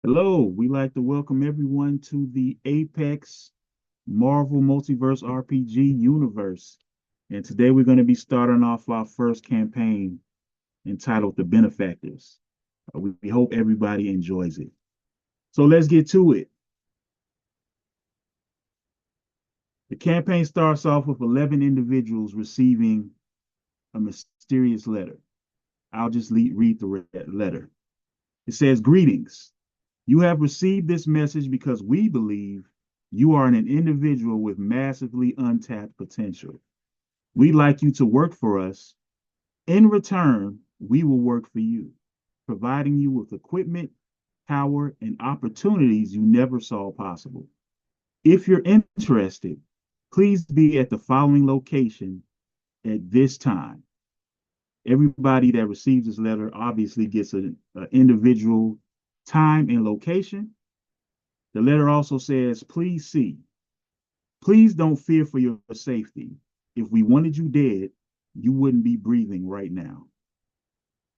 Hello, we'd like to welcome everyone to the Apex Marvel Multiverse RPG universe. And today we're going to be starting off our first campaign entitled The Benefactors. We hope everybody enjoys it. So let's get to it. The campaign starts off with 11 individuals receiving a mysterious letter. I'll just read the letter. It says, "Greetings. You have received this message because we believe you are an individual with massively untapped potential. We'd like you to work for us. In return, we will work for you, providing you with equipment, power, and opportunities you never saw possible. If you're interested, please be at the following location at this time." Everybody that receives this letter obviously gets an individual time and location. The letter also says, "Please see. Please don't fear for your safety. If we wanted you dead, you wouldn't be breathing right now.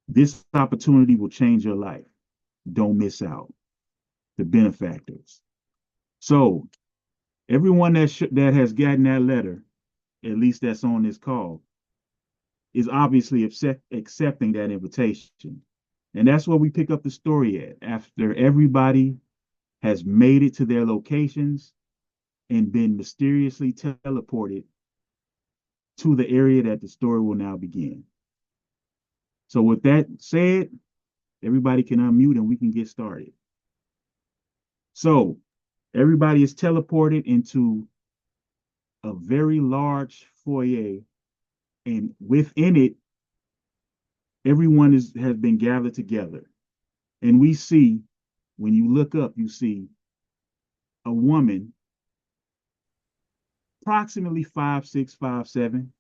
This opportunity will change your life. Don't miss out." The Benefactors. So everyone that has gotten that letter, at least that's on this call, is obviously accepting that invitation. And that's where we pick up the story at. After everybody has made it to their locations and been mysteriously teleported to the area that the story will now begin. So with that said, everybody can unmute and we can get started. So everybody is teleported into a very large foyer, and within it, everyone has been gathered together. And we see, when you look up, you see a woman, approximately 5'6", 5'7",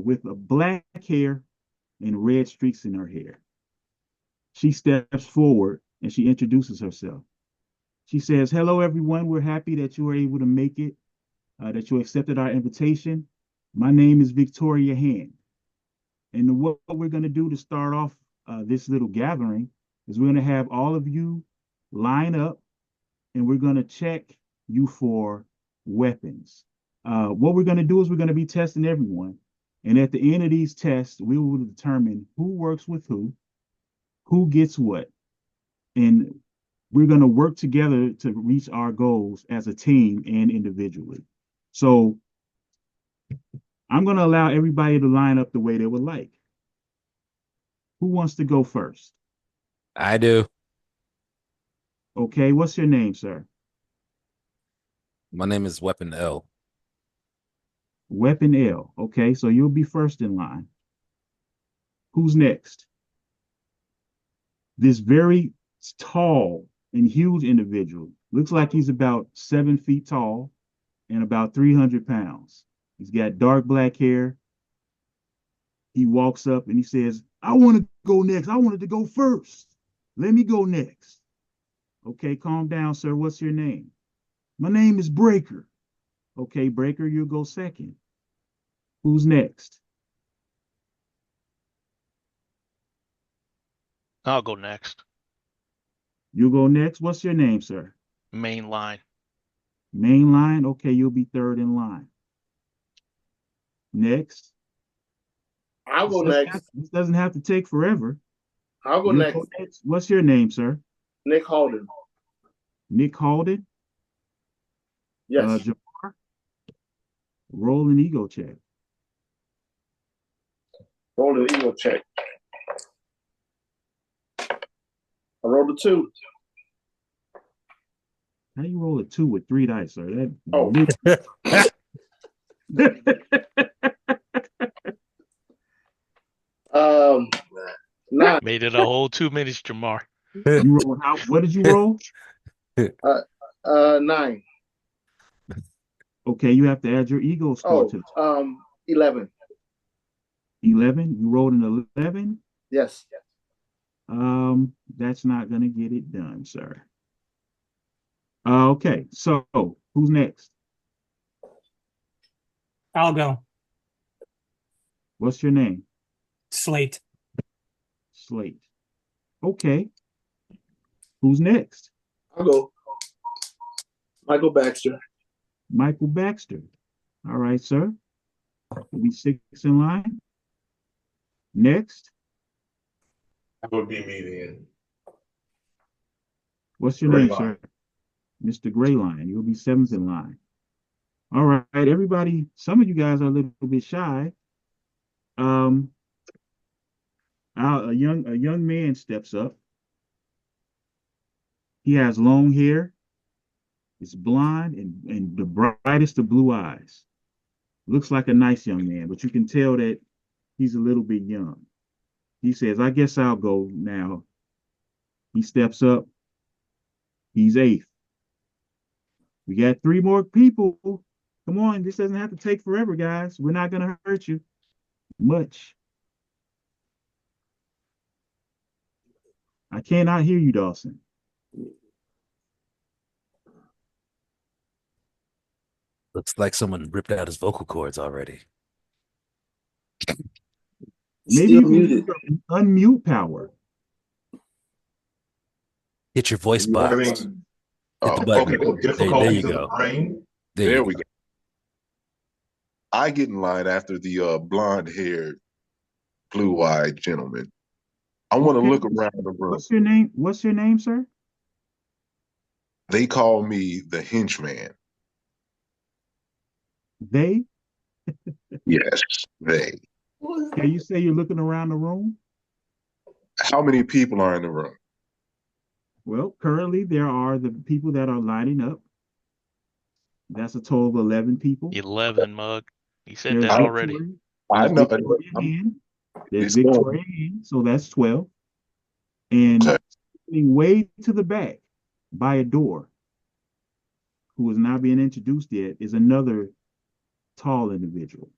with a black hair and red streaks in her hair. She steps forward and she introduces herself. She says, "Hello, everyone. We're happy that you were able to make it, that you accepted our invitation. My name is Victoria Hand. And what we're going to do to start off this little gathering is we're going to have all of you line up and we're going to check you for weapons. What we're going to do is we're going to be testing everyone. And at the end of these tests, we will determine who works with who gets what. And we're going to work together to reach our goals as a team and individually. So I'm going to allow everybody to line up the way they would like. Who wants to go first? I do. Okay, what's your name, sir? My name is Weapon L. Weapon L. Okay, so you'll be first in line. Who's next? This very tall and huge individual. Looks like he's about 7 feet tall and about 300 pounds. He's got dark black hair. He walks up and he says, "I want to go next. I wanted to go first. Let me go next." Okay, calm down, sir. What's your name? "My name is Breaker." Okay, Breaker, you'll go second. Who's next? I'll go next. You'll go next. What's your name, sir? Main line. Main line. Okay, you'll be third in line. Next. I'll go next. This doesn't have to take forever. I'll go You'll next. go next. What's your name, sir? Nick Holden. Nick Holden. Yes. Jamar, roll an ego check. Roll the ego check. I rolled a 2. How do you roll a 2 with 3 dice, sir? Oh. um, 9. Made it a whole 2 minutes, Jamar. You roll what did you roll? 9. Okay, you have to add your ego score to this. 11. 11. You rolled an 11. Yes. That's not gonna get it done, sir. Okay, so who's next? I'll go. What's your name? Slate. Slate. Okay. Who's next? I'll go. Michael Baxter. Michael Baxter. All right, sir. Will be 6 in line. Next. That would be me then. What's your Gray name, Lion. sir? Mr. Grayline. You'll be 7th in line. All right, everybody. Some of you guys are a little bit shy. A young man steps up. He has long hair. He's blonde and the brightest of blue eyes. Looks like a nice young man, but you can tell that he's a little bit young. He says, I guess I'll go now. He steps up. He's 8th. We got 3 more people. Come on, this doesn't have to take forever, guys. We're not going to hurt you much. I cannot hear you, Dawson. Looks like someone ripped out his vocal cords already. Maybe Still you can use muted. the unmute power. Hit your voice Are you box. having Hit the button. technical There difficulties you in the go. brain? There you There go. we go. I get in line after the blonde-haired, blue-eyed gentleman. I want to Okay. look around the room. What's your name? What's your name, sir? They call me the henchman. They? Yes, they. Can you say you're looking around the room? How many people are in the room? Well, currently there are the people that are lining up. That's a total of 11 people. 11, Mug. He said There's that already. Victoria. I There's know. Victoria Ann. There's It's going. Victoria Ann, so that's 12. And Okay. sitting way to the back by a door, who is not being introduced yet, is another tall individual.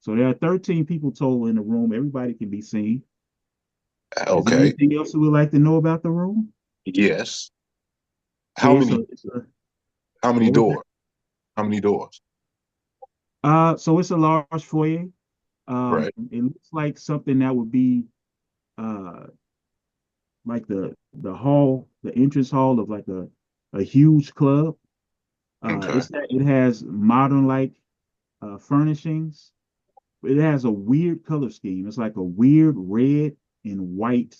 So there are 13 people total in the room. Everybody can be seen. Is there Okay. anything else you would like to know about the room? Yes. How Okay, many? How many what was doors? How many doors? so it's a large foyer. Right. It looks like something that would be like the hall, the entrance hall of like a huge club. Okay. It has modern like furnishings. It has a weird color scheme. It's like a weird red and white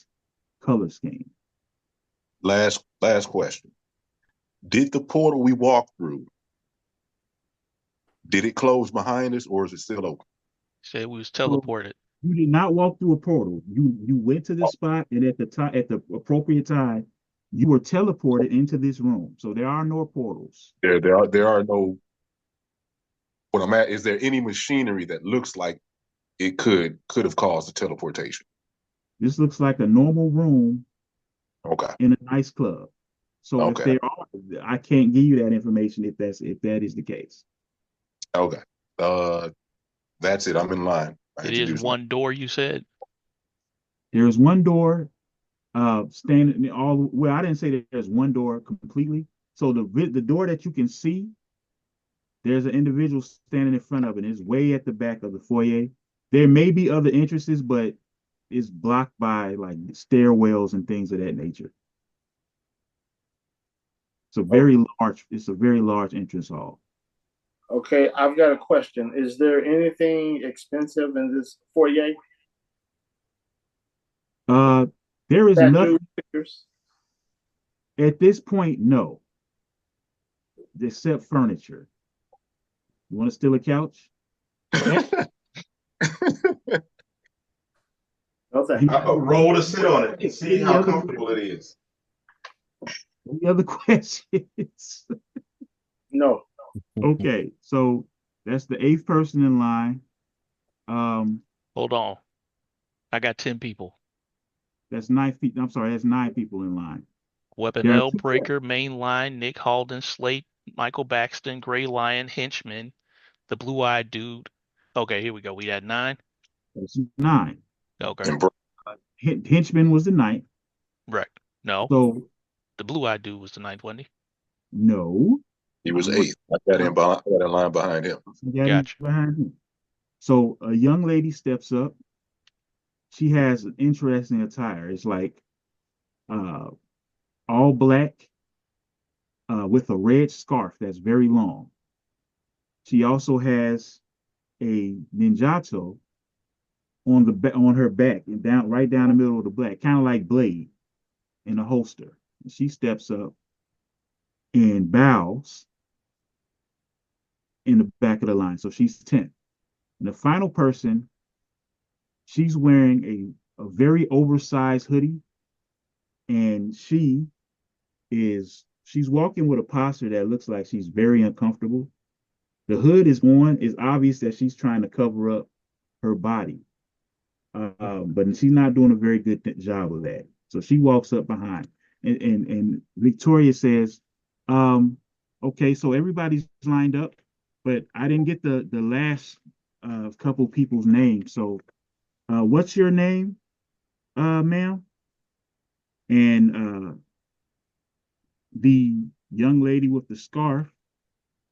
color scheme. Last question. Did the portal we walked through, did it close behind us or is it still open? Said we was So teleported. you did not walk through a portal. You went to this spot, and at the appropriate time, you were teleported into this room. So there are no portals. There are no. What I'm at, is there any machinery that looks like it could have caused the teleportation? This looks like a normal room Okay. in a nice club. So if Okay. there are, I can't give you that information if that is the case. Okay. That's it. I'm in line. I It is introduced one door, you said? There is one door standing all well. I didn't say that there's one door completely. So the door that you can see, there's an individual standing in front of it. It's way at the back of the foyer. There may be other entrances, but it's blocked by like stairwells and things of that nature. It's a very large entrance hall. Okay, I've got a question. Is there anything expensive in this foyer? There is Statues, nothing pictures? at this point, no, except furniture. You want to steal a couch? No thanks. Roll to sit on it and see Any how other- comfortable it is. Any other questions? No. Okay, so that's the 8th person in line. Hold on. I got 10 people. That's 9 feet. I'm sorry, that's 9 people in line. Weapon There are L, two- Breaker, Main Line, Nick Halden, Slate, Michael Baxton, Gray Lion, Henchman, the Blue-Eyed Dude. Okay, here we go. We had 9. That's 9. Okay, And bro, Henchman was the 9th. right. No, So the Blue-Eyed Dude was the 9th, wasn't he? no, he was 8th. I got in line behind him. Gotcha. behind him. So a young lady steps up. She has an interesting attire. It's like all black, with a red scarf that's very long. She also has a ninjato on her back and down right down the middle of the black, kind of like Blade in a holster. And she steps up and bows in the back of the line. So she's 10th. And the final person, she's wearing a very oversized hoodie, and she's walking with a posture that looks like she's very uncomfortable. The hood is on. It's obvious that she's trying to cover up her body. But she's not doing a very good job of that. So she walks up behind, and Victoria says, okay, so everybody's lined up, but I didn't get the last couple people's names. So what's your name, ma'am? And the young lady with the scarf,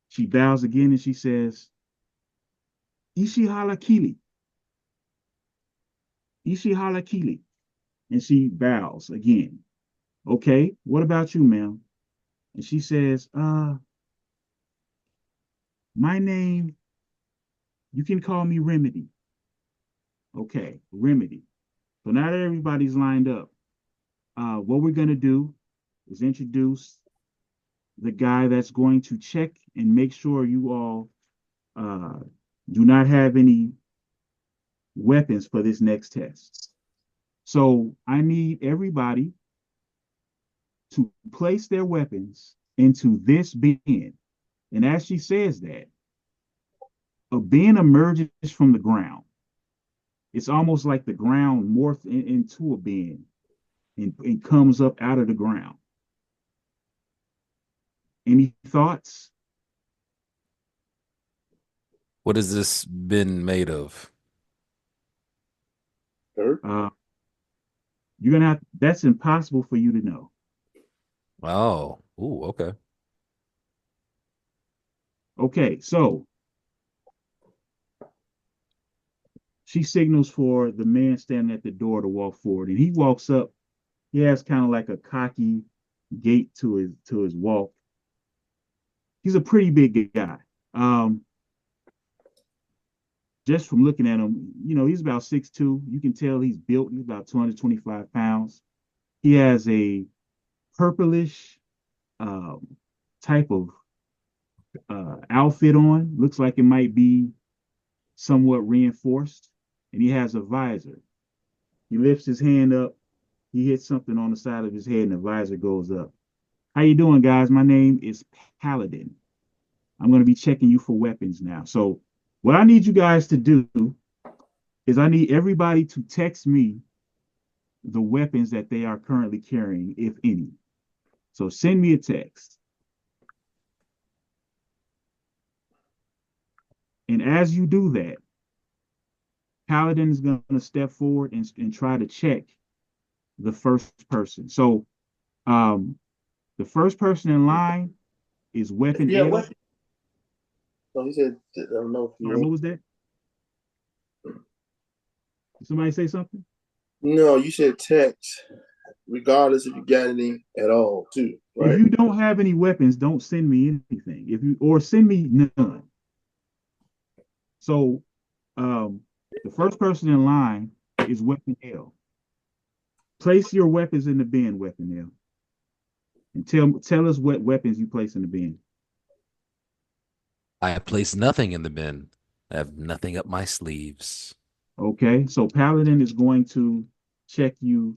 she bows again and she says, Ishihala Kili. Ishihala Kili. And she bows again. Okay, what about you, ma'am? And she says, my name, you can call me Remedy. Okay, Remedy. So now that everybody's lined up, what we're gonna do is introduce the guy that's going to check and make sure you all do not have any weapons for this next test. So I need everybody to place their weapons into this bin. And as she says that, a bin emerges from the ground. It's almost like the ground morphed into a bin and comes up out of the ground. Any thoughts? What has this been made of? Dirt. You're gonna have, that's impossible for you to know. Oh, ooh, okay. Okay, so she signals for the man standing at the door to walk forward, and he walks up. He has kind of like a cocky gait to his walk. He's a pretty big guy. Just from looking at him, he's about 6'2". You can tell he's built. He's about 225 pounds. He has a purplish type of outfit on. Looks like it might be somewhat reinforced. And he has a visor. He lifts his hand up. He hits something on the side of his head, and the visor goes up. How you doing, guys? My name is Paladin. I'm going to be checking you for weapons now. So what I need you guys to do is I need everybody to text me the weapons that they are currently carrying, if any. So send me a text. And as you do that, Paladin is going to step forward and try to check the first person. So the first person in line is Weapon Yeah, L. what? So he said, I don't know if Sorry, what was that? Did somebody say something? No, you said text, regardless if you got any at all, too, right? If you don't have any weapons, don't send me anything. Or send me none. So the first person in line is Weapon L. Place your weapons in the bin, Weapon L. And tell us what weapons you place in the bin. I have placed nothing in the bin. I have nothing up my sleeves. Okay, so Paladin is going to check you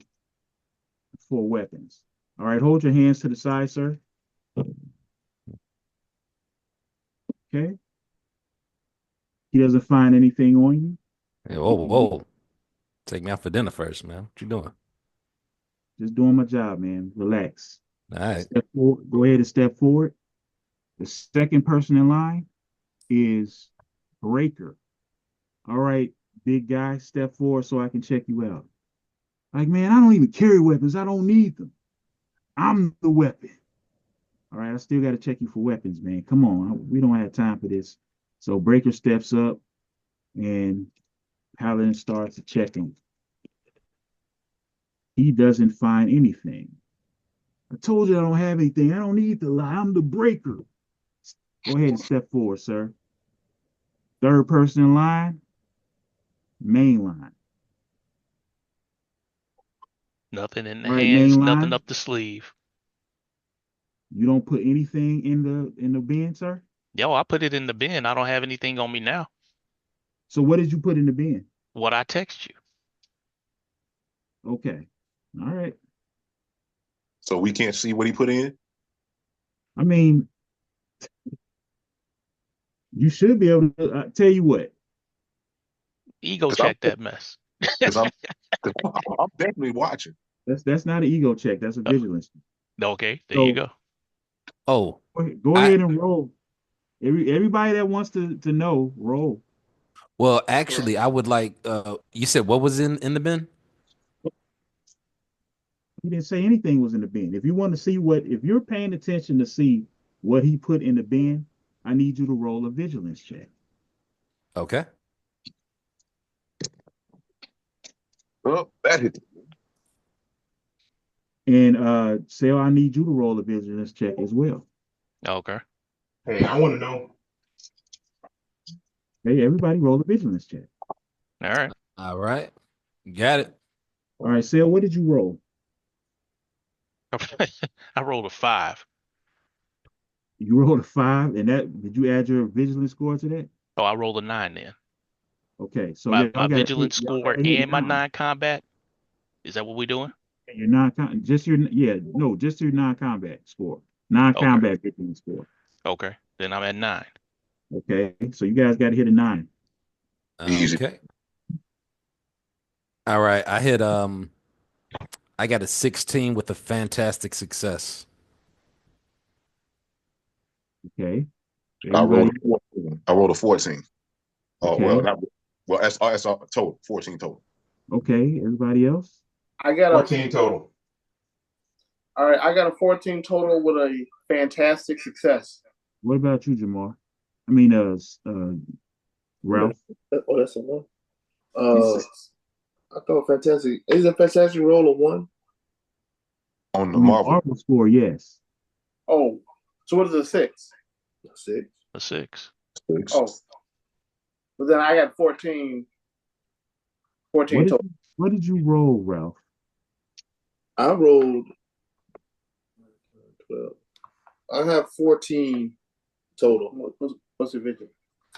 for weapons. All right, hold your hands to the side, sir. Okay. He doesn't find anything on you. Hey, whoa. Take me out for dinner first, man. What you doing? Just doing my job, man. Relax. All right. Step forward. Go ahead and step forward. The second person in line is Breaker. All right, big guy, step forward so I can check you out. Like, man, I don't even carry weapons. I don't need them. I'm the weapon. All right, I still got to check you for weapons, man. Come on. We don't have time for this. So Breaker steps up and Paladin starts to check him. He doesn't find anything. I told you I don't have anything. I don't need to lie. I'm the breaker. Go ahead and step forward, sir. Third person in line, main line. Nothing in the All right, main hands, nothing line. up the sleeve. You don't put anything in the bin, sir? Yo, I put it in the bin. I don't have anything on me now. So what did you put in the bin? What I text you. Okay. All right. So we can't see what he put in. I mean, you should be able to tell you what. Ego 'Cause I'm, check that mess. cause I'm, cause I'm definitely watching. That's not an ego check. That's a vigilance. Okay, there you So go. Oh, go I ahead and roll. Everybody that wants to know, roll. well, actually, I would like. You said what was in the bin? He didn't say anything was in the bin. If you want to see if you're paying attention to see what he put in the bin, I need you to roll a vigilance check. Okay. Oh, that hit. And Sal, I need you to roll a vigilance check as well. Okay. Hey, I want to know. Hey, everybody roll a vigilance check. All right. All right. Got it. All right, Sal, what did you roll? I rolled a 5. You rolled a 5, and that did you add your vigilance score to that? Oh, I rolled a 9 then. Okay, so My y'all got to hit, vigilance y'all score got to hit and my 9. non-combat. Is that what we're doing? Your non just your just your non-combat score, Okay. non-combat vigilance score. Okay. Then I'm at 9. Okay, so you guys got to hit a 9. Easy. Okay. All right. I got a 16 with a fantastic success. Okay, I rolled everybody. a 14. I rolled a 14. Oh, Okay, well, that's all total. 14 total. okay, everybody else. I got 14 total. all right. I got a 14 total with a fantastic success. What about you, Jamar? I mean, Ralph. Oh, that's a one. I thought fantastic. Is a fantastic roll of one? On the On the Marvel Marvel score, yes. Oh, so what is a 6? Six. A 6. 6. Oh, but then I got 14 total. What did you roll, Ralph? I rolled 12. I have 14 total. What's your vision?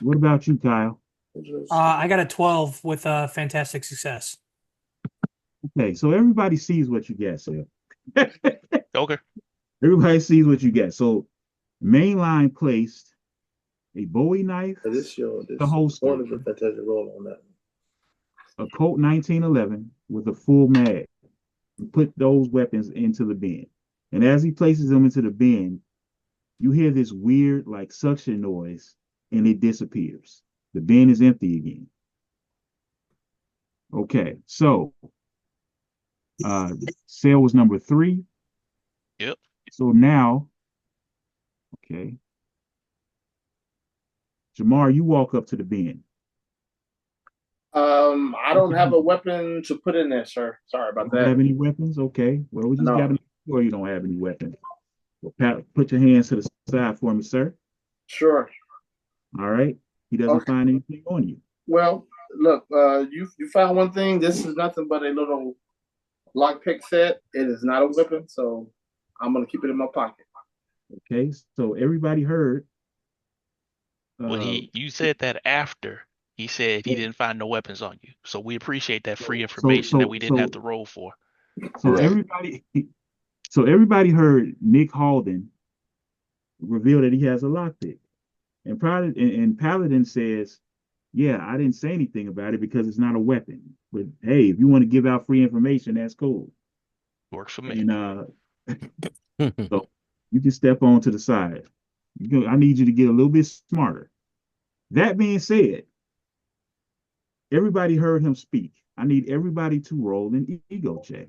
What about you, Kyle? I got a 12 with a fantastic success. Okay, so everybody sees what you get, so Okay. everybody sees what you get. So mainline placed a Bowie knife, This show, the this holster, one is a fantastic roll on that. a Colt 1911 with a full mag, and put those weapons into the bin. And as he places them into the bin, you hear this weird, like suction noise, and it disappears. The bin is empty again. Okay, so sale was number 3. Yep. So now, okay, Jamar, you walk up to the bin. I don't have a weapon to put in there, sir. Sorry about Don't that. have any weapons? Okay, well, we just got to No. make sure you don't have any weapons. Well, put your hands to the side for me, sir. Sure. All right. He doesn't Okay. find anything on you. Well, look, you found one thing. This is nothing but a little lockpick set. It is not a weapon, so I'm gonna keep it in my pocket. Okay, so everybody heard. Well, Uh, you said that after he said he didn't find no weapons on you. So we appreciate that free so information that so we didn't have so to roll for. so Right. everybody heard Nick Halden reveal that he has a lockpick, and Paladin says, "Yeah, I didn't say anything about it because it's not a weapon. But hey, if you want to give out free information, that's cool." Works for me. And so you can step on to the side. I need you to get a little bit smarter. That being said, everybody heard him speak. I need everybody to roll an ego check.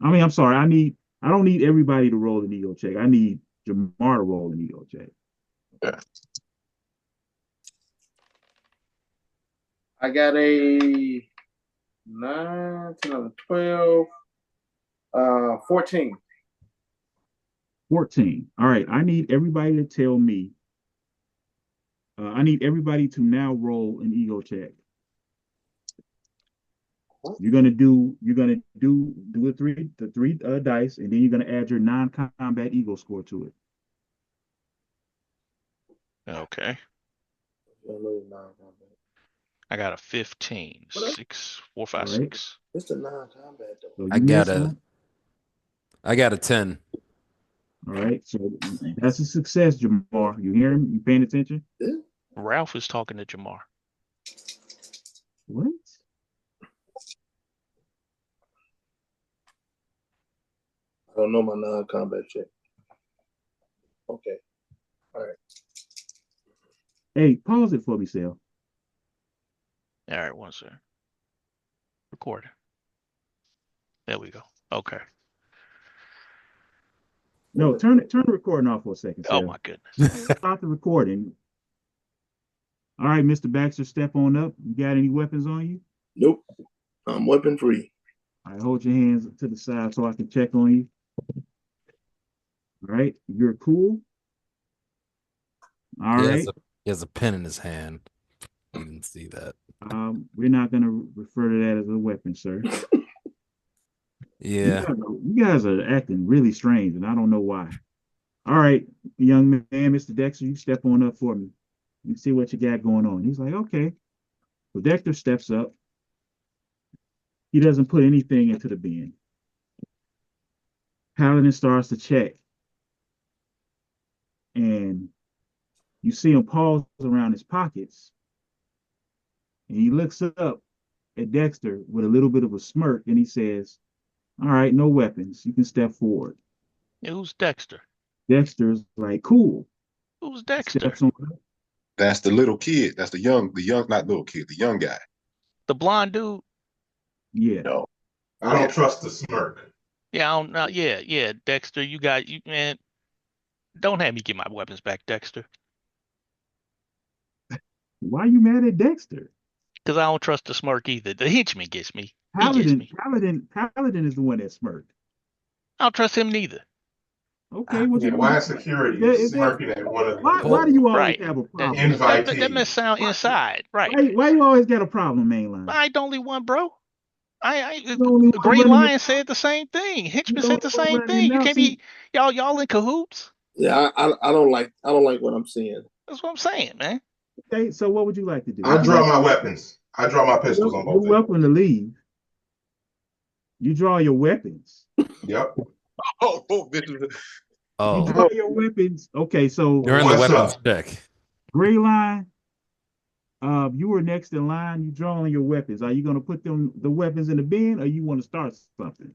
I mean, I'm sorry. I don't need everybody to roll an ego check. I need Jamar to roll an ego check. Yeah. I got a 9, 10, 11, 12. 14. 14. All right. I need everybody to tell me. I need everybody to now roll an ego check. You're gonna do the three dice, and then you're gonna add your non-combat ego score to it. Okay. I got a 15. 6, 4, 5, All right. 6. It's the non-combat though. So I you got missed a one. I got a 10. All right. So that's a success, Jamar. You hear him? You paying attention? Ralph is talking to Jamar. What? I don't know my non-combat check. Okay. Hey, pause it for me, Sal. All right, one second. Record. There we go. Okay. No, turn the recording off for a second, Oh Sal. my goodness. Stop the recording. All right, Mr. Baxter, step on up. You got any weapons on you? Nope. I'm weapon free. All right, hold your hands to the side so I can check on you. All right, you're cool. All right. He has a pen in his hand. You didn't see that. We're not going to refer to that as a weapon, sir. Yeah. You guys are acting really strange, and I don't know why. All right, young man, Mr. Dexter, you step on up for me. You see what you got going on. He's like, okay. So Dexter steps up. He doesn't put anything into the bin. Paladin starts to check. And you see him pause around his pockets. And he looks up at Dexter with a little bit of a smirk, and he says, all right, no weapons. You can step forward. Who's Dexter? Dexter's like, cool. Who's Dexter? Steps on up. That's the little kid. That's the young, not little kid, the young guy. The blonde dude? Yeah. No. I don't trust the smirk. Yeah, I don't know. Yeah, Dexter, you man. Don't have me get my weapons back, Dexter. Why are you mad at Dexter? Because I don't trust the smirk either. The henchman gets me. He gets me. Paladin is the one that smirked. I don't trust him neither. Okay, what Yeah, you why is security is that- smirking at one of why do you always Right. have a problem? Invitees. That must sound inside. Right. Why you always got a problem, mainline? I ain't the only one, bro. The only one Green running Lion your- said the same thing. Henchman the said the only one same running thing. your You mouth. can't be y'all in cahoots. Yeah, I don't like what I'm seeing. That's what I'm saying, man. Okay, so what would you like to do? I draw my weapons. I draw my pistols on You're both ends. welcome to leave. You draw your weapons. Yep. Oh, this is You Oh, draw your weapons. Okay, so you're in the What's weapons up? check. Gray Line, you were next in line. You drawing your weapons. Are you going to put the weapons in the bin, or you want to start something?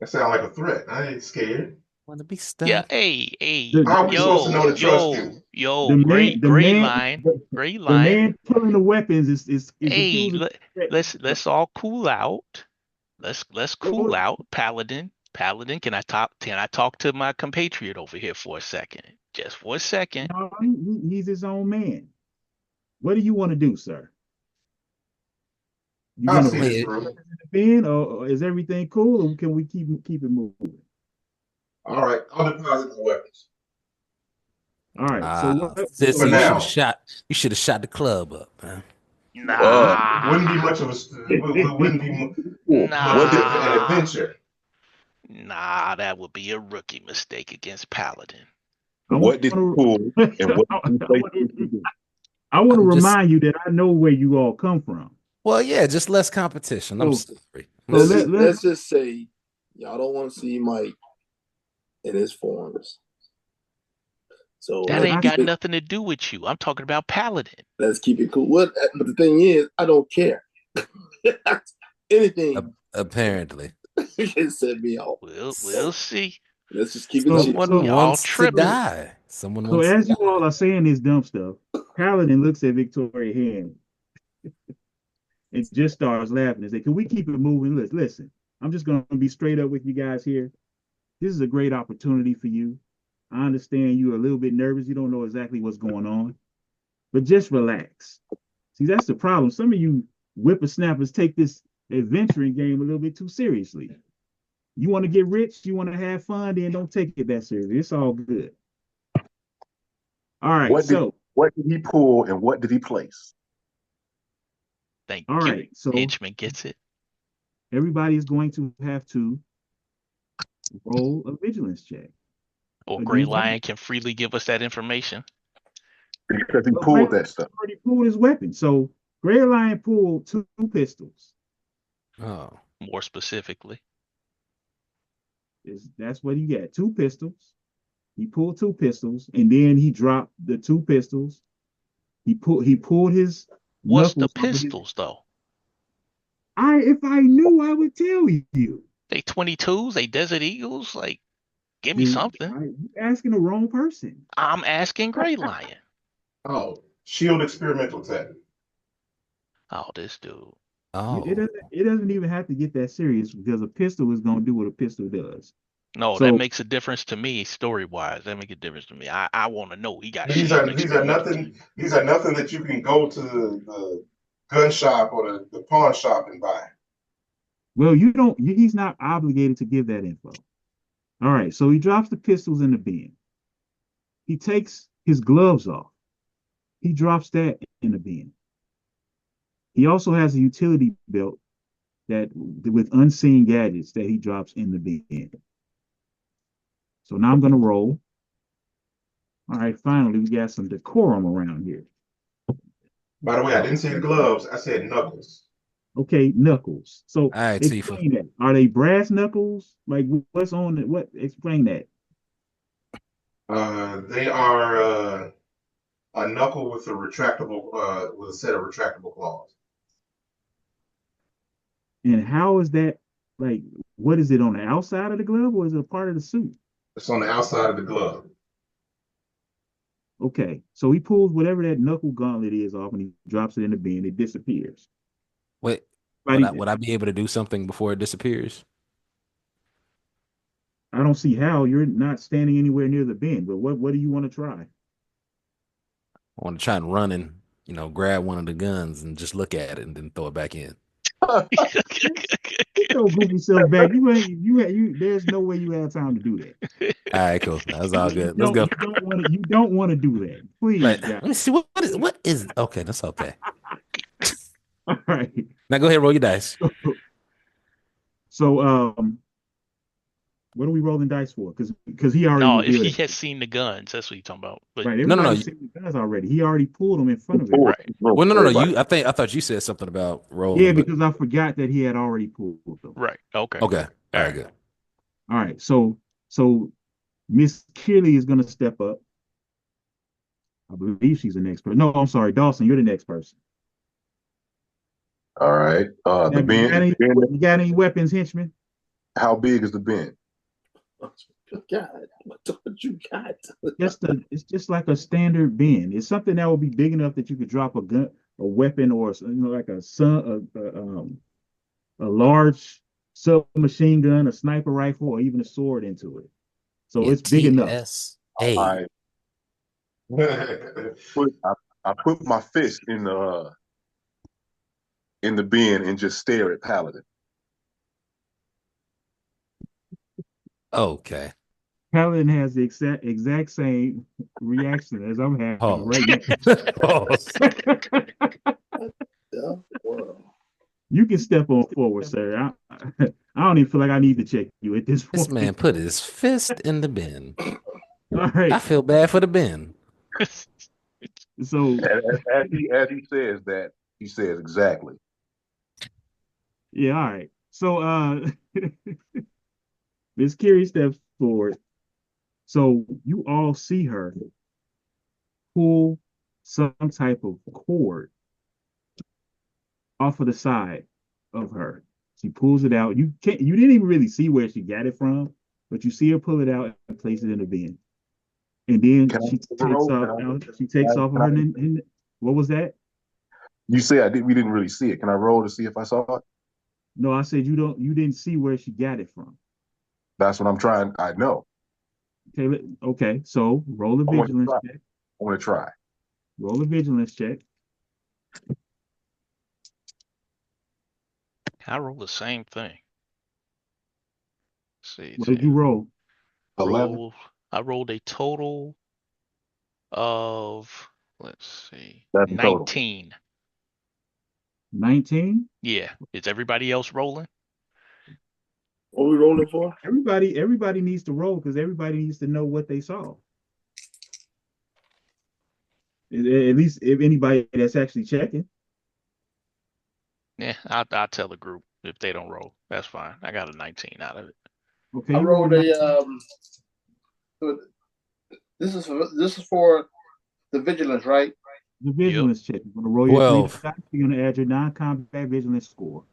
That sounds like a threat. I ain't scared. Want to be stuck? Yeah, hey, How are we supposed to know to trust you? yo, Gray Line. The man pulling the weapens is Hey, accusing- let's all cool out. Let's cool out, Paladin. Paladin, can I talk to my compatriot over here for a second? Just for a second. No, he's his own man. What do you want to do, sir? You I'll gonna see put this the through. weapons in the bin, or is everything cool, or can we keep it moving? All right, I'll deposit the weapons. All right. So Sissy, For you now. should have shot the club up, man. Nah. Wouldn't be much of a wouldn't be Nah. much of an adventure. Nah, that would be a rookie mistake against Paladin. what did you pull and what I want to I'm just- remind you that I know where you all come from. Well, yeah, just less competition. I'm So- sorry. So Let's just say y'all don't want to see Mike in his forms. So That ain't got I- nothing to do with you. I'm talking about Paladin. let's keep it cool. But the thing is, I don't care. Anything Apparently, can set me off. We'll see. Let's just keep it So- chill. someone y'all wants to tripping. die. Someone So wants as to you all are saying this dumb stuff, Paladin looks at Victoria hand and just starts laughing and say, "Can we keep it moving? Listen, I'm just going to be straight up with you guys here. This is a great opportunity for you. I understand you're a little bit nervous. You don't know exactly what's going on, but just relax. See, that's the problem. Some of you whippersnappers take this adventuring game a little bit too seriously. You want to get rich, you want to have fun, then don't take it that serious. It's all good. All right, What so did he pull and what did he place? Thank all you. right, so Henchman gets it. everybody is going to have to roll a vigilance check Or Gray against Lion him. can freely give us that information. Because he But pulled Gray that stuff. already pulled his weapon. So Gray Lion pulled two pistols. Oh, More specifically. That's what he got. Two pistols. He pulled two pistols, and then he dropped the two pistols. He pulled his What's the knuckles off of his. pistols though? If I knew, I would tell you. They 22s, they Desert Eagles? Like, give me You something. you asking the wrong person. I'm asking Gray Lion. Oh, shield experimental attack. Oh, this dude. oh, It doesn't even have to get that serious because a pistol is going to do what a pistol does. No, that So makes a difference to me story wise. That make a difference to me. I want to know he got These shield are experimental. nothing. These are nothing that you can go to the gun shop or the pawn shop and buy. well, you don't. He's not obligated to give that info. All right. So he drops the pistols in the bin. He takes his gloves off. He drops that in the bin. He also has a utility belt that with unseen gadgets that he drops in the bin. So now I'm going to roll. All right, finally, we got some decorum around here. By the way, I didn't say gloves. I said knuckles. Okay, knuckles. So all right, Tifa. explain that. Are they brass knuckles? Like what's on it? What? Explain that. They are a knuckle with a retractable, with a set of retractable claws. And how is that? Like, what is it on the outside of the glove, or is it a part of the suit? It's on the outside of the glove. Okay, so he pulls whatever that knuckle gauntlet is off, and he drops it in the bin. It disappears. Wait, But would I be able to do something before it disappears? I don't see how you're not standing anywhere near the bin. But what do you want to try? I want to try and run and grab one of the guns and just look at it and then throw it back in. Get your goofy self back. There's no way you have time to do that. All right, cool. That's all good. Let's go. You don't want to do that. Please, Right. guys. Let me see what is okay. That's okay. All right. Now go ahead, roll your dice. So, what are we rolling dice for? Because he already No, if revealed he it. has seen the guns, that's what you're talking about. But Right. No. Everybody's seen the guns already. He already pulled them in front of him. Right. Well, no. I thought you said something about rolling. Yeah, but because I forgot that he had already pulled them. right. Okay. okay. All right, good. All right. So Miss Kearley is gonna step up. I believe she's the next person. No, I'm sorry, Dawson. You're the next person. All right. The bin. You got any weapons, henchman? How big is the bin? God, what you got? It's just like a standard bin. It's something that will be big enough that you could drop a gun, a weapon, or like a large submachine gun, a sniper rifle, or even a sword into it. So Yeah, it's big enough. TSA. I put my fist in the bin and just stare at Paladin. Okay. Paladin has the exact same reaction as I'm having Pause. right now. Pause. You can step on forward, sir. I don't even feel like I need to check you at this point. This man put his fist in the bin. All right. I feel bad for the bin. So as he says that, he says exactly. yeah, all right. So Miss Carey steps forward. So you all see her pull some type of cord off of the side of her. She pulls it out. You didn't even really see where she got it from, but you see her pull it out and place it in the bin. And then she takes off of her. What was that? You say we didn't really see it. Can I roll to see if I saw it? No, I said you didn't see where she got it from. That's what I'm trying. I know. Okay. So roll a vigilance check. I want to try. Roll a vigilance check. I roll the same thing. see. What did you roll? 11. I rolled a total of, let's see, That's the total. 19. 19? Yeah. Is everybody else rolling? What are we rolling for? Everybody needs to roll because everybody needs to know what they saw. At least if anybody that's actually checking. Yeah, I'll tell the group if they don't roll. That's fine. I got a 19 out of it. Okay, I you rolled rolled a this is for the vigilance, right? the vigilance check. You're gonna roll 12. your 3 dice. You're gonna add your non-combat vigilance score.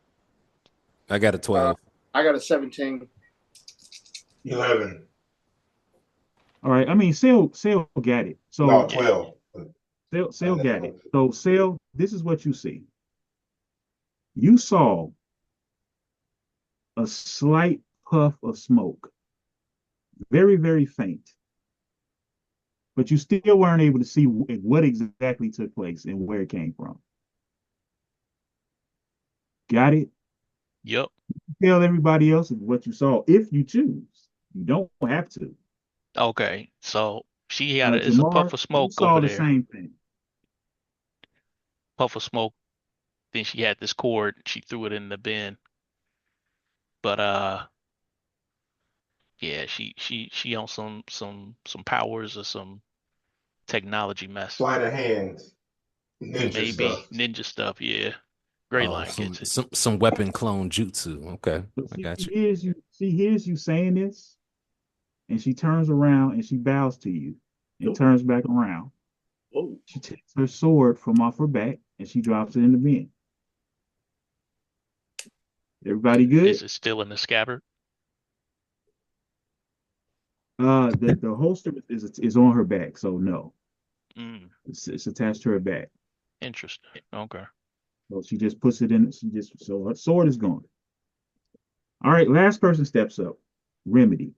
I got a 12. I got a 17. 11. All right. I mean, Sale got it. No, So 12. Sale got it. So Sale, this is what you see. You saw a slight puff of smoke, very, very faint, but you still weren't able to see what exactly took place and where it came from. Got it? Yep. Tell everybody else what you saw if you choose. You don't have to. Okay. So she had it's a Jamar, puff of you smoke saw over the there. same thing. Puff of smoke. Then she had this cord. She threw it in the bin. But yeah, she on some powers or some technology mess. Sleight of hand. Ninja Maybe stuff. ninja stuff. Yeah. Gray Oh, Line gets it. some weapon clone jutsu. Okay, But I got you. she hears you saying this, and she turns around and she bows to you and Nope. turns back around. Oh, She takes her sword from off her back and she drops it in the bin. Everybody good? Is it still in the scabbard? The holster is on her back, so no, Mm, it's attached to her back. interesting. Okay. So she just puts it in. So her sword is gone. All right, last person steps up. Remedy.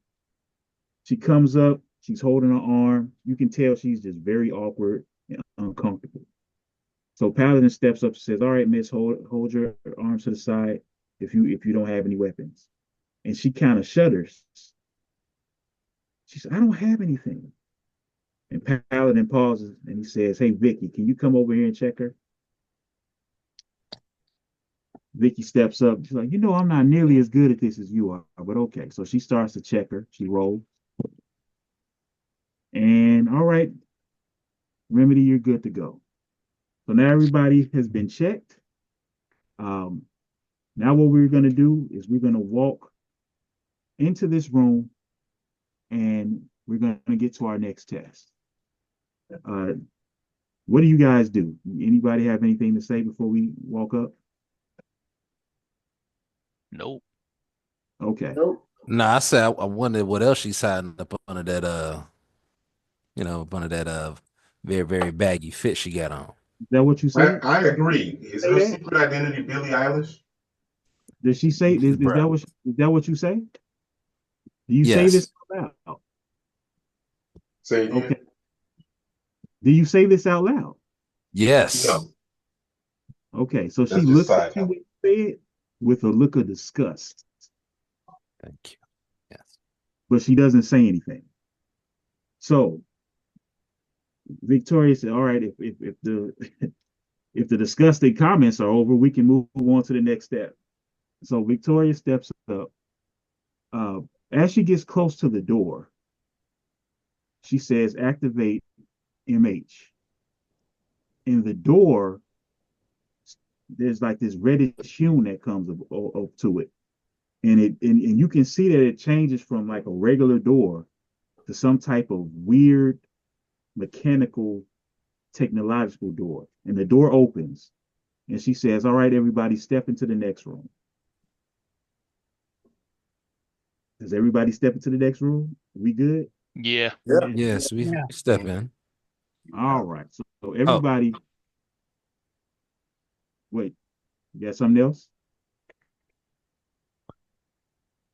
She comes up. She's holding her arm. You can tell she's just very awkward and uncomfortable. So Paladin steps up and says, "All right, Miss, hold your arms to the side if you don't have any weapons." And she kind of shudders. She says, "I don't have anything." And Paladin pauses and he says, "Hey, Vicky, can you come over here and check her?" Vicky steps up. She's like, I'm not nearly as good at this as you are, but okay. So she starts to check her. She rolls. And all right, Remedy, you're good to go. So now everybody has been checked. Now what we're going to do is we're going to walk into this room and we're going to get to our next test. What do you guys do? Anybody have anything to say before we walk up? Nope. Okay. Nope. Nah, I said I wondered what else she's hiding up under that very, very baggy fit she got on. Is that what you said? I agree. Is Say her that? secret identity Billie Eilish? Did she say? Is that what you say? Do you say this Yes. out loud? Say again. Okay. Do you say this out loud? Yes. No. Okay. So she That's just looks side at you when you say it with a look of disgust, Thank you. Yes. but she doesn't say anything. So Victoria said, "All right, if the if the disgusting comments are over, we can move on to the next step." So Victoria steps up. As she gets close to the door, she says, "Activate MH." In the door, there's like this reddish hue that comes up to it, and you can see that it changes from like a regular door to some type of weird mechanical technological door. And the door opens, and she says, "All right, everybody, step into the next room." Does everybody step into the next room? We good? Yeah. yeah. Yes, we Yeah. step in. All right. So Oh, everybody, wait, you got something else?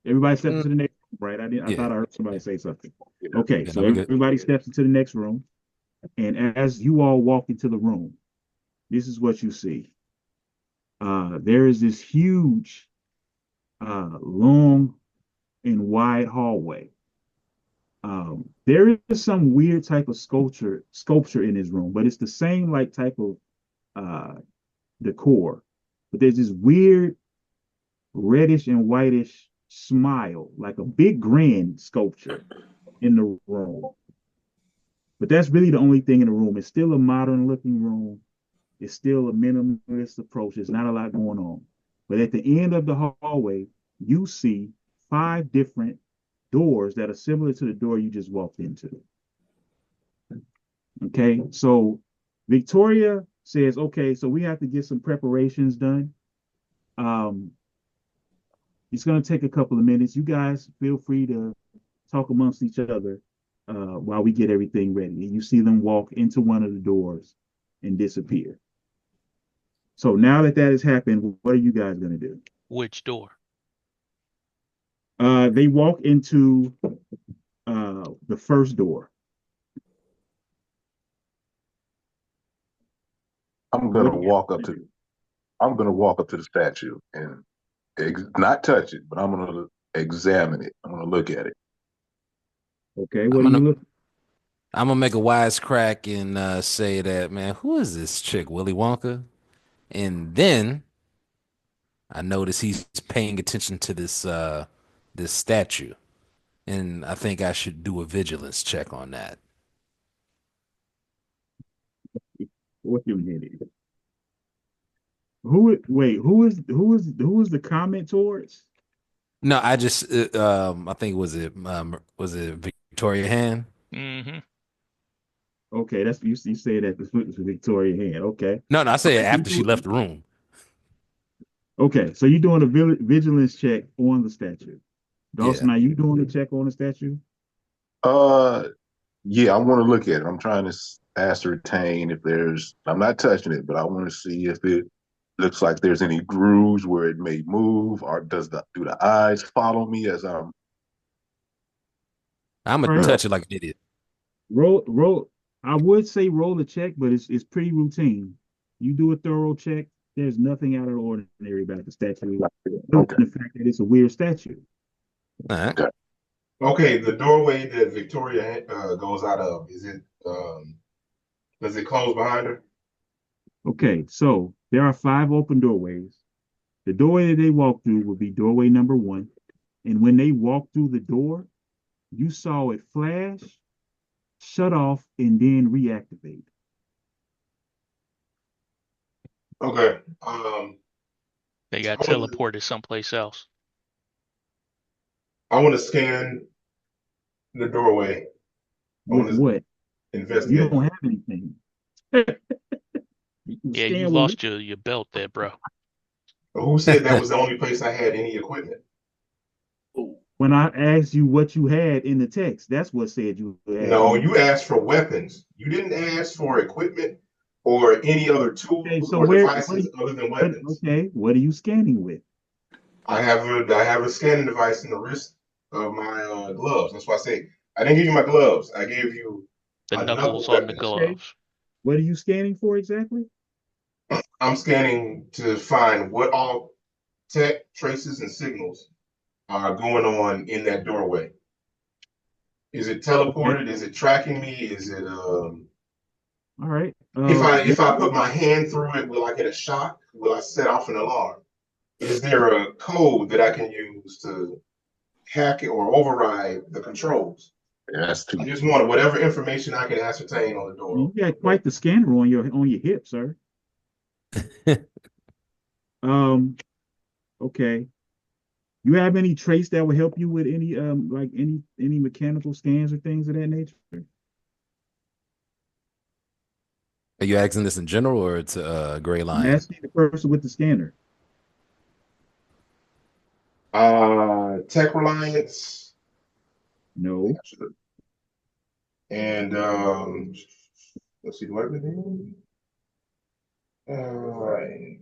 Everybody step into the next room, right? I yeah. thought I heard somebody say something. Okay, Yeah, so no, we good. everybody steps into the next room. And as you all walk into the room, this is what you see. There is this huge, long and wide hallway. There is some weird type of sculpture in this room, but it's the same like type of decor. But there's this weird reddish and whitish smile, like a big grin sculpture in the room. But that's really the only thing in the room. It's still a modern looking room. It's still a minimalist approach. There's not a lot going on. But at the end of the hallway, you see 5 different doors that are similar to the door you just walked into. Okay, so Victoria says, okay, so we have to get some preparations done. It's going to take a couple of minutes. You guys feel free to talk amongst each other while we get everything ready. And you see them walk into one of the doors and disappear. So now that has happened, what are you guys going to do? Which door? They walk into the first door. I'm gonna walk up to the statue and not touch it, but I'm gonna examine it. I'm gonna look at it. Okay, what do you look? I'm gonna make a wisecrack and say that, man, who is this chick, Willy Wonka? And then I notice he's paying attention to this statue, and I think I should do a vigilance check on that. Wait a minute. Who is the comment towards? No, I just I think was it Victoria Hand? Mm-hmm. Okay, that's you say that the Victoria Hand. Okay. No, I said after she left the room. Okay, so you're doing a vigilance check on the statue. Dawson, Yeah. are you doing a check on the statue? Yeah, I want to look at it. I'm trying to ascertain if I'm not touching it, but I want to see if it looks like there's any grooves where it may move, or do the eyes follow me as I'm gonna touch it like an idiot. Roll. I would say roll a check, but it's pretty routine. You do a thorough check. There's nothing out of the ordinary about the statue. Okay. The fact that it's a weird statue. All right. Okay. Okay, the doorway that Victoria goes out of, does it close behind her? Okay, so there are 5 open doorways. The doorway that they walk through will be doorway number 1. And when they walk through the door, you saw it flash, shut off, and then reactivate. Okay. They got teleported someplace else. I want to scan the doorway. With what? Investigate. You don't have anything. Yeah, you lost your belt there, bro. Who said that was the only place I had any equipment? When I asked you what you had in the text, that's what said you had. No, you asked for weapons. You didn't ask for equipment or any other tools or devices other than weapons. Okay, what are you scanning with? I have a scanning device in the wrist of my gloves. That's why I say I didn't give you my gloves. I gave you the knuckles on the gloves. Okay. What are you scanning for exactly? I'm scanning to find what all tech traces and signals are going on in that doorway. Is it teleported? Is it tracking me? Is it all right. If I put my hand through it, will I get a shock? Will I set off an alarm? Is there a code that I can use to hack it or override the controls? Yeah, that's too. I just want whatever information I can ascertain on the door. You got quite the scanner on your hip, sir. Okay. You have any trace that would help you with any like any mechanical scans or things of that nature? Are you asking this in general or it's Gray Lion? I'm asking the person with the scanner. Tech Reliance. No. And let's see, do I have anything? All right.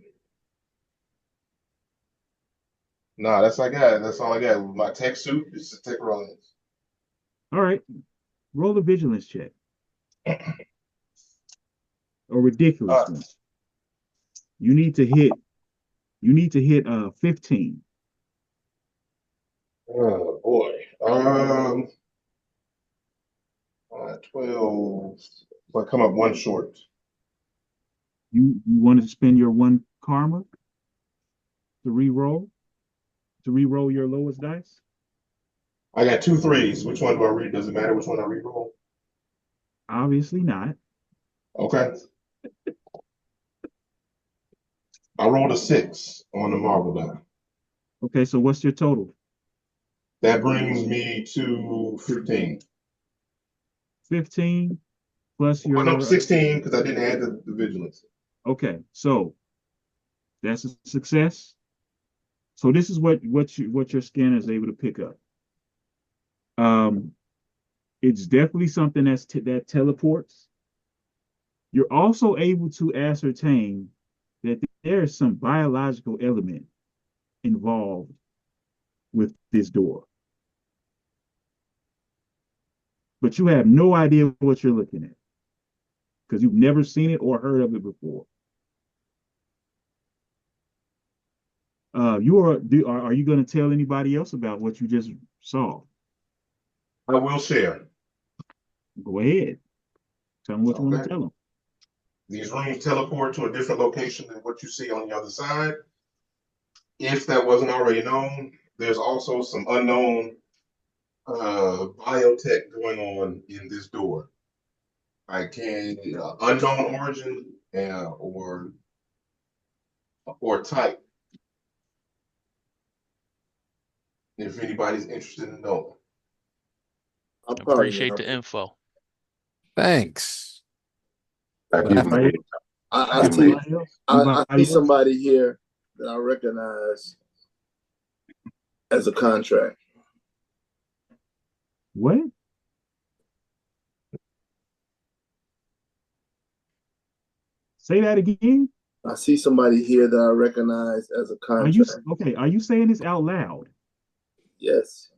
Nah, that's all I got. That's all I got. My tech suit is a Tech Reliance. All right. Roll a vigilance check. A ridiculous one. You need to hit 15. Oh boy. Um, 12. So I come up one short. You want to spend your one karma to re-roll your lowest dice? I got 2 3s. Which one do I read? Does it matter which one I re-roll? Obviously not. Okay. I rolled a 6 on the marble die. Okay, so what's your total? That brings me to 15. 15 plus Well, no, your 16 because I didn't add the vigilance. okay, so that's a success. So this is what your scanner is able to pick up. It's definitely something that teleports. You're also able to ascertain that there is some biological element involved with this door, but you have no idea what you're looking at because you've never seen it or heard of it before. Are you going to tell anybody else about what you just saw? I will share. Go ahead. Tell them what you want to Okay. tell them. These rooms teleport to a different location than what you see on the other side. If that wasn't already known, there's also some unknown biotech going on in this door. I can unknown origin or type. If anybody's interested in knowing. I'm probably Appreciate not. the info. Thanks. I give him a Anybody, I give him see. anybody else? I Anybody see else? somebody here that I recognize as a contract. What? Say that again. I see somebody here that I recognize as a Are you contract. okay? Are you saying this out loud? Yes.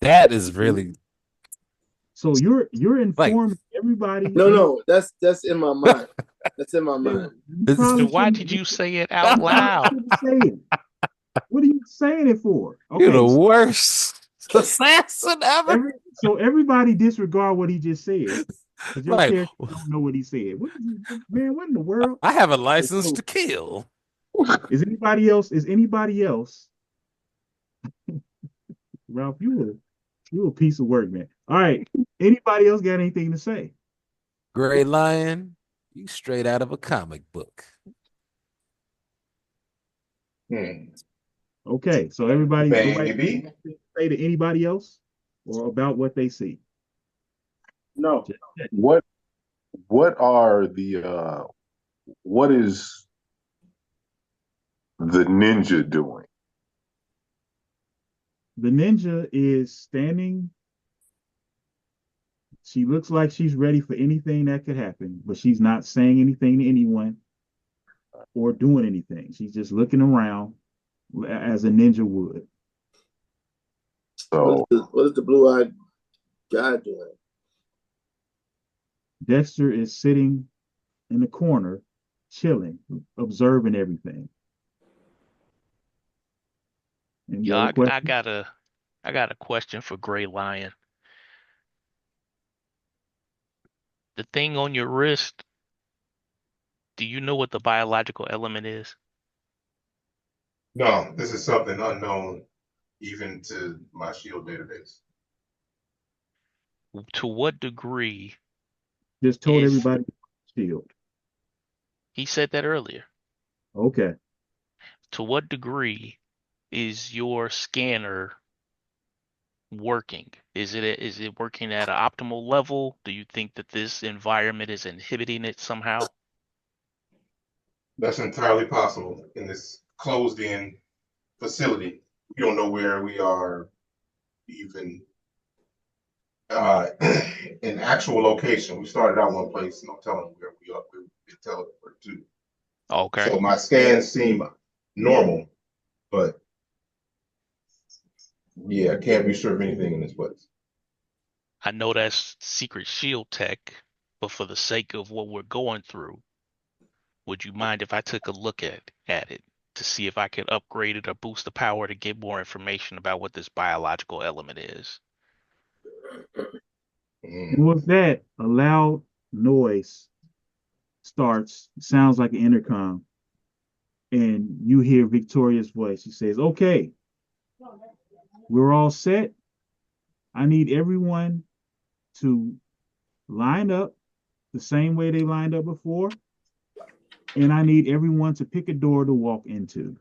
That is really So you're like informing everybody. No, that's in my mind. That's in my mind. You this Then probably is why shouldn't. did you say it You out probably loud? shouldn't say it. What are you saying it for? you're the Okay, worst assassin ever. everybody disregard what he just said because your Like character don't know what he said. Man? What in the world? I have a Okay, license so to kill. is anybody else? Is anybody else? Ralph, you a piece of work, man. All right. Anybody else got anything to say? Gray Lion, you straight out of a comic book. Okay, so nobody Baby. say to anybody else or about what they see. No. what are the what is the ninja doing? The ninja is standing. She looks like she's ready for anything that could happen, but she's not saying anything to anyone or doing anything. She's just looking around as a ninja would. So What is the blue-eyed guy doing? Dexter is sitting in the corner, chilling, observing everything. Any Yo, other I questions? got a question for Gray Lion. The thing on your wrist, do you know what the biological element is? No, this is something unknown even to my shield database. To what degree Just told is everybody shield. he said that earlier? Okay. To what degree is your scanner working? Is it working at an optimal level? Do you think that this environment is inhibiting it somehow? That's entirely possible in this closed in facility. We don't know where we are even in actual location. We started out one place, no telling where we are, where we can teleport to. Okay. So my scans seem normal, but yeah, I can't be sure of anything in this place. I know that's secret shield tech, but for the sake of what we're going through, would you mind if I took a look at it to see if I could upgrade it or boost the power to get more information about what this biological element is? And with that, a loud noise starts, sounds like an intercom, and you hear Victoria's voice. She says, "Okay, we're all set. I need everyone to line up the same way they lined up before, and I need everyone to pick a door to walk into,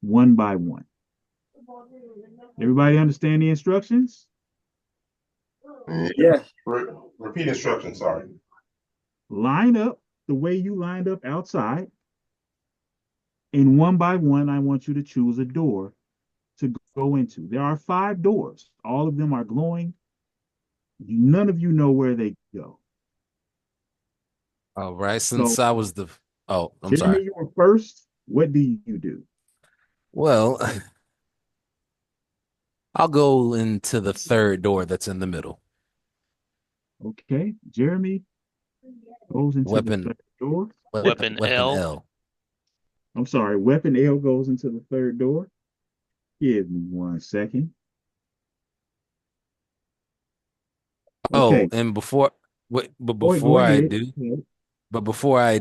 one by one." Everybody understand the instructions? Yes. Repeat instructions, sorry. Line up the way you lined up outside, and one by one, I want you to choose a door to go into. There are 5 doors. All of them are glowing. None of you know where they go. All right. So, Since I was the I'm Jeremy, sorry. you were first. What do you do? Well, I'll go into the third door that's in the middle. Okay, Jeremy goes into the Weapon third door. Weapon weapon L. L. I'm sorry, weapon L goes into the third door. Give me 1 second. Oh, Okay, and before wait, but go before I ahead.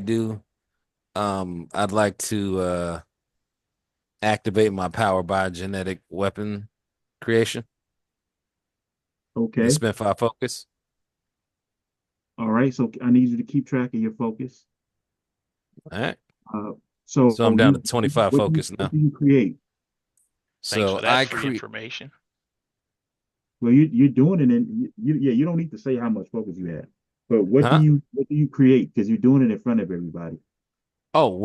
do, I'd like to activate my power by genetic weapon creation. The Okay, spin 5 focus. all right. So I need you to keep track of your focus. All right. Uh, so So I'm down to 25 what do you, focus what now. do you create? Thanks So for that I free create information. Well, you're doing it, and you don't need to say how much focus you have. But huh? what do you create? Because you're doing it in front of everybody. Well,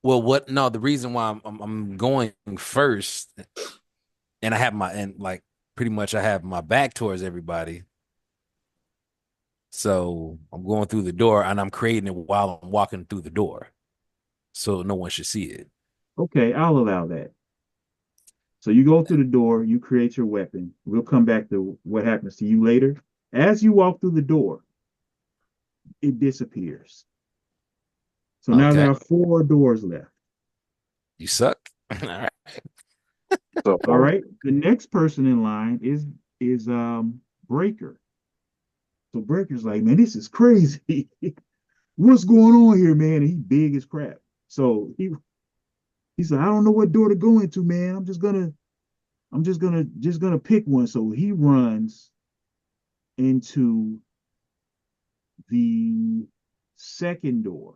what no, the reason why I'm going first and I have my and like pretty much I have my back towards everybody. So I'm going through the door and I'm creating it while I'm walking through the door. So no one should see it. Okay, I'll allow that. So you go through the door, you create your weapon. We'll come back to what happens to you later. As you walk through the door, it disappears. So now there Okay. are 4 doors left. You suck. All right. So All right. The next person in line is Breaker. So Breaker's like, man, this is crazy. What's going on here, man? And he big as crap. So he said, I don't know what door to go into, man. I'm just gonna pick one. So he runs into the second door.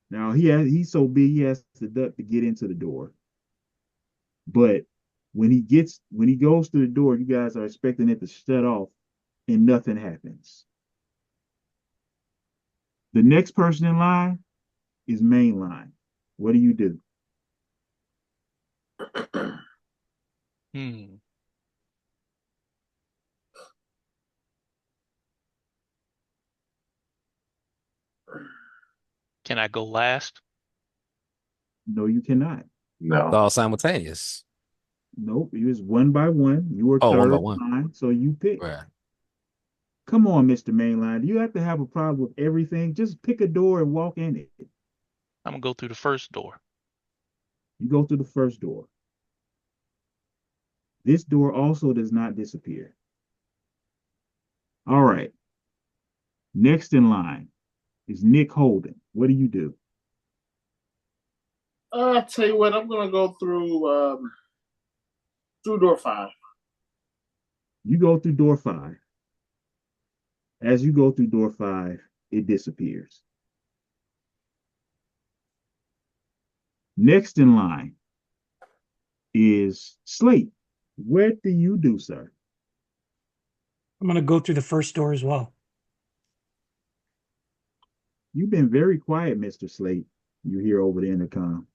Now he's so big he has to duck to get into the door. But when he goes through the door, you guys are expecting it to shut off and nothing happens. The next person in line is mainline. What do you do? Hmm. Can I go last? No, you cannot. It's no, all simultaneous. Nope, it was one by one. You were Oh, one by third one. in line, so you pick. Right. Come on, Mr. Mainline. Do you have to have a problem with everything? Just pick a door and walk in it. I'm gonna go through the first door. You go through the first door. This door also does not disappear. All right. Next in line is Nick Holden. What do you do? I'll tell you what, I'm gonna go through door 5. You go through door 5. As you go through door 5, it disappears. Next in line is Slate. What do you do, sir? I'm gonna go through the first door as well. You've been very quiet, Mr. Slate. You hear over the intercom.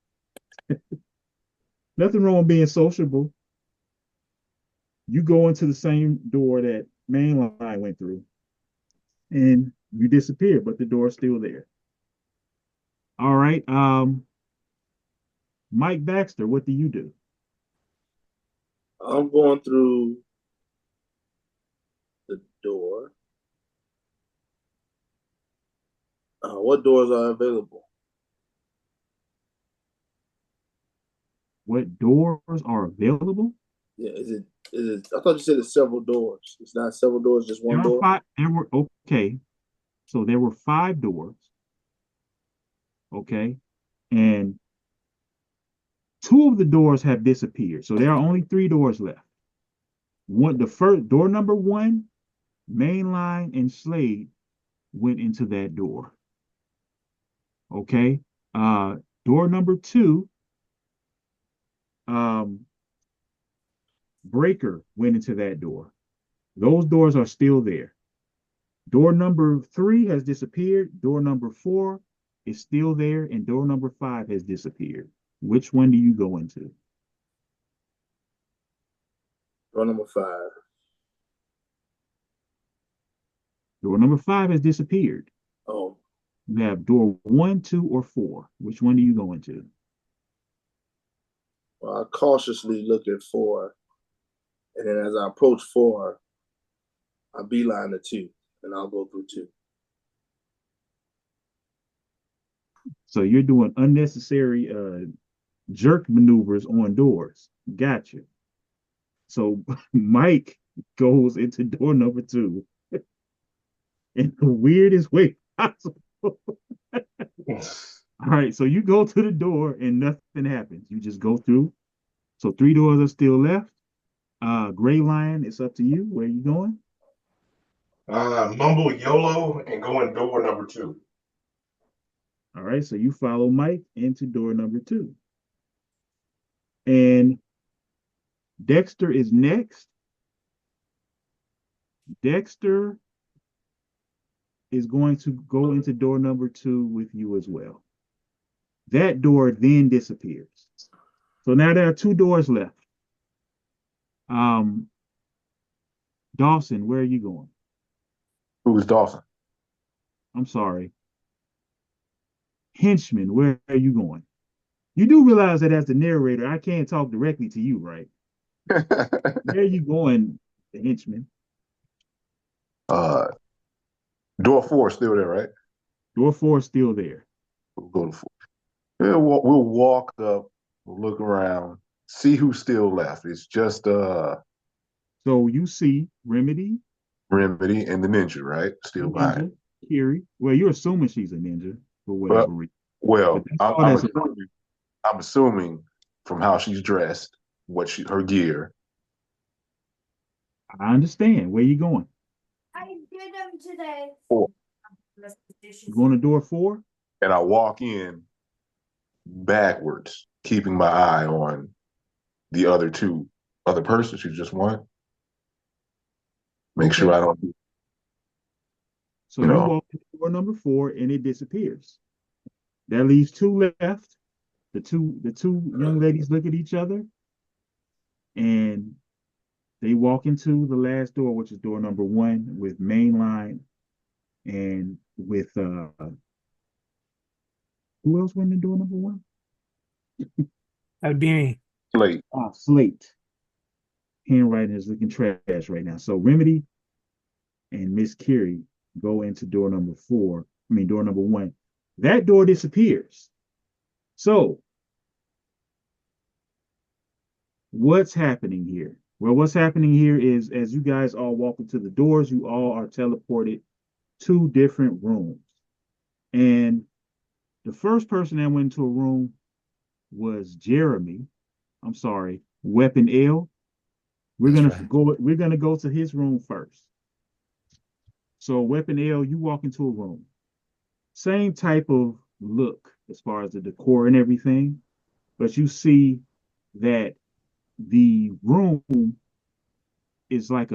Nothing wrong with being sociable. You go into the same door that mainline went through, and you disappear, but the door's still there. All right. Mike Baxter, what do you do? I'm going through the door. What doors are available? What doors are available? Yeah, is it I thought you said it's several doors. It's not several doors, just one door. So there were 5 doors. Okay, and 2 of the doors have disappeared. So there are only 3 doors left. The first door, number 1, Mainline and Slade went into that door. Okay, door number 2, Breaker went into that door. Those doors are still there. Door number 3 has disappeared. Door number 4 is still there, and door number 5 has disappeared. Which one do you go into? Door number 5. Door number 5 has disappeared. Oh, You have door 1, 2, or 4. Which one do you go into? well, I cautiously look at 4, and then as I approach 4, I beeline to 2, and I'll go through 2. So you're doing unnecessary jerk maneuvers on doors. Gotcha. So Mike goes into door number 2 in the weirdest way possible. All right, so you go to the door and nothing happens. You just go through. So 3 doors are still left. Gray Lion, it's up to you. Where are you going? Mumble YOLO and go in door number 2. All right, so you follow Mike into door number 2. And Dexter is next. Dexter is going to go into door number 2 with you as well. That door then disappears. So now there are 2 doors left. Dawson, where are you going? Who's Dawson? I'm sorry. Henchman, where are you going? You do realize that as the narrator, I can't talk directly to you, right? Where are you going, Henchman? Door 4 is still there, right? Door 4 is still there. We'll go to 4. Yeah, we'll walk up, we'll look around, see who's still left. It's just So you see Remedy Remedy and the ninja, right? Still behind. Kiri. Well, you're assuming she's a ninja for whatever reason. Well, I'm I'm assuming from how she's dressed, her gear. I understand. Where you going? I did them today. 4. You going to door 4? And I walk in backwards, keeping my eye on the other persons who just won. Make sure I don't. So you walk into door number 4 and it disappears. That leaves 2 left. The two young ladies look at each other and they walk into the last door, which is door number 1 with Mainline and with who else went in door number 1? That would be me. Slate. Slate. Handwriting is looking trash right now. So Remedy and Miss Kiri go into door number 1. That door disappears. So what's happening here? Well, what's happening here is as you guys all walk into the doors, you all are teleported to different rooms. And the first person that went into a room was Jeremy. I'm sorry, Weapon L. We're gonna go to his room first. So Weapon L, you walk into a room. Same type of look as far as the decor and everything, but you see that the room is like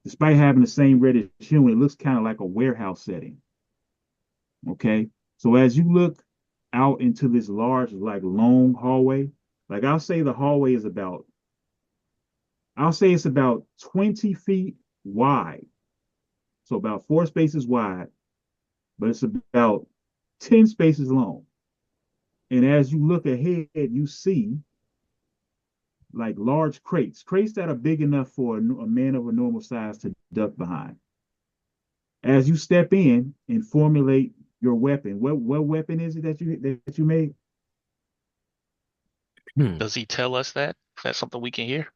despite having the same reddish hue, it looks kind of like a warehouse setting. Okay, so as you look out into this large, like long hallway, like I'll say the hallway is it's about 20 feet wide. So about 4 spaces wide, but it's about 10 spaces long. And as you look ahead, you see like large crates that are big enough for a man of a normal size to duck behind. As you step in and formulate your weapon, what weapon is it that you made? Does he tell us that? Is that something we can hear?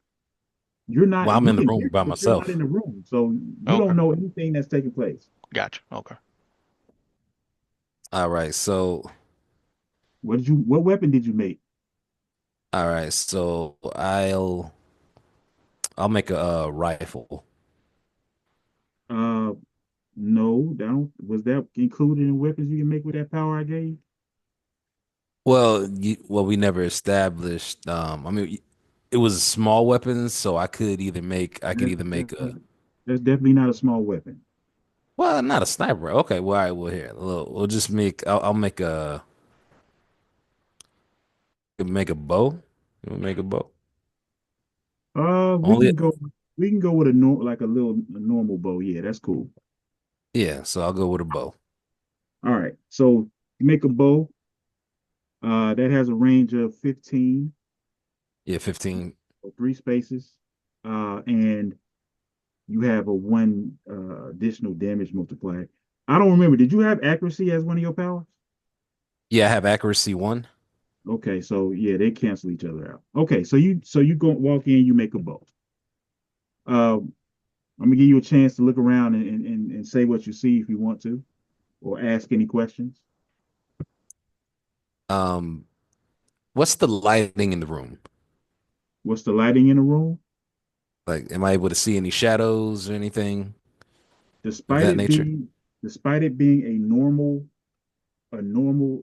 You're not. Well, I'm You in the can room hear by it, but you're not in myself. the room, so you Okay. don't know anything that's taking place. Gotcha. Okay. All right, so What weapon did you make? all right, so I'll make a rifle. Uh, no, down. Was that included in weapons you can make with that power I gave? Well, we never established. I mean, it was small weapons, so I could That, either make a that's definitely not a small weapon. well, not a sniper. Okay, well, all right, well here, we'll just make. I'll make a bow. You wanna make a bow? We Only can go. We can go with like a normal bow. Yeah, that's cool. yeah, so I'll go with a bow. All right. So you make a bow. That has a range of 15 Yeah, 15. or 3 spaces. And you have a one additional damage multiplier. I don't remember. Did you have accuracy as one of your powers? Yeah, I have accuracy 1. Okay, so yeah, they cancel each other out. Okay, so you go walk in, you make a bow. Uh, I'm gonna give you a chance to look around and say what you see if you want to, or ask any questions. Um, what's the lighting in the room? What's the lighting in the room? Like, am I able to see any shadows or anything of Despite that it nature? being despite it being a normal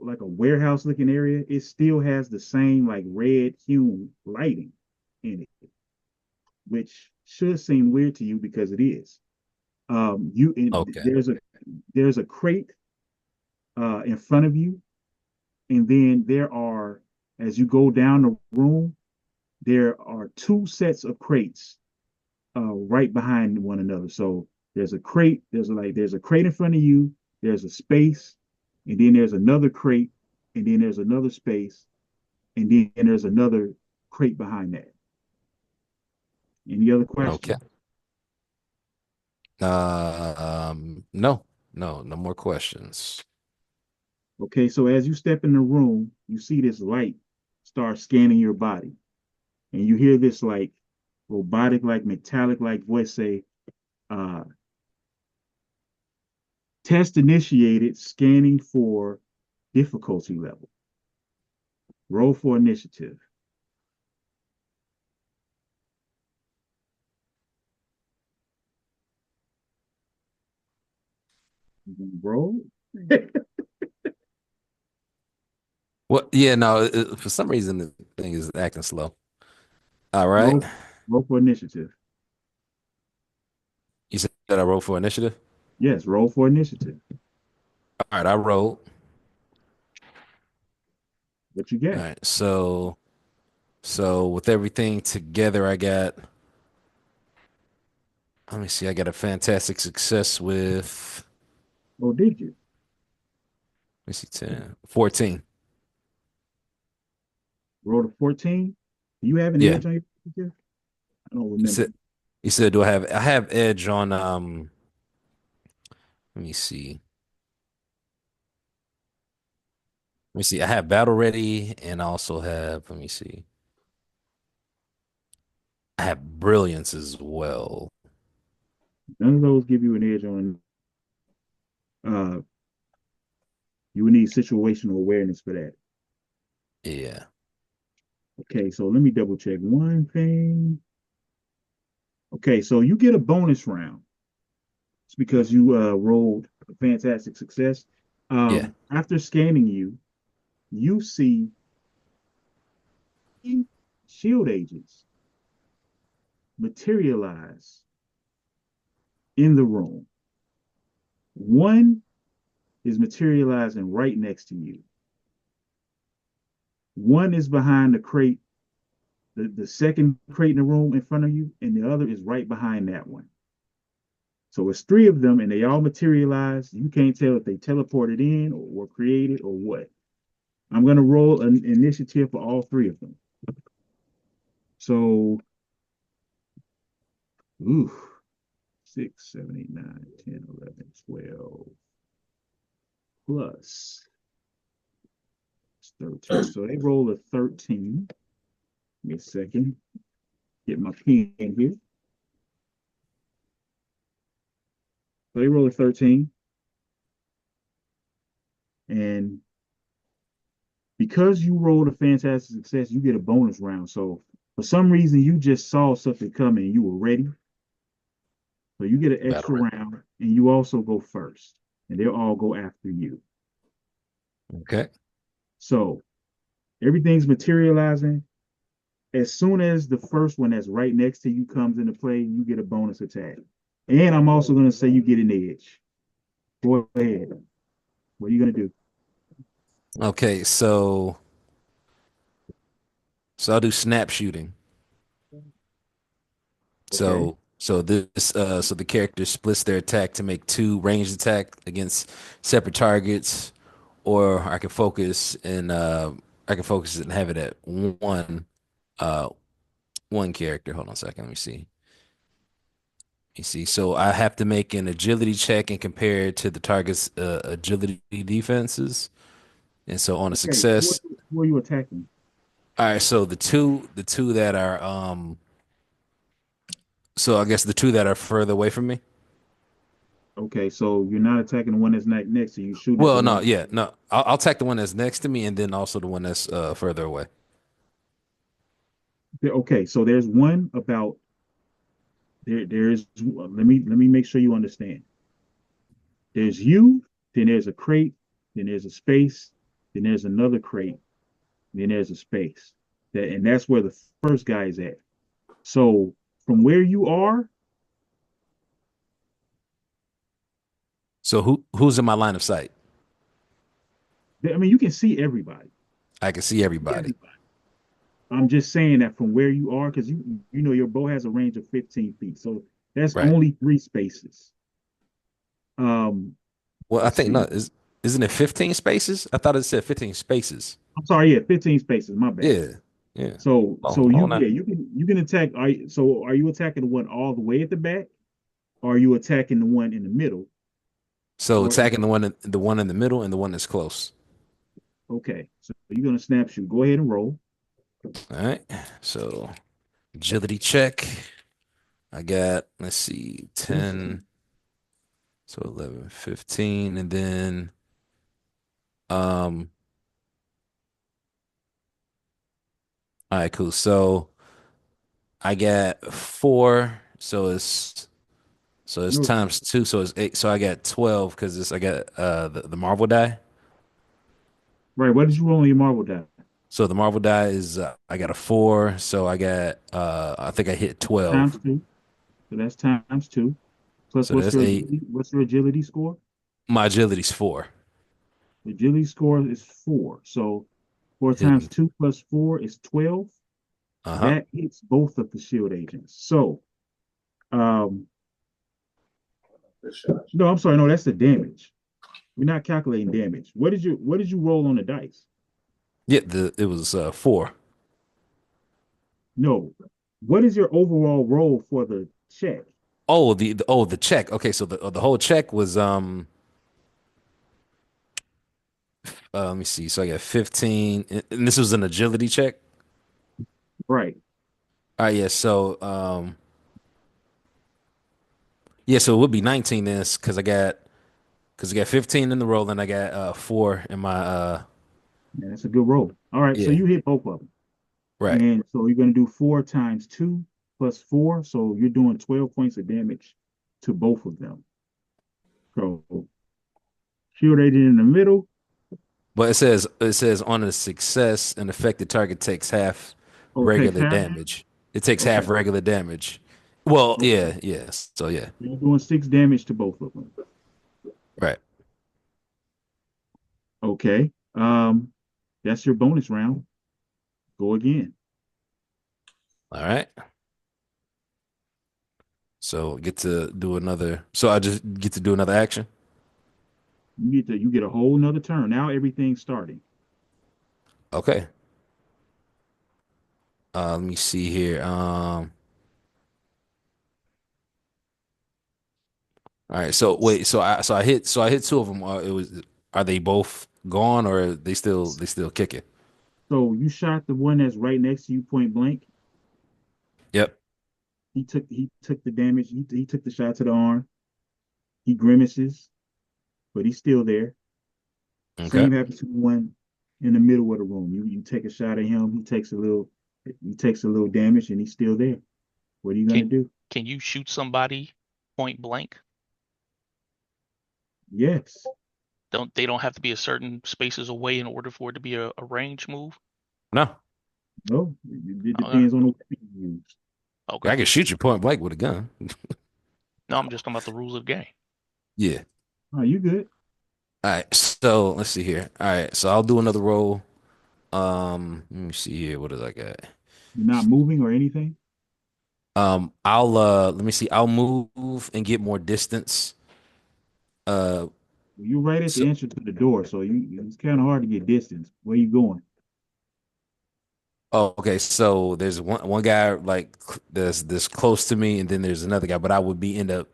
like a warehouse looking area, it still has the same like red hue lighting in it, which should seem weird to you because it is. Okay. There's a crate in front of you, and then there are, as you go down the room, there are two sets of crates right behind one another. So there's a crate in front of you, there's a space, and then there's another crate, and then there's another space, and then there's another crate behind that. Any other Okay. questions? No, no more questions. Okay, so as you step in the room, you see this light start scanning your body, and you hear this like robotic, like metallic, like voice say, uh, "Test initiated, scanning for difficulty level. Roll for initiative." Roll. What? Yeah, no. For some reason, the thing is acting slow. All right. roll, roll for initiative. You said that I rolled for initiative. Yes, roll for initiative. All right, I rolled. What you All get? right, so with everything together, I got. Let me see. I got a fantastic success with. Oh, did you? Let me see, 10, 14. Roll a 14. Do you have an Yeah. edge on your initiative? I don't You remember. said. You said, do I have edge on? Let me see. Let me see. I have battle ready, and I also have. Let me see. I have brilliance as well. None of those give you an edge on. Uh, you would need situational awareness for that. Yeah. Okay, so let me double check one thing. Okay, so you get a bonus round. It's because you rolled a fantastic success. Yeah. After scanning you, you see shield agents materialize in the room. One is materializing right next to you. One is behind the crate, the second crate in the room in front of you, and the other is right behind that one. So it's three of them, and they all materialize. You can't tell if they teleported in or were created or what. I'm going to roll an initiative for all three of them. So, ooh, 6, 7, 8, 9, 10, 11, 12 plus 13. So they roll a 13. Give me a second. Get my pen here. So they roll a 13. And because you rolled a fantastic success, you get a bonus round. So for some reason, you just saw something coming and you were ready. So you get an Battle extra ready. round and you also go first. And they'll all go after you. Okay. So everything's materializing. As soon as the first one that's right next to you comes into play, you get a bonus attack. And I'm also going to say you get an edge. Go ahead. What are you going to do? Okay. So I'll do snap shooting. Okay. So the character splits their attack to make two ranged attack against separate targets, or I can focus and have it at uh one character. Hold on a second, let me see. You see, so I have to make an agility check and compare it to the target's agility defenses. And so on a Okay. success, Who are you attacking? all right, so the two that are so I guess the two that are further away from me. Okay. So you're not attacking the one that's next to you. Shooting at the Well, no, one. yeah, no. I'll attack the one that's next to me and then also the one that's further away. Okay. So there's one about there's let me make sure you understand. There's you, then there's a crate, then there's a space, then there's another crate, then there's a space. And that's where the first guy is at. So from where you are, So who's in my line of sight? I mean, you can see everybody. I can see See everybody. everybody. I'm just saying that from where you are, because you know your bow has a range of 15 feet, so that's Right. only three spaces. Um, Well, I let's think no, see. isn't it 15 spaces? I thought it said 15 spaces. I'm sorry, yeah, 15 spaces. My bad. Yeah. Yeah. So Oh, you no. yeah you can attack. Are you attacking the one all the way at the back? Or are you attacking the one in the middle? So Or attacking the one in the middle and the one that's close. okay, so you're gonna snap shoot. Go ahead and roll. All right. So agility check. I got, let's see, 10, so 11, 15, and then um all right, cool. So I got four, so it's No, times two, so it's eight. So I got 12 because it's I got the Marvel die. right. What did you roll on your marble die? So the Marvel die is I got a four, so I got I think I hit That's times 12. two. So that's times two. Plus, So that's eight. what's your agility score? My agility's four. The agility score is four. So four times Hitting. two plus four is 12. Uh-huh. That hits both of the shield agents. So um no, I'm sorry, no, that's the damage. We're not calculating damage. What did you roll on the dice? Yeah, it was four. No. What is your overall roll for the check? Oh, the check. Okay, so the whole check was let me see. So I got 15 and this was an agility check. Right. All right, yeah. So yeah, so it would be 19 then because I got 15 in the roll and I got four in my Yeah, that's a good roll. All right, so yeah, you hit both of them. right. And so you're going to do four times two plus four. So you're doing 12 points of damage to both of them. So shield agent in the middle. But it says on a success, an affected target takes half Oh, it takes regular half. damage. It takes Okay. half regular damage. Well, Okay. yeah, yes. So yeah, You're doing 6 damage to both of them. right. Okay. That's your bonus round. Go again. All right. So get to do another. So I just get to do another action. You get a whole nother turn. Now everything's starting. Okay. Let me see here. All right. So wait. So I hit two of them. Are they both gone or are they still kicking? So you shot the one that's right next to you point blank. Yep. He took the damage. He took the shot to the arm. He grimaces, but he's still there. Okay. Same happens to the one in the middle of the room. You take a shot at him. He takes a little damage, and he's still there. What are you gonna Can do? can you shoot somebody point blank? Yes. They don't have to be a certain spaces away in order for it to be a range move? No, No. It Okay. depends on the weapon you use. Okay. I can shoot you point blank with a gun. No, I'm just talking about the rules of the game. Yeah. Oh, you good? All right. So let's see here. All right. So I'll do another roll. Let me see here. What did I got? You're not moving or anything. I'll let me see. I'll move and get more distance. Uh, You're right at so, the entrance to the door, so it's kind of hard to get distance. Where you going? oh, okay. So there's one guy like that's this close to me, and then there's another guy, but I will end up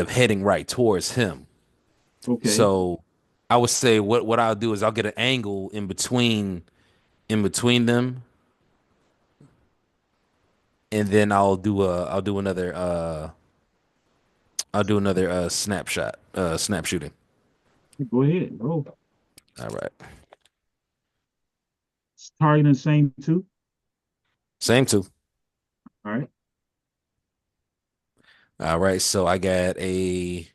heading right towards him. Okay. So I would say what I'll do is I'll get an angle in between them, and then I'll do another snapshot snap shooting. Go ahead. Roll. All right. It's targeting the same two. Same two. All right. All right. So I got a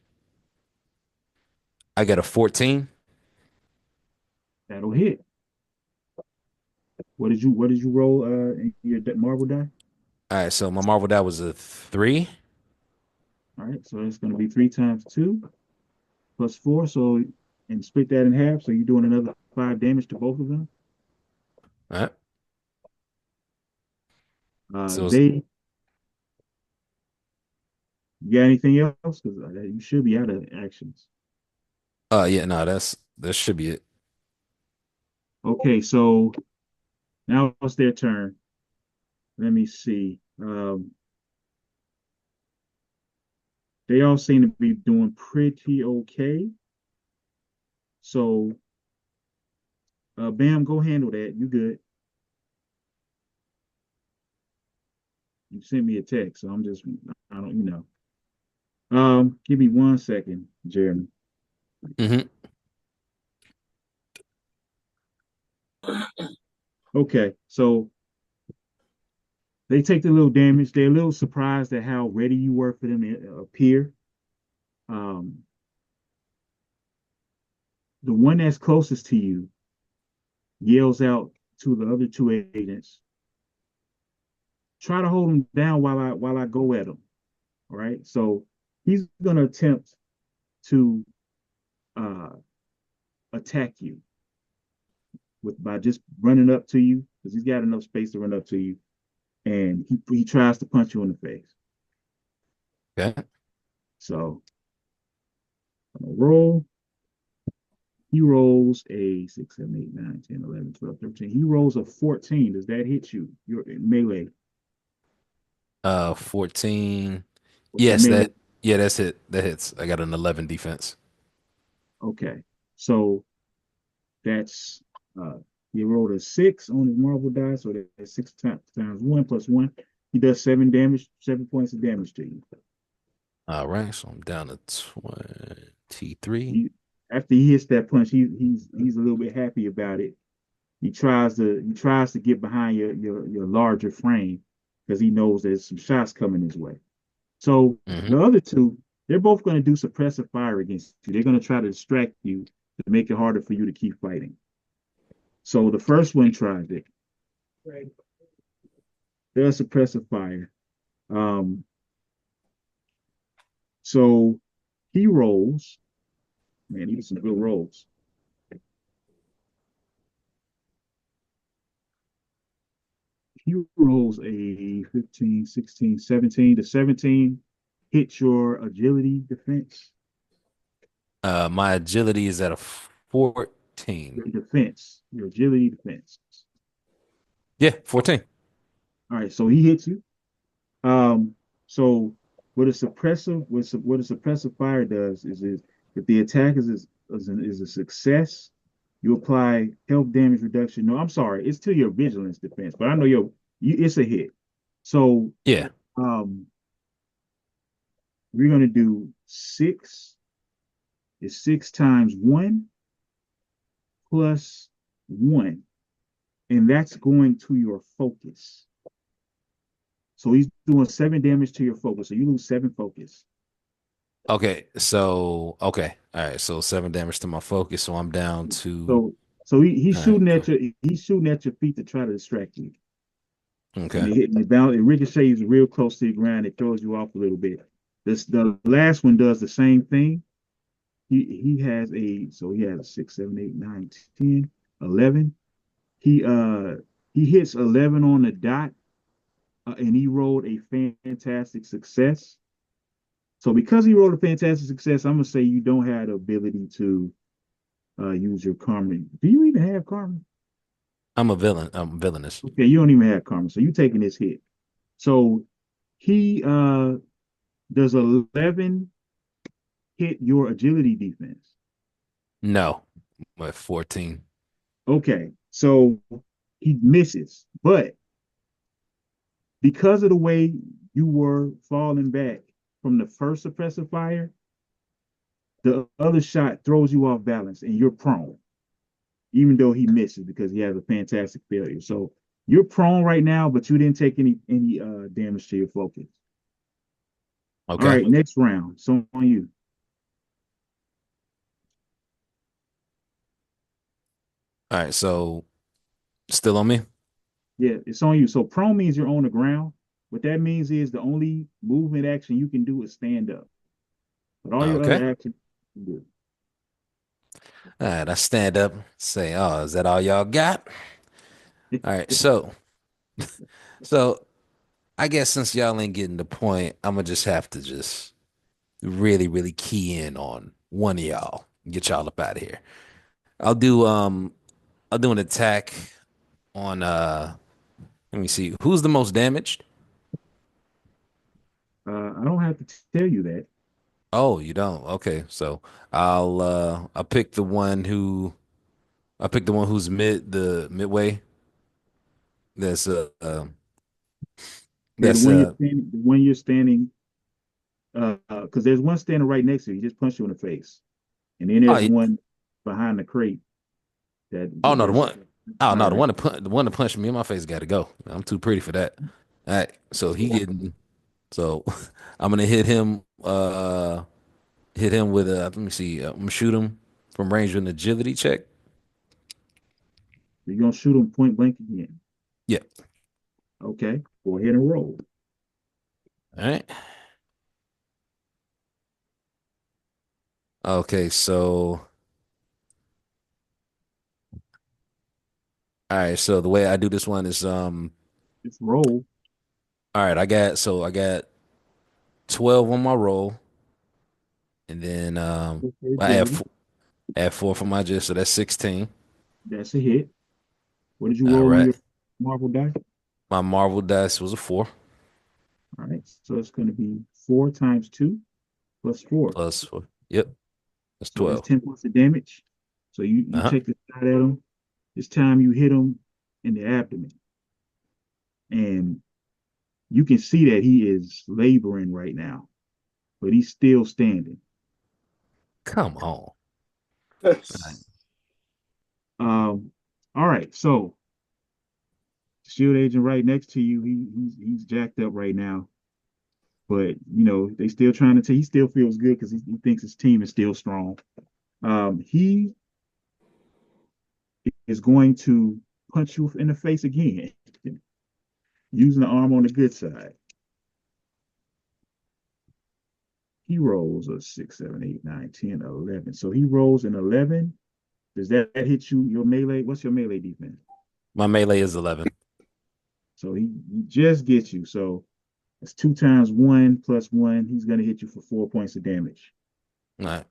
14. That'll hit. What did you roll in your marble die? All right. So my Marvel die was a 3. All right. So it's going to be 3 times 2 plus 4. So and split that in half. So you're doing another 5 damage to both of them. All right. So They You got anything else? Because you should be out of actions. yeah, no, that should be it. Okay, so now it's their turn. Let me see. They all seem to be doing pretty okay. So, Bam, go handle that. You good? You sent me a text, so I don't. Give me 1 second, Jeremy. Hmm. Okay, so they take the little damage. They're a little surprised at how ready you were for them to appear. Um, the one that's closest to you yells out to the other two agents, try to hold him down while I go at him. All right. So he's gonna attempt to uh attack you by just running up to you because he's got enough space to run up to you, and he tries to punch you in the face. Okay. So roll. He rolls a 6, 7, 8, 9, 10, 11, 12, 13. He rolls a 14. Does that hit you? Your melee. 14. What's your Yes, melee? that's it. That hits. I got an 11 defense. Okay. So that's he rolled a 6 on his marble die, so that's 6 times 1 plus 1. He does 7 points of damage to you. All right, so I'm down to 23. After he hits that punch, he's a little bit happy about it. He tries to get behind your larger frame because he knows there's some shots coming his way. So Hmm. the other two, they're both going to do suppressive fire against you. They're going to try to distract you to make it harder for you to keep fighting. So the first one tries it. Does suppressive fire. Um, so he rolls. Man, he did some good rolls. He rolls a 15, 16, 17. The 17 hits your agility defense. My agility is at a 14. Your agility defense. Yeah, 14. All right, so he hits you. So what a suppressive fire does is if the attack is a success, you apply health damage reduction. No, I'm sorry, it's to your vigilance defense, but I know it's a hit. So Yeah. we're gonna do 6 is 6 times 1 plus 1, and that's going to your focus. So he's doing 7 damage to your focus. So you lose 7 focus. Okay, so okay, all right. So 7 damage to my focus. So I'm down to So he's all right. shooting at your feet to try to distract you. And Okay. it hit the bounce. It ricochets real close to the ground. It throws you off a little bit. The last one does the same thing. He has a 6, 7, 8, 9, 10, 11. He hits 11 on the dot, and he rolled a fantastic success. So because he rolled a fantastic success, I'm gonna say you don't have the ability to use your karma. Do you even have karma? I'm a villain. I'm villainous. Okay, you don't even have karma, so you taking this hit. So he does 11 hit your agility defense. No, but 14. Okay, so he misses, but because of the way you were falling back from the first suppressive fire, the other shot throws you off balance and you're prone, even though he misses because he has a fantastic failure. So you're prone right now, but you didn't take any damage to your focus. All Okay. right, next round. So on you. All right. So still on me. Yeah, it's on you. So prone means you're on the ground. What that means is the only movement action you can do is stand up. But all your Okay. other actions you can do. All right. I stand up. Say, oh, is that all y'all got? All right. So I guess since y'all ain't getting the point, I'm gonna just have to just really, really key in on one of y'all. Get y'all up out of here. I'll do I'll do an attack on let me see. Who's the most damaged? I don't have to tell you that. Oh, you don't. Okay. So I'll pick the one who I'll pick the one who's midway. That's Okay, that's the one you're standing, because there's one standing right next to you. He just punched you in the face, and then oh there's yeah. one behind the crate that Oh no, the that's one. Oh no, firing. the one that punched me in my face got to go. I'm too pretty for that. All right, so he getting so I'm gonna hit him with a let me see. I'm gonna shoot him from range with an agility check. You're gonna shoot him point blank again. Yeah. Okay, go ahead and roll. All right. Okay, so all right, so the way I do this one is Just roll. all right, I got 12 on my roll, and then Okay, I agility. add 4 for my agility, so that's 16. That's a hit. What did you All roll on right. your marble die? My Marvel dice was a 4 All right, so it's going to be 4 times 2 plus 4. plus 4. Yep, that's So that's 12. 10 points of damage. So you Uh-huh. take the shot at him. This time you hit him in the abdomen. And you can see that he is laboring right now, but he's still standing. Come on. All right. All right, so shield agent right next to you, he's jacked up right now. But they still trying to he still feels good because he thinks his team is still strong. He is going to punch you in the face again, using the arm on the good side. He rolls a 6, 7, 8, 9, 10, 11. So he rolls an 11. Does that hit you, your melee? What's your melee defense? My melee is 11. So he just gets you. So it's 2 times 1 plus 1. He's going to hit you for 4 points of damage. All right.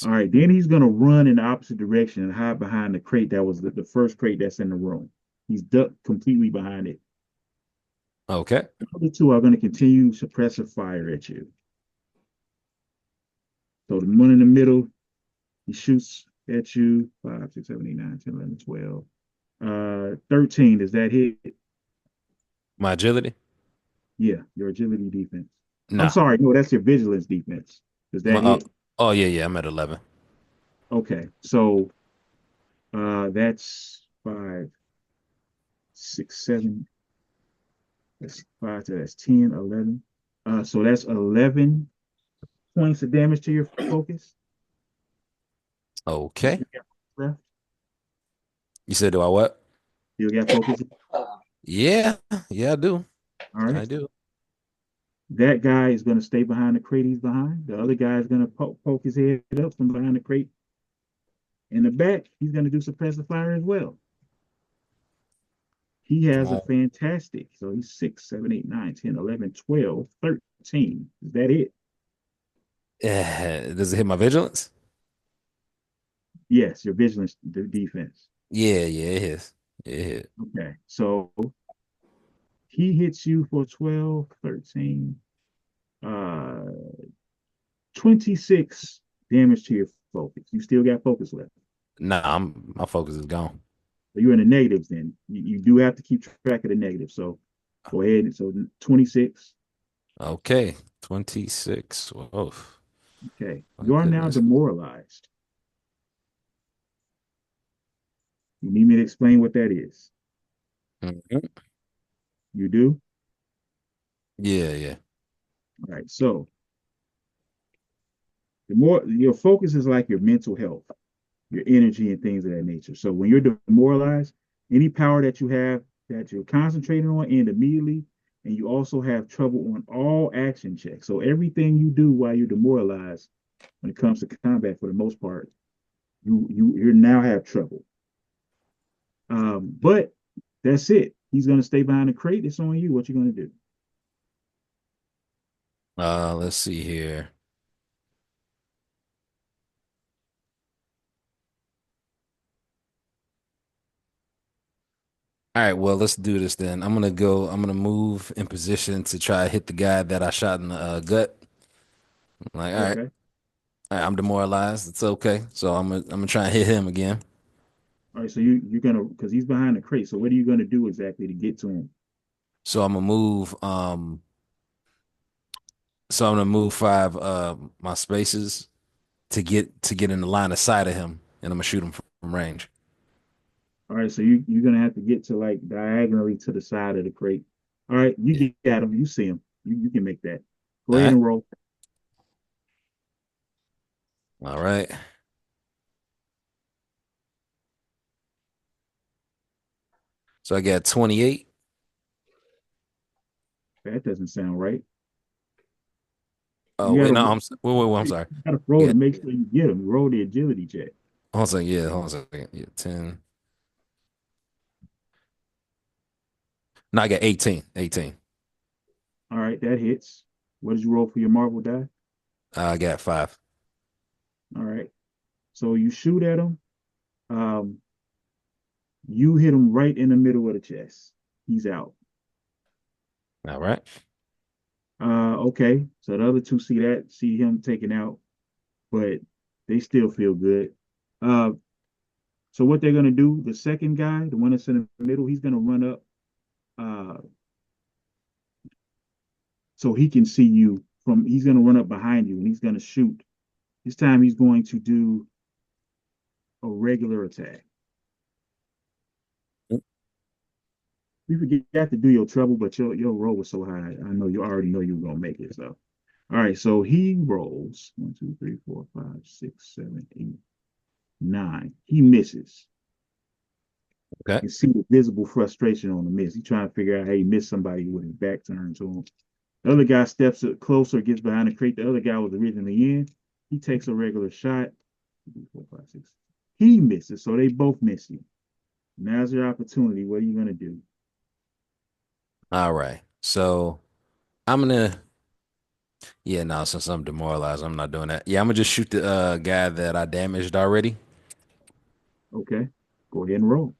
All right. Then he's going to run in the opposite direction and hide behind the crate that was the first crate that's in the room. He's ducked completely behind it. Okay. The other two are going to continue suppressive fire at you. So the one in the middle, he shoots at you 5, 6, 7, 8, 9, 10, 11, 12. 13. Does that hit? My agility? Yeah, your agility defense. I'm No. sorry, no, that's your vigilance defense. Is My, that it? oh yeah, yeah. I'm at 11. Okay, so that's five, six, seven. That's five. So that's 10, 11. So that's 11 points of damage to your focus. You Okay. still got focus left? You said do I what? Still got focus. Yeah, yeah, I do. All right. I do. That guy is going to stay behind the crate he's behind. The other guy is going to poke his head up from behind the crate. In the back, he's going to do suppressive fire as well. He has a Oh. fantastic. So he's 6, 7, 8, 9, 10, 11, 12, 13. Is that it? Does it hit my vigilance? Yes, your vigilance defense. Yeah, yeah, it is. It hit. Okay. So he hits you for 12, 13, uh, 26 damage to your focus. You still got focus left. Nah, my focus is gone. So you're in the negatives then. You do have to keep track of the negatives. So go ahead. So 26. Okay, 26. Oh, Okay. my You are now goodness. demoralized. You need me to explain what that is? Mhm. You do? Yeah, yeah. All right. So the more your focus is like your mental health, your energy, and things of that nature. So when you're demoralized, any power that you have that you're concentrating on end immediately, and you also have trouble on all action checks. So everything you do while you're demoralized, when it comes to combat, for the most part, you now have trouble. But that's it. He's gonna stay behind the crate. It's on you. What you gonna do? Let's see here. All right, well, let's do this then. I'm gonna move in position to try to hit the guy that I shot in the gut. I'm like, Okay. all right, I'm demoralized. It's okay. So I'm gonna try and hit him again. All right. So you're gonna because he's behind the crate. So what are you gonna do exactly to get to him? So I'm gonna move so I'm gonna move five my spaces to get in the line of sight of him, and I'm gonna shoot him from range. All right. So you're gonna have to get to like diagonally to the side of the crate. All right. You Yeah. get him. You see him. You can make that. Go All ahead right. and roll. All right. So I got 28. That doesn't sound right. Oh You wait, gotta no, roll. I'm You sorry. gotta I roll to got make sure you get him. Roll the agility check. hold on a second. Yeah, hold on a second. Yeah, 10. No, I got 18. 18. All right. That hits. What did you roll for your marble die? I got 5. All right. So you shoot at him. Um, you hit him right in the middle of the chest. He's out. All right. Okay. So the other two see him taken out, but they still feel good. Uh, so what they're gonna do, the second guy, the one that's in the middle, he's gonna run up, uh, so he can see you from. He's gonna run up behind you and he's gonna shoot. This time he's going to do a regular attack. We forgot to do your trouble, but your roll was so high. I know you already know you were gonna make it. So, all right. So he rolls 1, 2, 3, 4, 5, 6, 7, 8, 9. He misses. Okay. You can see the visible frustration on the miss. He's trying to figure out how he missed somebody with his back turned to him. The other guy steps up closer, gets behind the crate. The other guy was originally in. He takes a regular shot. 4, 5, 6. He misses, so they both miss you. Now's your opportunity. What are you gonna do? All right. So I'm gonna yeah, no, since I'm demoralized, I'm not doing that. Yeah, I'm gonna just shoot the guy that I damaged already. Okay, go ahead and roll.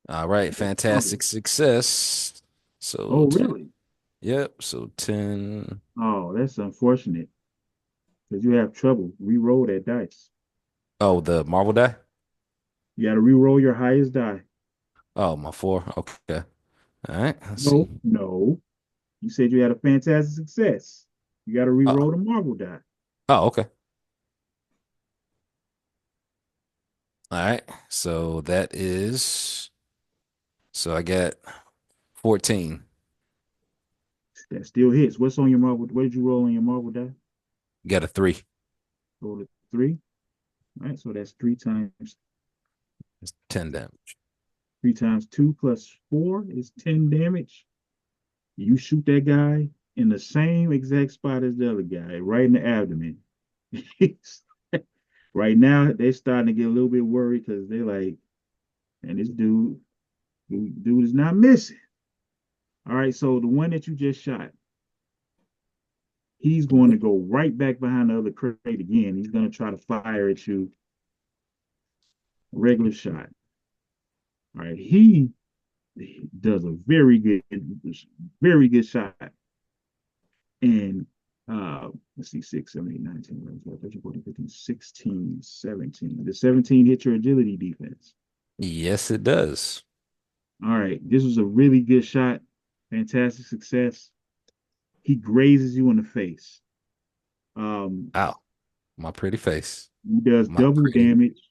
All right, fantastic success. So Oh, 10. really? Yep, so 10. Oh, that's unfortunate because you have trouble. Re-roll that dice. Oh, the marble die? You got to re-roll your highest die. Oh, my 4. Okay. All right, let's see. No. You said you had a fantastic success. You got to re-roll the Marvel die. Oh, okay. All right. So that is. So I got 14. That still hits. What's on your Marvel? What did you roll on your Marvel die? Got a 3. Roll a 3. All right, so that's 3 times It's 10 damage. 3 times 2 plus 4 is 10 damage. You shoot that guy in the same exact spot as the other guy, right in the abdomen. Right now, they're starting to get a little bit worried because they're like, and this dude is not missing. All right, so the one that you just shot, he's going to go right back behind the other crate again. He's going to try to fire at you. Regular shot. All right, he does a very good shot. And let's see, 6, 7, 8, 9, 10, 11, 12, 13, 14, 15, 16, 17. The 17 hit your agility defense. Yes, it does. All right, this was a really good shot. Fantastic success. He grazes you in the face. Ow. My pretty face. He does My double pretty damage. face.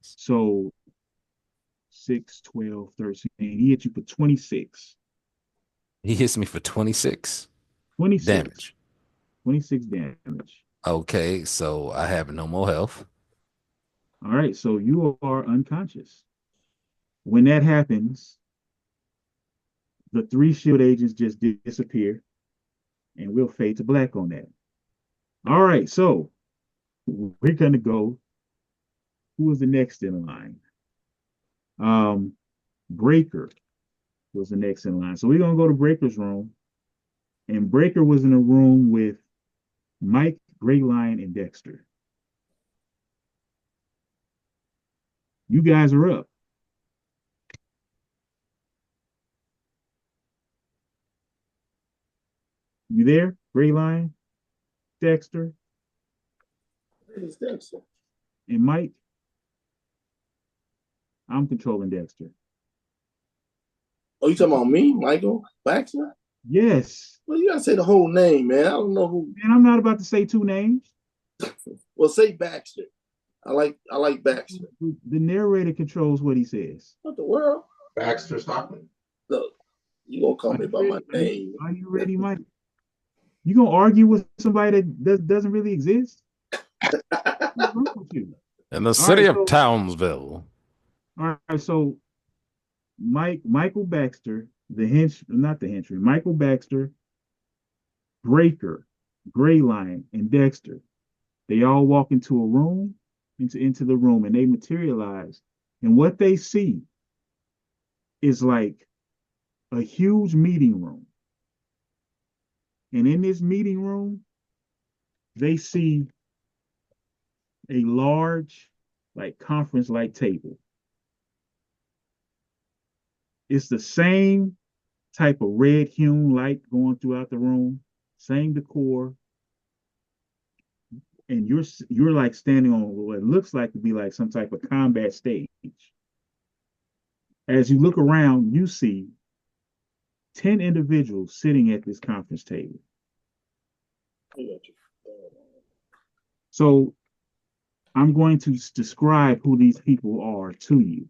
So 6, 12, 13. He hit you for 26. He hits me for 26 26. damage. 26 damage. Okay, so I have no more health. All right, so you are unconscious. When that happens, the 3 shield agents just disappear, and we'll fade to black on that. All right, so we're gonna go. Who was the next in line? Breaker was the next in line. So we're gonna go to Breaker's room, and Breaker was in a room with Mike, Gray Lion, and Dexter. You guys are up. You there, Gray Lion, Dexter, Where's Dexter? and Mike? I'm controlling Dexter. Oh, you talking about me, Michael Baxter? Yes. Well, you gotta say the whole name, man. I don't know who. Man, I'm not about to say 2 names. Well, say Baxter. I like Baxter. The narrator controls what he says. What the world? Baxter Stockman. Look, you gonna call me by my name? Are you ready, Mike? You gonna argue with somebody that doesn't really exist? What's wrong with you? In the city right, of Townsville. All right, so Michael Baxter, not the henchman, Michael Baxter, Breaker, Gray Lion, and Dexter. They all walk into a room, into the room, and they materialize. And what they see is like a huge meeting room. And in this meeting room, they see a large, like conference-like table. It's the same type of red hewn light going throughout the room, same decor, and you're like standing on what looks like to be like some type of combat stage. As you look around, you see 10 individuals sitting at this conference table. So I'm going to describe who these people are to you,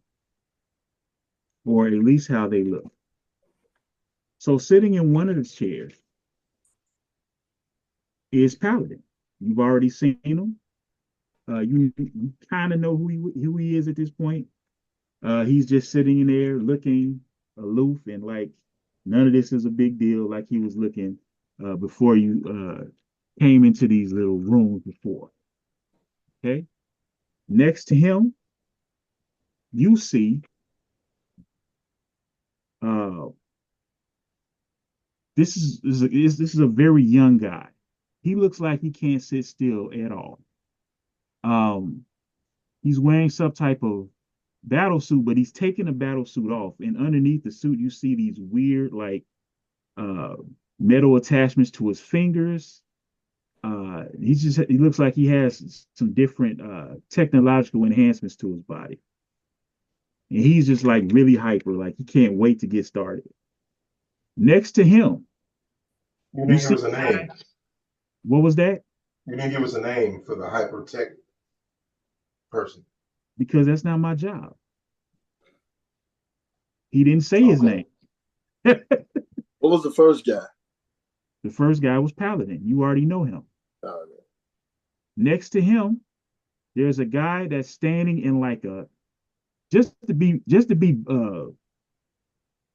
or at least how they look. So sitting in one of the chairs is Paladin. You've already seen him. You kind of know who he is at this point. He's just sitting in there looking aloof and like none of this is a big deal, like he was looking before you came into these little rooms before. Okay. Next to him, you see this is a very young guy. He looks like he can't sit still at all. He's wearing some type of battle suit, but he's taking the battle suit off, and underneath the suit, you see these weird like metal attachments to his fingers. He looks like he has some different technological enhancements to his body, and he's just like really hyper, like he can't wait to get started. Next to him, You you didn't give see us a name. what was that? You didn't give us a name for the hypertech person. Because that's not my job. He didn't say his name. What was the first guy? The first guy was Paladin. You already know him. Oh, Next to him, there's a guy that's standing in like a just to be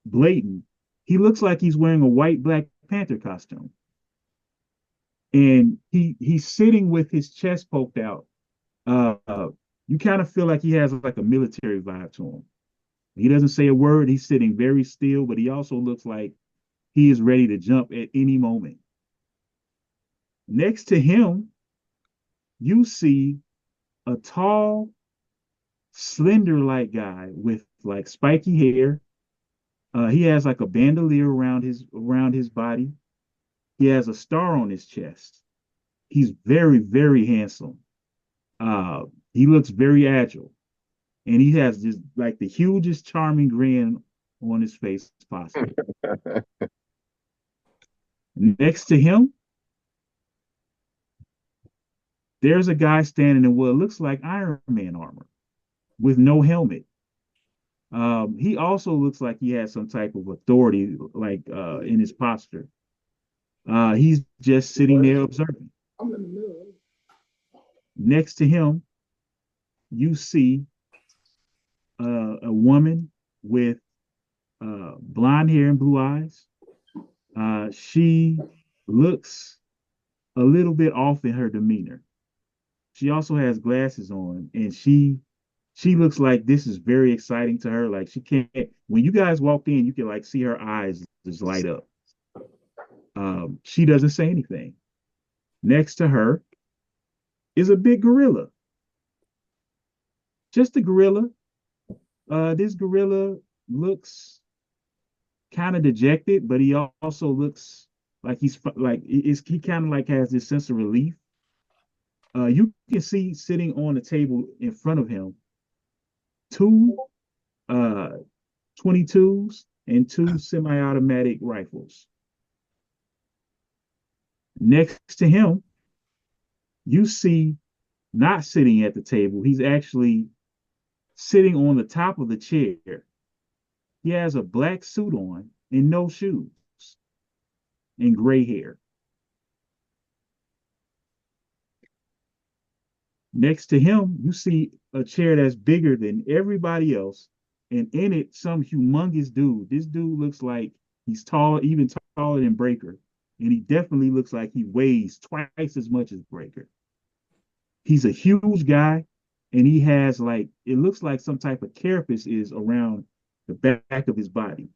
blatant. He looks like he's wearing a white Black Panther costume, and he's sitting with his chest poked out. Uh, you kind of feel like he has like a military vibe to him. He doesn't say a word. He's sitting very still, but he also looks like he is ready to jump at any moment. Next to him, you see a tall, slender like guy with like spiky hair. He has like a bandolier around his body. He has a star on his chest. He's very, very handsome. He looks very agile, and he has just like the hugest, charming grin on his face possible. Next to him, there's a guy standing in what looks like Iron Man armor with no helmet. He also looks like he has some type of authority, like in his posture. He's just sitting there observing. I'm in the middle. Next to him, you see a woman with blonde hair and blue eyes. She looks a little bit off in her demeanor. She also has glasses on, and she looks like this is very exciting to her. Like she can't. When you guys walked in, you can like see her eyes just light up. She doesn't say anything. Next to her is a big gorilla. Just a gorilla. This gorilla looks kind of dejected, but he also looks like he kind of like has this sense of relief. You can see sitting on the table in front of him two 22s and two semi-automatic rifles. Next to him, you see not sitting at the table, he's actually sitting on the top of the chair. He has a black suit on and no shoes and gray hair. Next to him, you see a chair that's bigger than everybody else, and in it, some humongous dude. This dude looks like he's tall, even taller than Breaker, and he definitely looks like he weighs twice as much as Breaker. He's a huge guy, and he has like it looks like some type of carapace is around the back of his body.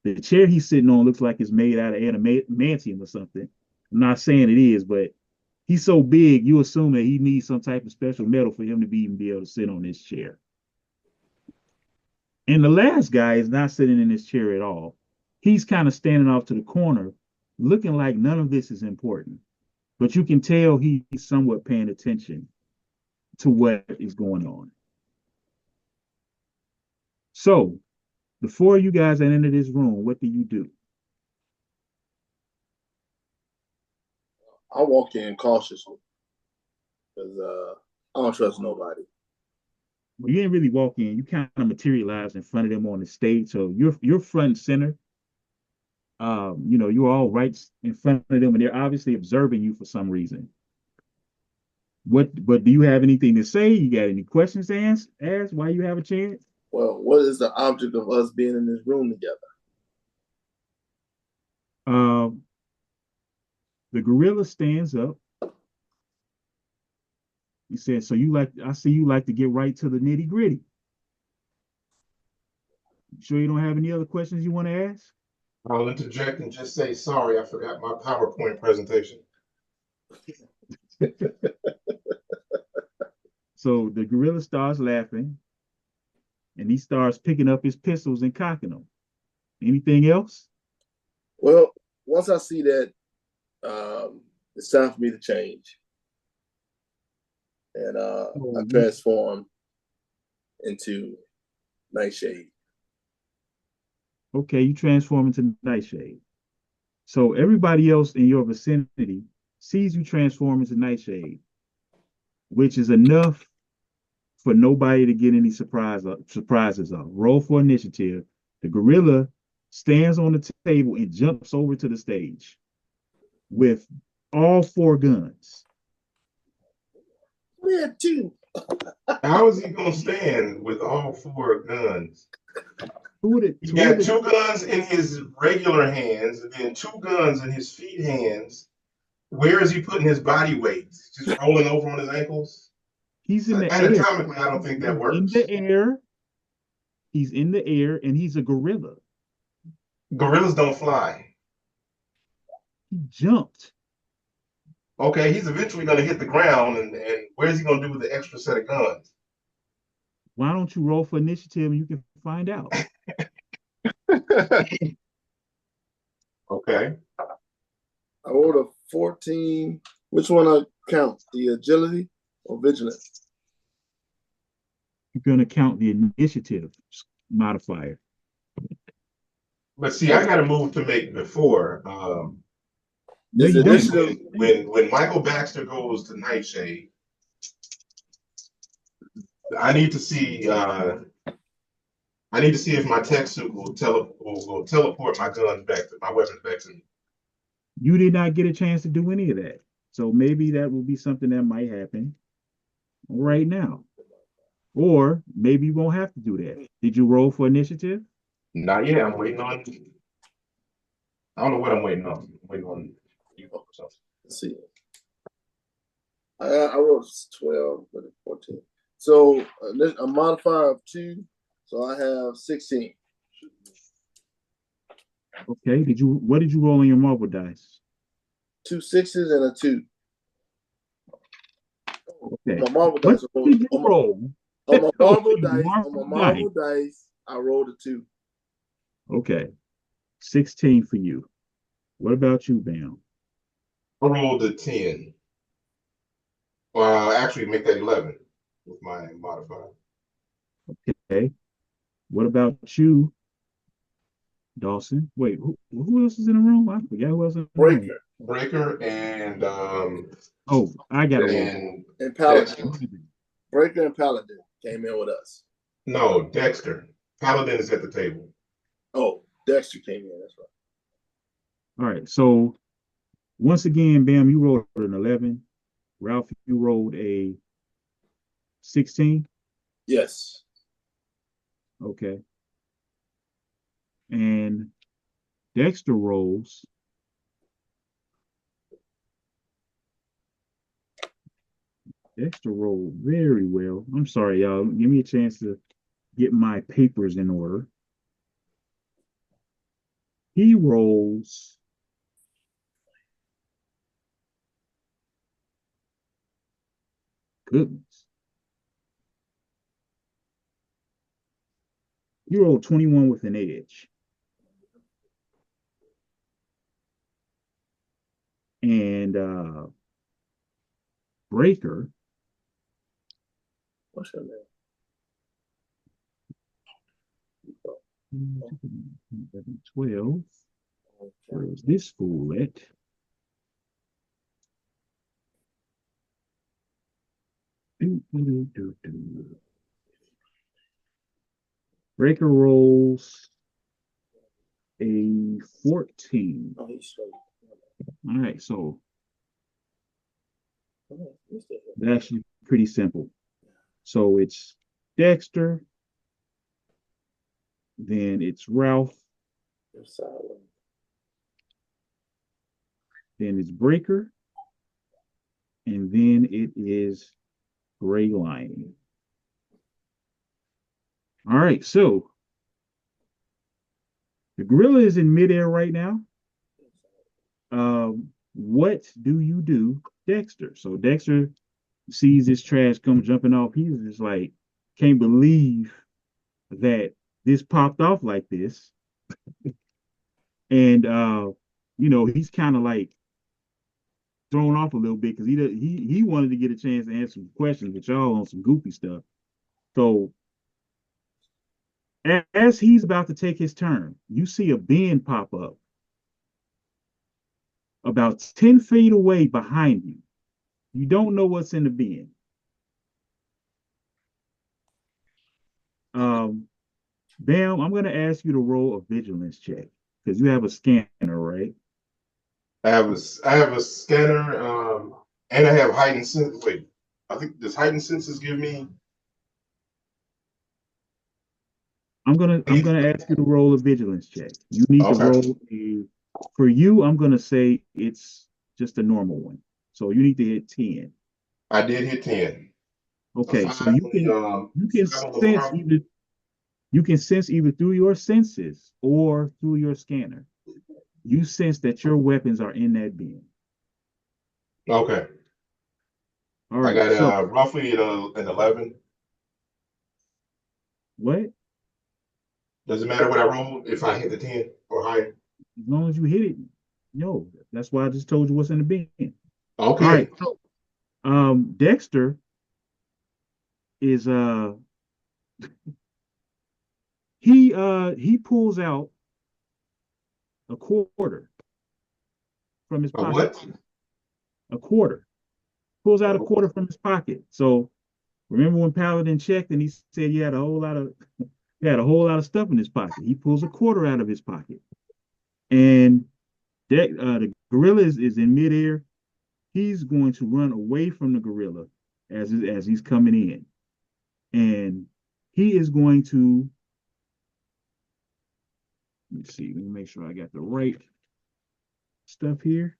The chair he's sitting on looks like it's made out of adamantium or something. I'm not saying it is, but he's so big, you assume that he needs some type of special metal for him to even be able to sit on this chair. And the last guy is not sitting in this chair at all. He's kind of standing off to the corner, looking like none of this is important. But you can tell he's somewhat paying attention to what is going on. So, before you guys enter this room, what do you do? I walk in cautiously because I don't trust nobody. Well, you didn't really walk in. You kind of materialized in front of them on the stage, so you're front and center. You're all right in front of them, and they're obviously observing you for some reason. But do you have anything to say? You got any questions to ask while you have a chance? Well, what is the object of us being in this room together? The gorilla stands up. He said, "So I see you like to get right to the nitty gritty. Sure you don't have any other questions you want to ask?" I'll interject and just say, sorry, I forgot my PowerPoint presentation. So the gorilla starts laughing, and he starts picking up his pistols and cocking them. Anything else? Well, once I see that, it's time for me to change. And I transform into Nightshade. Okay, you transform into Nightshade. So everybody else in your vicinity sees you transform into Nightshade, which is enough for nobody to get any surprises on. Roll for initiative. The gorilla stands on the table and jumps over to the stage with all 4 guns. We had 2. How is he gonna stand with all 4 guns? He Two got of 2 guns in his regular hands, and then 2 guns in his feet hands. Where is he putting his body weight? Just rolling over on his ankles? He's in the air. Anatomically, I don't think that works. In the air. He's in the air, and he's a gorilla. Gorillas don't fly. He jumped. Okay, he's eventually going to hit the ground, and where's he going to do with the extra set of guns? Why don't you roll for initiative and you can find out? Okay. I rolled a 14. Which one I count? The agility or vigilance? You're going to count the initiative modifier. But see, I got a move to make before. Is you initiative When Michael Baxter goes to Nightshade, I need to see if my tech suit will teleport my guns back to my weapons back to me. You did not get a chance to do any of that. So maybe that will be something that might happen right now. Or maybe you won't have to do that. Did you roll for initiative? Not yet. I'm waiting on. I don't know what I'm waiting on. I'm waiting on you or something. Let's see. I wrote 12, but 14. So a modifier of 2. So I have 16. Okay. What did you roll on your marble dice? 2 6s and a 2. Okay. My marble What dice. did you roll? On my marble Marble dice, I rolled a 2. Okay. 16 for you. What about you, Bam? I rolled a 10. Well, actually, make that 11 with my modifier. Okay. What about you, Dawson? Wait, who else is in the room? I forgot who else is in the room. Breaker and Oh, I got a and Paladin. Breaker and Paladin came in with us. No, Dexter. Paladin is at the table. Oh, Dexter came in. That's right. All right. So once again, Bam, you rolled an 11. Ralph, you rolled a 16. Yes. Okay. And Dexter rolls very well. I'm sorry, y'all. Give me a chance to get my papers in order. He rolls goodness. He rolled 21 with an edge. And Breaker. What's your name? 12. Where's this fool at? Breaker rolls a 14. Oh, he's straight. All right, so that's actually pretty simple. So it's Dexter, then it's Ralph, then it's Breaker, and then it is Gray Lion. All right, so the gorilla is in midair right now. What do you do, Dexter? So Dexter sees this trash come jumping off. He's just like, can't believe that this popped off like this. And he's kind of like thrown off a little bit because he wanted to get a chance to answer some questions with y'all on some goofy stuff. So as he's about to take his turn, you see a bin pop up. about 10 feet away behind you. You don't know what's in the bin. Bam, I'm going to ask you to roll a vigilance check because you have a scanner, right? I have a scanner, and I have heightened sense. Wait, I think does heightened senses give me? I'm gonna ask you to roll a vigilance check. You need to Okay, roll for you, I'm gonna say it's just a normal one. So you need to hit 10. I did hit 10. So Okay, so five on the you can five on the sense power. either through your senses or through your scanner. You sense that your weapons are in that bin. Okay, All I right, got so roughly an 11. what? Does it matter what I roll if I hit the 10 or higher? As long as you hit it, no. That's why I just told you what's in the bin. All right, Okay. so Dexter is he pulls out a quarter from his A pocket. what? A quarter. Pulls out a Oh, quarter from his pocket. So remember when Paladin checked and he said he had a whole lot of stuff in his pocket. He pulls a quarter out of his pocket. And the gorilla is in midair. He's going to run away from the gorilla as he's coming in. And he is going to, let me see, let me make sure I got the right stuff here.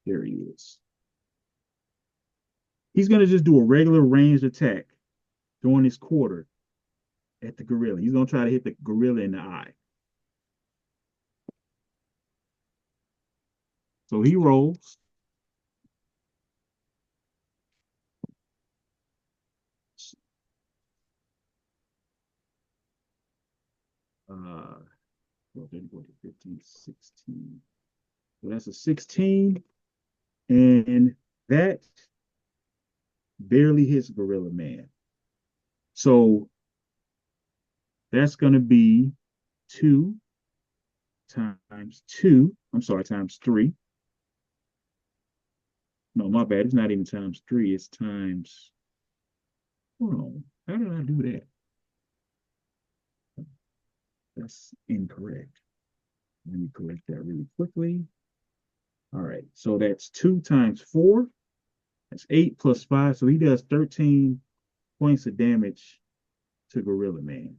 There he is. He's going to just do a regular ranged attack throwing his quarter at the gorilla. He's going to try to hit the gorilla in the eye. So he rolls. Uh, 13, 14, 15, 16. So that's a 16. And that barely hits Gorilla Man. So that's going to be 2 times 2. I'm sorry, times 3. No, my bad. It's not even times 3. It's times. Hold on. How did I do that? That's incorrect. Let me correct that really quickly. All right. So that's 2 times 4. That's 8 plus 5. So he does 13 points of damage to Gorilla Man.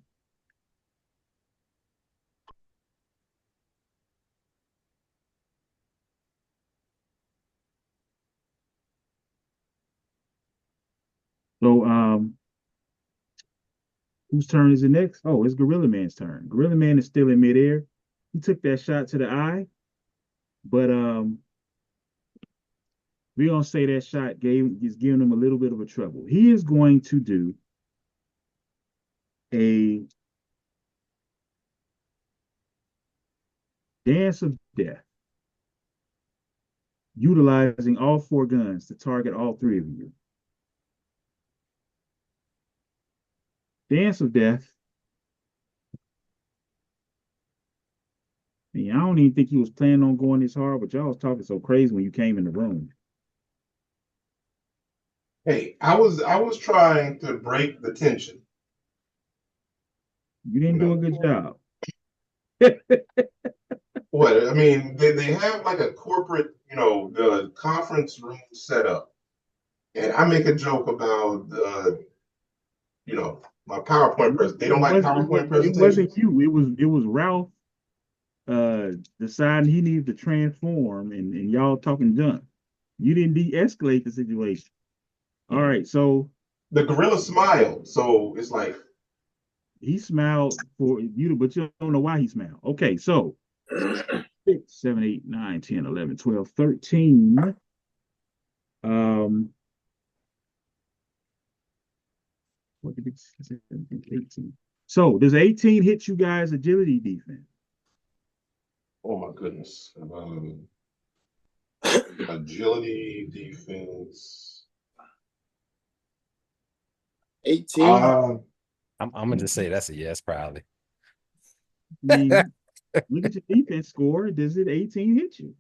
So whose turn is it next? Oh, it's Gorilla Man's turn. Gorilla Man is still in midair. He took that shot to the eye, but we're gonna say that shot is giving him a little bit of a trouble. He is going to do a dance of death, utilizing all 4 guns to target all 3 of you. Dance of death. And I don't even think he was planning on going this hard, but y'all was talking so crazy when you came in the room. hey, I was trying to break the tension. You didn't do a good job. What? I mean, they have like a corporate, the conference room set up. And I make a joke about, my PowerPoint present. They don't like PowerPoint It wasn't presentations. you. It was Ralph deciding he needed to transform and y'all talking junk. You didn't de-escalate the situation. All right, so The gorilla smiled. So it's like, he smiled for you, but you don't know why he smiled. Okay, so 6, 7, 8, 9, 10, 11, 12, 13. What did it say? 18. So does 18 hit you guys agility defense? oh my goodness. Agility, defense. 18. Uh, I'm gonna just say that's a yes, probably. I mean, Look at your defense score. Does it 18 hit you?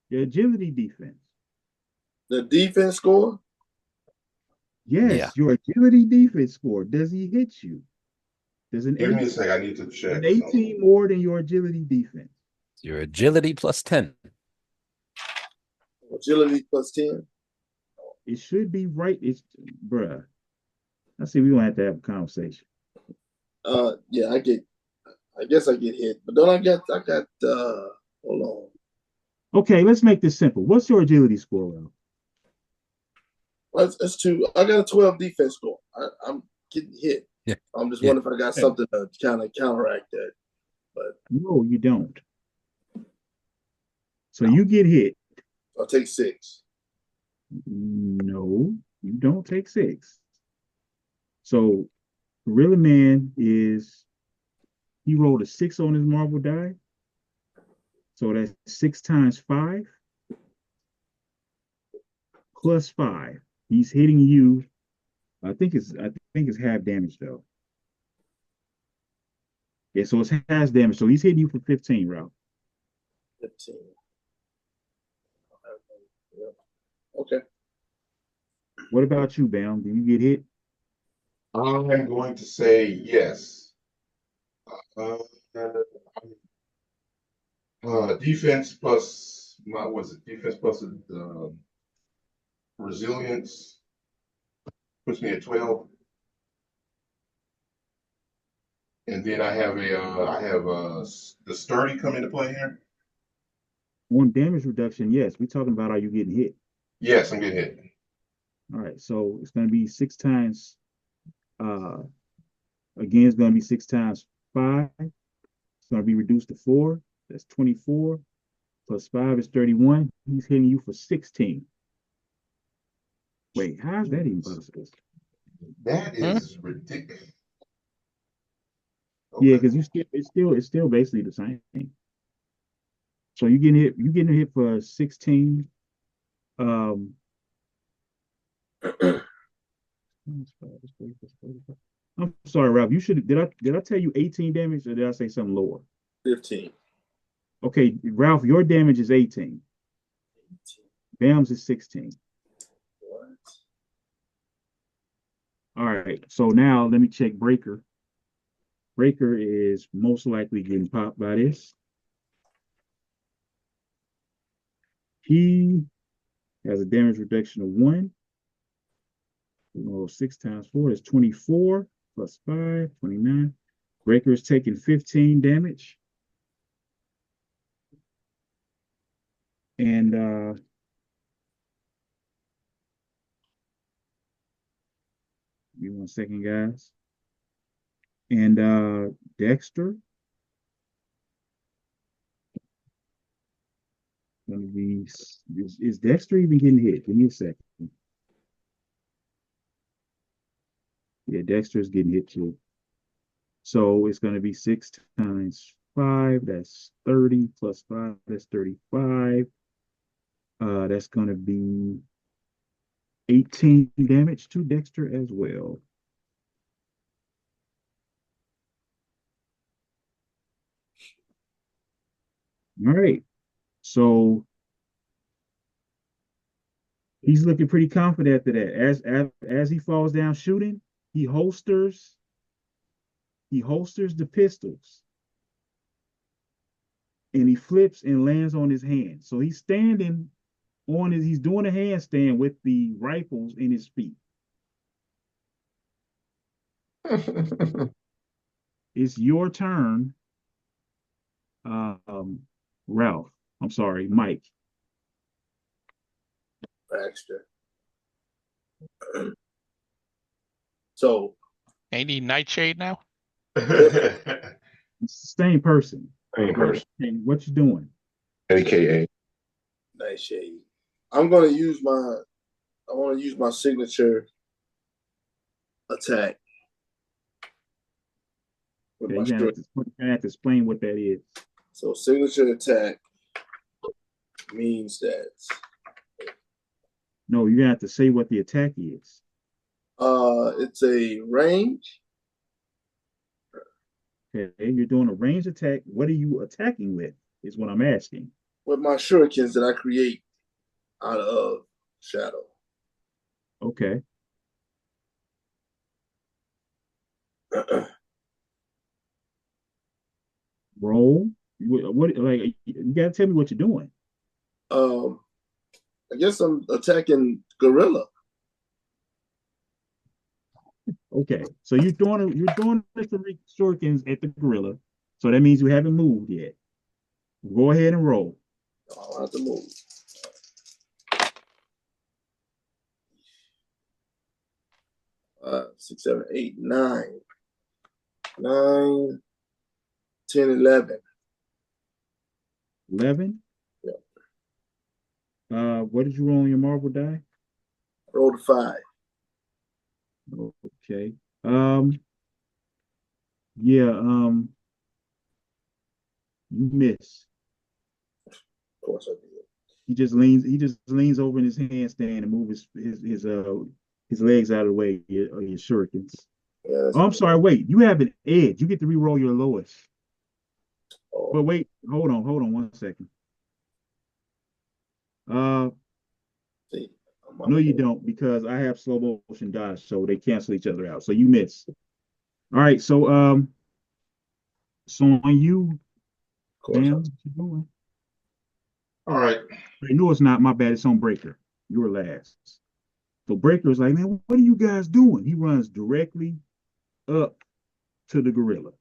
Your agility defense. The defense score? Yes, Yeah. your agility defense score. Does he hit you? Does an Give me a 18, sec. I need to check an something. 18 more than your agility defense? Your agility plus 10. Agility plus 10? It should be right. It's bruh. I see we're gonna have to have a conversation. Yeah, I guess I get hit. But don't I got hold on. Okay, let's make this simple. What's your agility score, Ralph? That's two. I got a 12 defense score. I'm getting hit. Yeah. I'm just Yeah. wondering if I got something to kind of counteract that. But No, you don't. So you get hit. I'll take 6. No, you don't take 6. So Gorilla Man he rolled a 6 on his marble die. So that's 6 times 5 plus 5. He's hitting you. I think it's half damage though. Yeah, so it's half damage. So he's hitting you for 15, Ralph. 15. Okay. What about you, Bam? Do you get hit? I'm going to say yes. Defense plus defense plus resilience puts me at 12. And then I have the sturdy come into play here. On damage reduction, yes. We're talking about, are you getting hit? Yes, I'm getting hit. All right, so it's going to be 6 times. Again, it's going to be 6 times 5. It's going to be reduced to 4. That's 24. Plus 5 is 31. He's hitting you for 16. Wait, how is that even possible? That is ridiculous. Okay. Yeah, because it's still basically the same thing. So you're getting hit for 16. I'm sorry, Ralph. Did I tell you 18 damage or did I say something lower? 15. Okay, Ralph, your damage is 18. Bam's is 16. What? All right, so now let me check Breaker. Breaker is most likely getting popped by this. He has a damage reduction of 1. 6 times 4 is 24 plus 5, 29. Breaker is taking 15 damage. And give me 1 second, guys. And Dexter gonna be is Dexter even getting hit? Give me a second. Yeah, Dexter's getting hit too. So it's gonna be 6 times 5, that's 30 plus 5, that's 35. That's gonna be 18 damage to Dexter as well. All right. So he's looking pretty confident after that. As he falls down shooting, he holsters the pistols and he flips and lands on his hand. So he's standing he's doing a handstand with the rifles in his feet. It's your turn, Ralph. I'm sorry, Mike. Baxter. So, Ain't he Nightshade now? It's the same person. Same person. Hey, what you doing? AKA. nice shade. I want to use my signature attack. With Yeah, my you're gonna have to explain what that is. So signature attack means that No, you're gonna have to say what the attack is. it's a range. Okay, you're doing a range attack. What are you attacking with? Is what I'm asking. With my shurikens that I create out of shadow. Okay. Roll. What like you gotta tell me what you're doing. I guess I'm attacking gorilla. Okay, so you're doing the three shurikens at the gorilla. So that means you haven't moved yet. Go ahead and roll. I'll have to move. 6, 7, 8, 9. 9, 10, 11. 11. Yeah. What did you roll on your marble die? I rolled a 5. Okay. Yeah, you miss. Of course I did. He just leans over in his handstand and moves his legs out of the way of your shurikens. Yeah, Oh, I'm sorry, wait. You have an edge. You get to re-roll your lowest. oh. But wait, hold on 1 second. See, No, you don't, because I have slow motion dodge, so they cancel each other out. So you miss. All right, so on you, Bam, what you doing? All right. No, it's not. My bad. It's on Breaker. You were last. So Breaker is like, man, what are you guys doing? He runs directly up to the gorilla,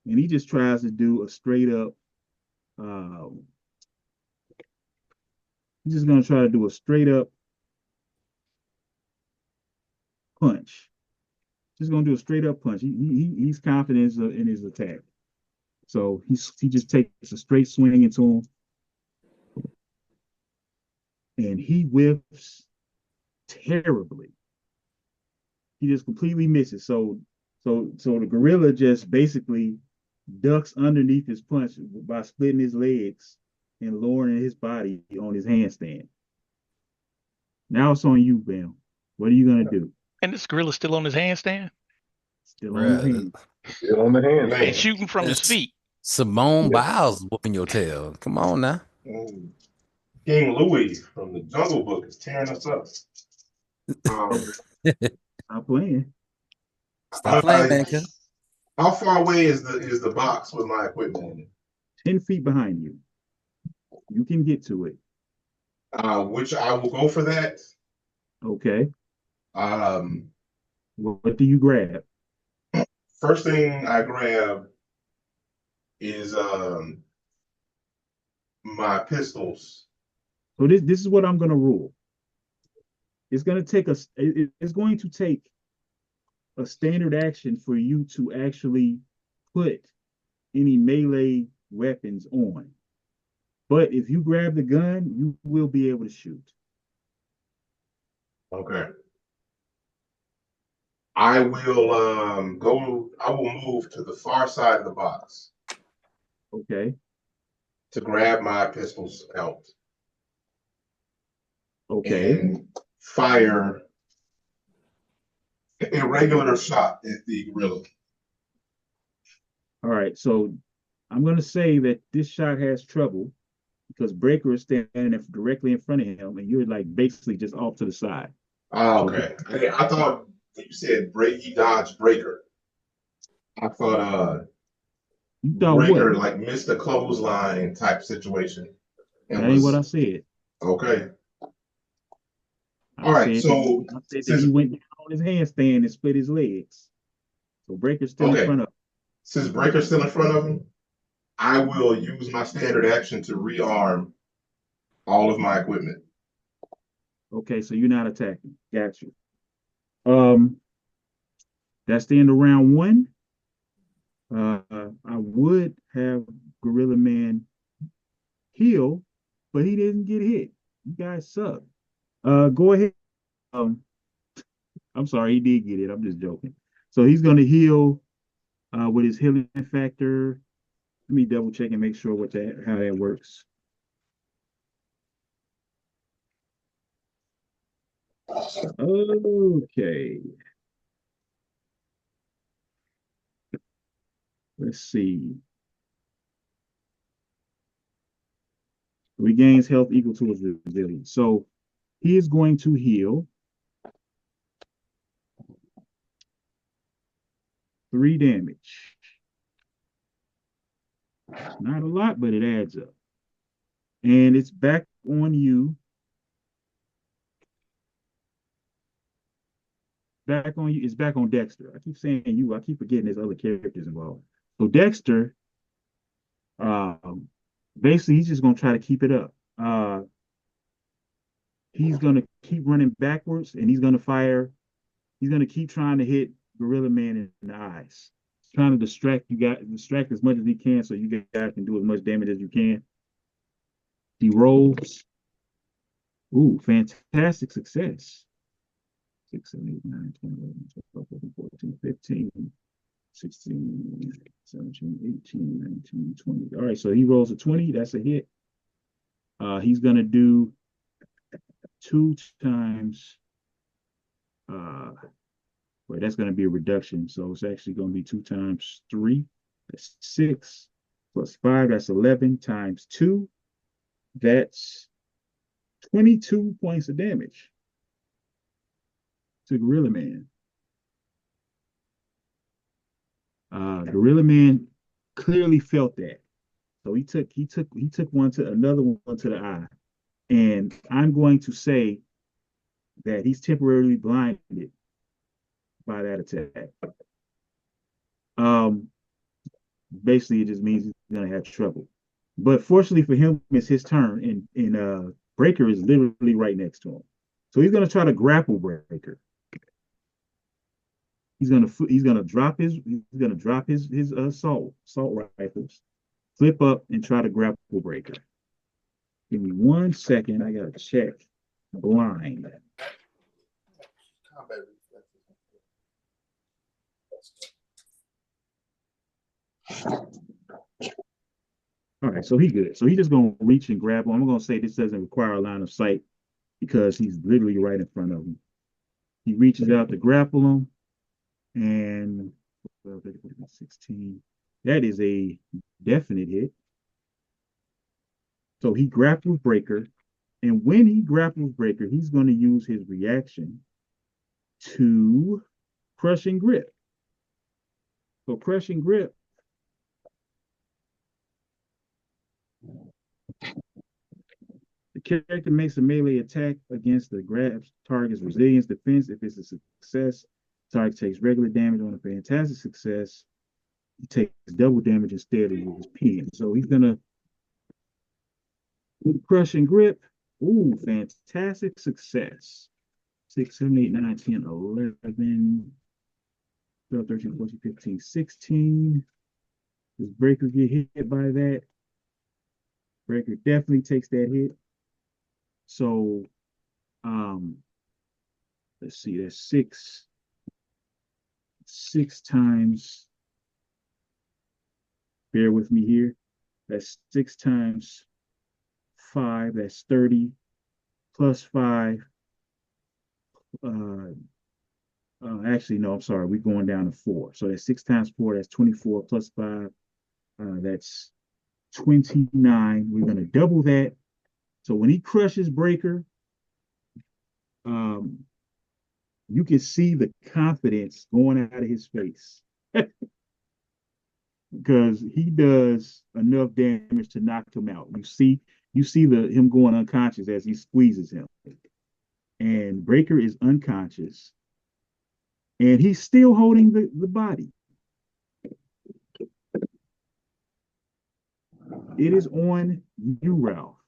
and he just tries to do a straight up. He's just gonna try to do a straight up punch. Just gonna do a straight up punch. He's confident in his attack, so he just takes a straight swing into him, and he whiffs terribly. He just completely misses. So the gorilla just basically ducks underneath his punch by splitting his legs and lowering his body on his handstand. Now it's on you, Bam. What are you gonna do? And this gorilla's still on his handstand Still on his Bruh, hand. Still on the hand. and shooting from his that's feet. Simone Yeah. Biles whooping your tail. Come on now. King Louis from the Jungle Book is tearing us up. Stop playing. Stop playing, man. Cuz. How far away is the box with my equipment in it? 10 feet behind you. You can get to it. Which I will go for that. Okay. Um, What do you grab? First thing I grab is my pistols. So this is what I'm gonna rule. It's gonna take it's going to take a standard action for you to actually put any melee weapons on. But if you grab the gun, you will be able to shoot. Okay. I will move to the far side of the box Okay. to grab my pistols out Okay. and fire a regular shot at the gorilla. All right. So I'm gonna say that this shot has trouble because Breaker is standing directly in front of him, and you're like basically just off to the side. Okay. I thought you said he dodged Breaker. I thought You thought Breaker what? like missed a clothesline type situation. That ain't what I said. Okay. I All right. said So that he went down on his handstand and split his legs. So Breaker's still in front of him. Since Breaker's still in front of him, I will use my standard action to rearm all of my equipment. Okay, so you're not attacking. Got you. That's the end of round one. I would have Gorilla Man heal, but he didn't get hit. You guys suck. Go ahead. I'm sorry, he did get it. I'm just joking. So he's gonna heal with his healing factor. Let me double check and make sure how that works. Okay. Let's see. Regains health equal to his resilience. So he is going to heal 3 damage. Not a lot, but it adds up. And it's back on you. Back on you. It's back on Dexter. I keep saying you. I keep forgetting there's other characters involved. So Dexter, basically, he's just gonna try to keep it up. He's gonna keep running backwards, and he's gonna fire. He's gonna keep trying to hit Gorilla Man in the eyes. He's trying to distract as much as he can, so you guys can do as much damage as you can. He rolls. Ooh, fantastic success. 6, 7, 8, 9, 10, 11, 12, 13, 14, 15, 16, 17, 18, 19, 20. All right, so he rolls a 20. That's a hit. He's going to do 2 times. Wait, that's going to be a reduction. So it's actually going to be 2 times 3. That's 6 plus 5. That's 11 times 2. That's 22 points of damage to Gorilla Man. Gorilla Man clearly felt that. So he took another one to the eye. And I'm going to say that he's temporarily blinded by that attack. Basically it just means he's gonna have trouble. But fortunately for him, it's his turn, and Breaker is literally right next to him. So he's gonna try to grapple Breaker. He's gonna drop his assault rifles, flip up, and try to grapple Breaker. Give me 1 second. I gotta check blind. All right, so he good. So he just gonna reach and grab him. I'm gonna say this doesn't require a line of sight because he's literally right in front of him. He reaches out to grapple him, and 16. That is a definite hit. So he grapples Breaker, and when he grapples Breaker, he's going to use his reaction to Crushing Grip. So Crushing Grip. The character makes a melee attack against the grabs target's resilience defense. If it's a success, target takes regular damage. On a fantastic success, he takes double damage instead of his pen. So he's gonna Crushing Grip. Ooh, fantastic success. 6, 7, 8, 9, 10, 11, 12, 13, 14, 15, 16. Does Breaker get hit by that? Breaker definitely takes that hit. So, let's see, that's 6 times. Bear with me here. That's 6 times 5. That's 30 plus 5. Actually, no, I'm sorry. We're going down to 4. So that's 6 times 4. That's 24 plus 5. That's 29. We're going to double that. So when he crushes Breaker, you can see the confidence going out of his face because he does enough damage to knock him out. You see him going unconscious as he squeezes him, and Breaker is unconscious, and he's still holding the body. It is on you, Ralph.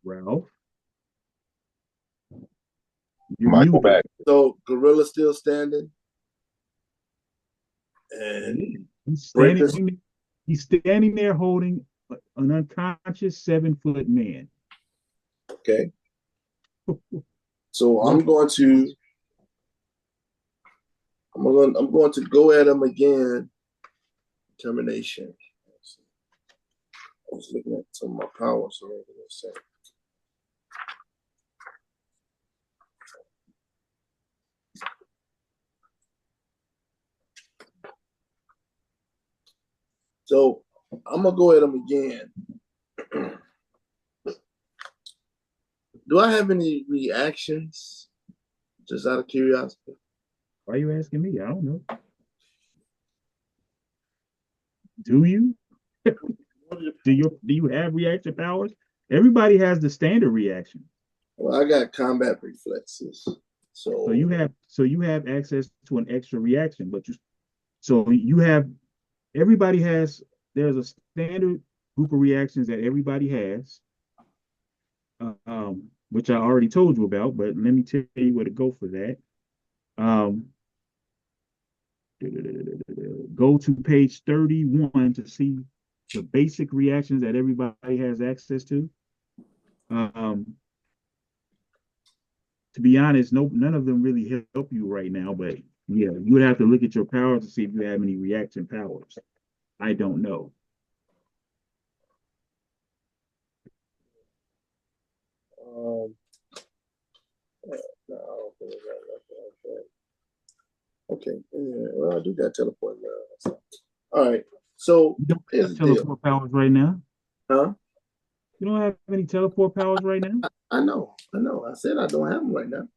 Ralph. You're Michael muted. back. So Gorilla still standing. And He's Breaker's standing there holding an unconscious 7-foot man. okay. So I'm going to go at him again. Determination. I was looking at some of my powers. So So I'm gonna go at him again. Do I have any reactions? Just out of curiosity. Why are you asking me? I don't know. Do you? Do you have reaction powers? Everybody has the standard reaction. Well, I got combat reflexes. So you have access to an extra reaction, but you have everybody has there's a standard group of reactions that everybody has, which I already told you about, but let me tell you where to go for that. Go to page 31 to see the basic reactions that everybody has access to. To be honest, none of them really help you right now, but yeah, you would have to look at your powers to see if you have any reaction powers. I don't know. No, I don't think okay. Yeah, well, I do got teleport now. So. All right. So you don't have teleport powers right now. Huh? You don't have any teleport powers right now? I know. I said I don't have them right now.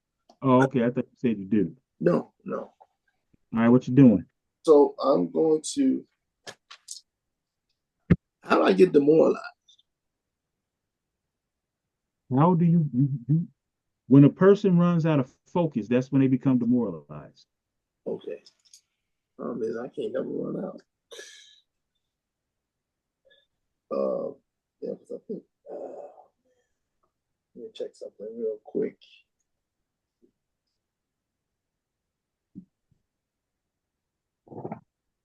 Oh, okay. I thought you said you do. No. All right, what you doing? So I'm going to. How do I get demoralized? How do you when a person runs out of focus, that's when they become demoralized. Okay. I can't never run out. Yeah, because I think let me check something real quick.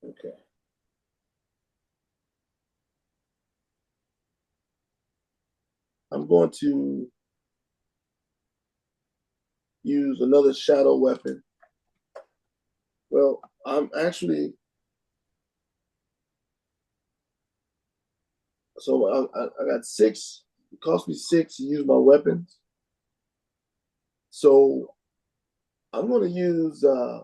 Okay. I'm going to use another shadow weapon. Well, I'm actually so I got 6. It cost me 6 to use my weapons. So I'm going to use let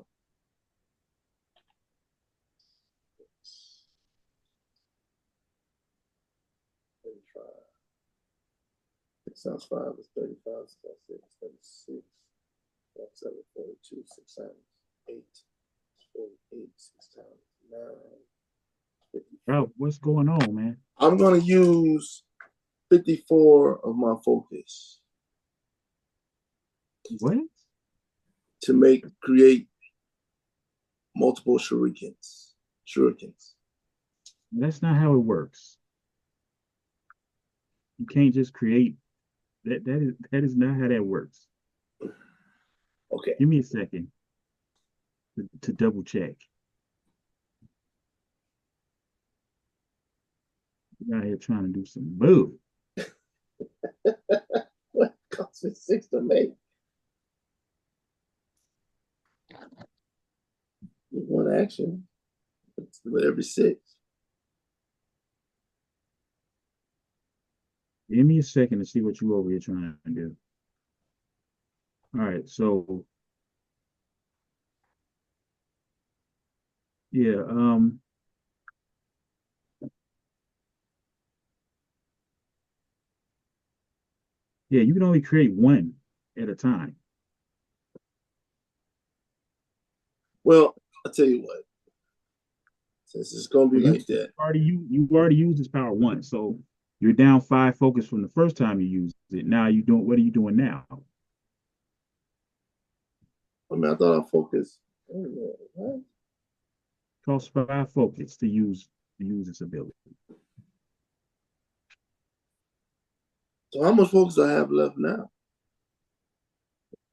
me try. 6 times 5 is 35. 6 36. 7, 42. 6 times 8 is 48. 6 times 9. 54. Oh, what's going on, man? I'm going to use 54 of my focus. What? To create multiple shurikens. That's not how it works. You can't just create that. That is not how that works. Okay. Give me a second to double check. You're out here trying to do some boo. What cost me 6 to make? One action with every 6. Give me a second to see what you over here trying to do. All right, so yeah, you can only create one at a time. Well, I'll tell you what. Since it's gonna be like that. You already used this power once, so you're down 5 focus from the first time you used it. Now what are you doing now? I mean, I thought I focused. What? Costs 5 focus to use this ability. So how much focus do I have left now?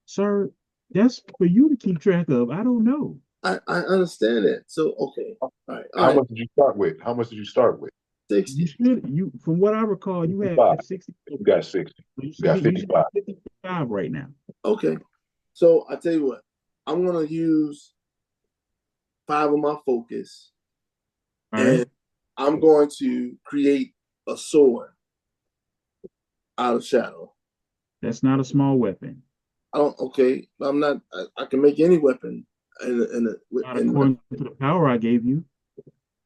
Sir, that's for you to keep track of. I don't know. I understand it. So okay. All right. How much did you start with? 60. From what I recall, you had 60. You got 60. You got 55. 55 right now. Okay. So I tell you what, I'm gonna use 5 of my focus. All right. And I'm going to create a sword out of shadow. That's not a small weapon. Okay. I'm not. I can make any weapon. Not according to the power I gave you.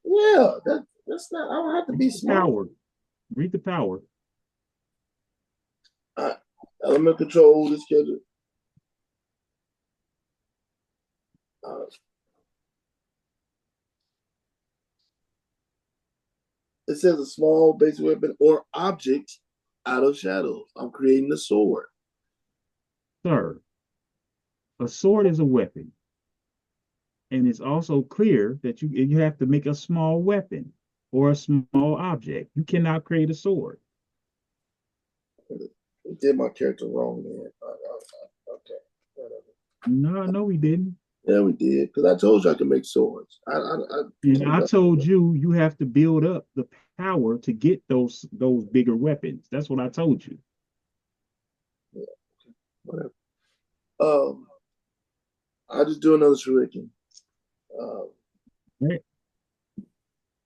Yeah, That's not. I don't have to be smart. Power. Read the power. Element control the schedule. It says a small basic weapon or object out of shadows. I'm creating a sword. Sir, a sword is a weapon. And it's also clear that you have to make a small weapon or a small object. You cannot create a sword. We did my character wrong, man. Okay, whatever. No, we didn't. Yeah, we did. Because I told you I could make swords. I told you you have to build up the power to get those bigger weapons. That's what I told you. Yeah, whatever. I'll just do another shuriken. Right.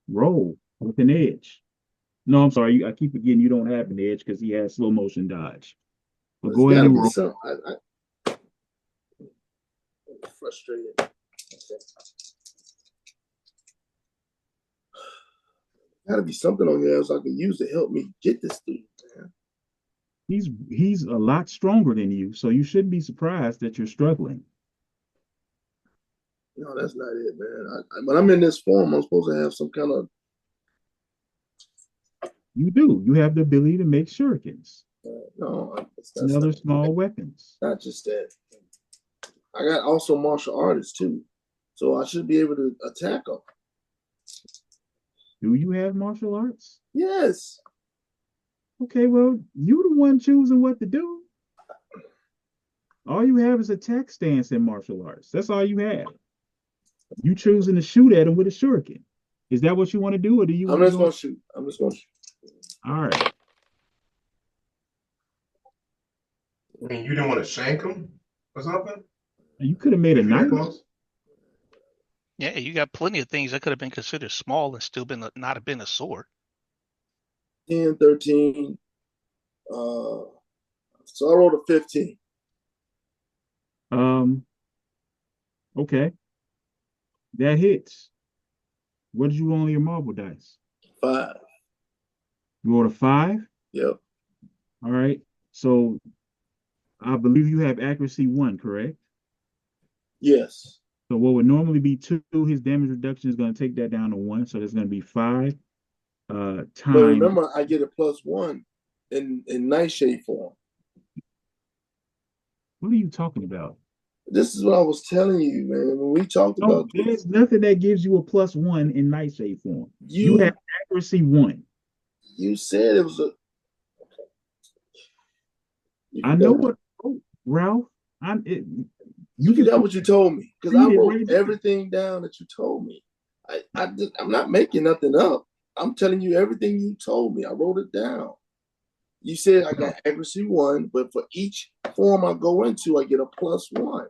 Roll with an edge. No, I'm sorry. I keep forgetting you don't have an edge because he has slow motion dodge. But go ahead and roll. I'm frustrated. Okay. Gotta be something on here else I can use to help me get this dude, man. He's a lot stronger than you, so you shouldn't be surprised that you're struggling. No, that's not it, man. When I'm in this form, I'm supposed to have some kind of. You do. You have the ability to make shurikens. No, and other small weapons. Not just that. I got also martial artists too, so I should be able to attack them. Do you have martial arts? Yes. Okay, well, you the one choosing what to do. All you have is attack stance in martial arts. That's all you have. You choosing to shoot at him with a shuriken. Is that what you want to do, or do you? I'm just gonna shoot. I'm just gonna shoot. All right. I mean, you didn't want to shank him or something? You could have made a knife. Yeah, you got plenty of things that could have been considered small and still not have been a sword. 10, 13. So I rolled a 15. Okay. That hits. What did you roll on your marble dice? 5. You rolled a 5? Yep. All right. So I believe you have accuracy 1, correct? Yes. So what would normally be 2, his damage reduction is going to take that down to 1. So there's going to be 5 times. But remember, I get a +1 in nightshade form. What are you talking about? This is what I was telling you, man. When we talked about there's nothing that gives you a +1 in nightshade form. You have accuracy 1. You said it was a. I know what, Ralph. You forgot what you told me because I wrote everything down that you told me. I'm not making nothing up. I'm telling you everything you told me. I wrote it down. You said I got accuracy 1, but for each form I go into, I get a +1.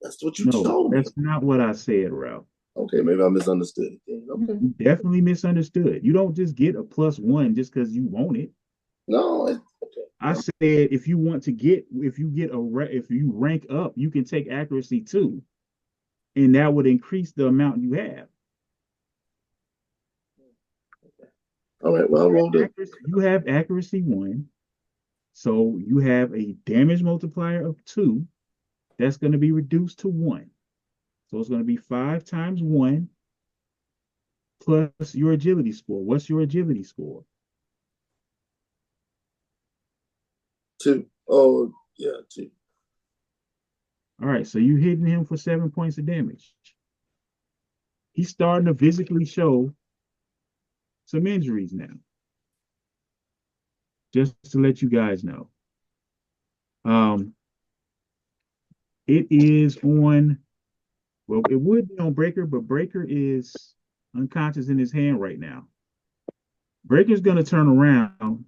That's what you told me. That's not what I said, Ralph. Okay, maybe I misunderstood it. Okay. You definitely misunderstood. You don't just get a +1 just because you want it. No, okay. I said if you rank up, you can take accuracy 2, and that would increase the amount you have. All right. Well, I rolled it. You have accuracy 1, so you have a damage multiplier of 2. That's going to be reduced to 1. So it's going to be 5 times 1 plus your agility score. What's your agility score? 2. Oh, yeah, 2. All right, so you're hitting him for 7 points of damage. He's starting to physically show some injuries now. Just to let you guys know. It is on, well, it would be on Breaker, but Breaker is unconscious in his hand right now. Breaker's going to turn around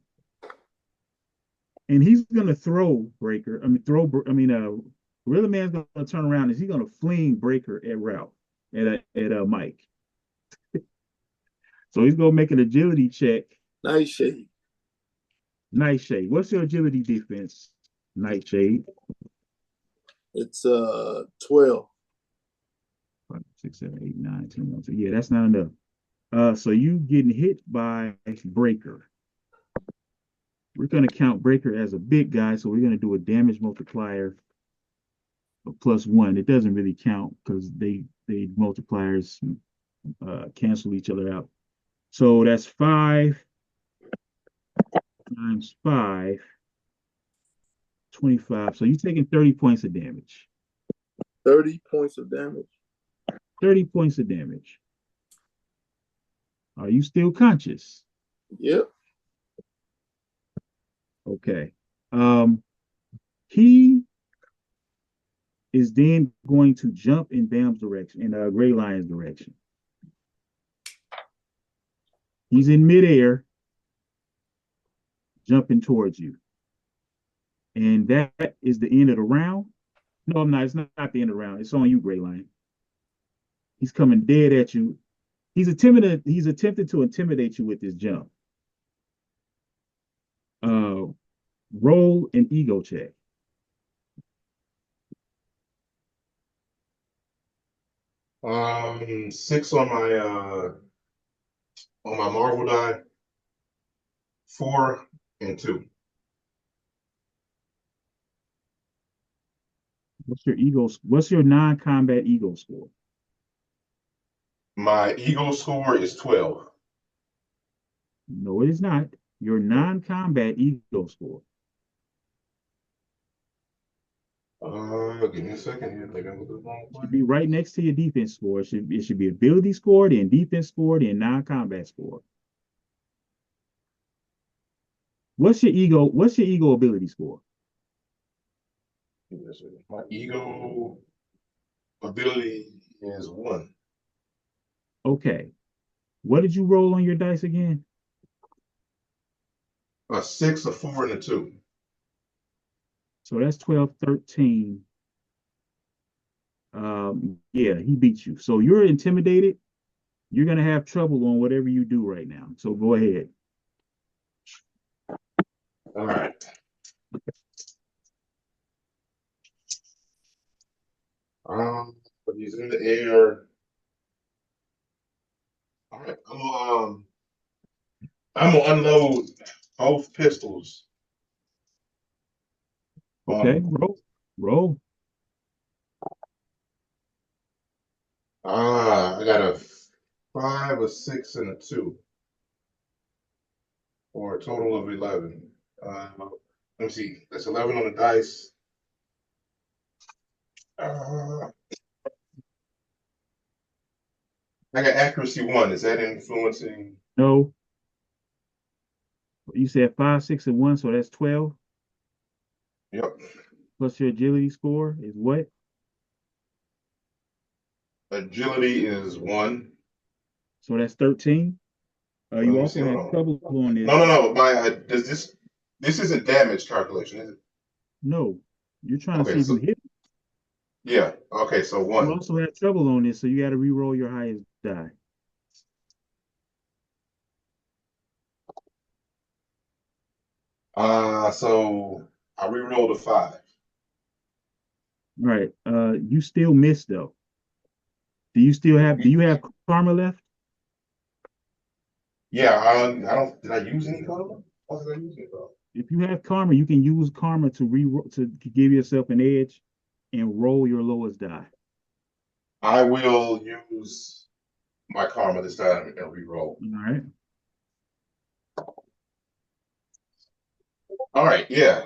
and he's going to throw Breaker. Gorilla Man's going to turn around and he's going to fling Breaker at Ralph, at Mike. So he's going to make an agility check. Nightshade. What's your agility defense, Nightshade? It's 12. 5, 6, 7, 8, 9, 10, 11. Yeah, that's not enough. So you getting hit by Breaker. We're going to count Breaker as a big guy, so we're going to do a damage multiplier of +1. It doesn't really count because they multipliers cancel each other out. So that's 5 times 5, 25. So you're taking 30 points of damage. 30 points of damage. 30 points of damage. Are you still conscious? Yep. Okay. He is then going to jump in Bam's direction, in Gray Lion's direction. He's in midair, jumping towards you. And that is the end of the round. No, I'm not. It's not the end of the round. It's on you, Gray Lion. He's coming dead at you. He's attempted to intimidate you with this jump. Roll an ego check. Six on my Marvel die, 4 and 2. What's your non-combat ego score? My ego score is 12. No, it is not. Your non-combat ego score. Give me a second here. I think I'm the wrong Should be right next to your defense score. It should be ability score, then defense score, then non-combat score. What's your ego ability score? My ego ability is 1. Okay. What did you roll on your dice again? A 6, a 4, and a 2. So that's 12, 13. Yeah, he beat you. So you're intimidated. You're gonna have trouble on whatever you do right now. So go ahead. All right. But he's in the air. All right. I'm gonna unload both pistols. Okay, roll. I got a 5, a 6, and a 2, for a total of 11. Let me see. That's 11 on the dice. I got accuracy 1. Is that influencing? No. You said 5, 6, and 1, so that's 12. Yep. Plus your agility score is what? Agility is 1. So that's 13. Let You me also see. have Hold trouble on this. No. Does this isn't damage calculation, is it? No, you're trying to Okay, see if you hit. yeah. Okay, so You 1. also have trouble on this, so you got to re-roll your highest die. So I re-rolled a 5. All right. You still miss though. Do you have karma left? Yeah, I don't. Did I use any color? What did I use any color? If you have karma, you can use karma to give yourself an edge and roll your lowest die. I will use my karma this time and re-roll. All right. All right, yeah.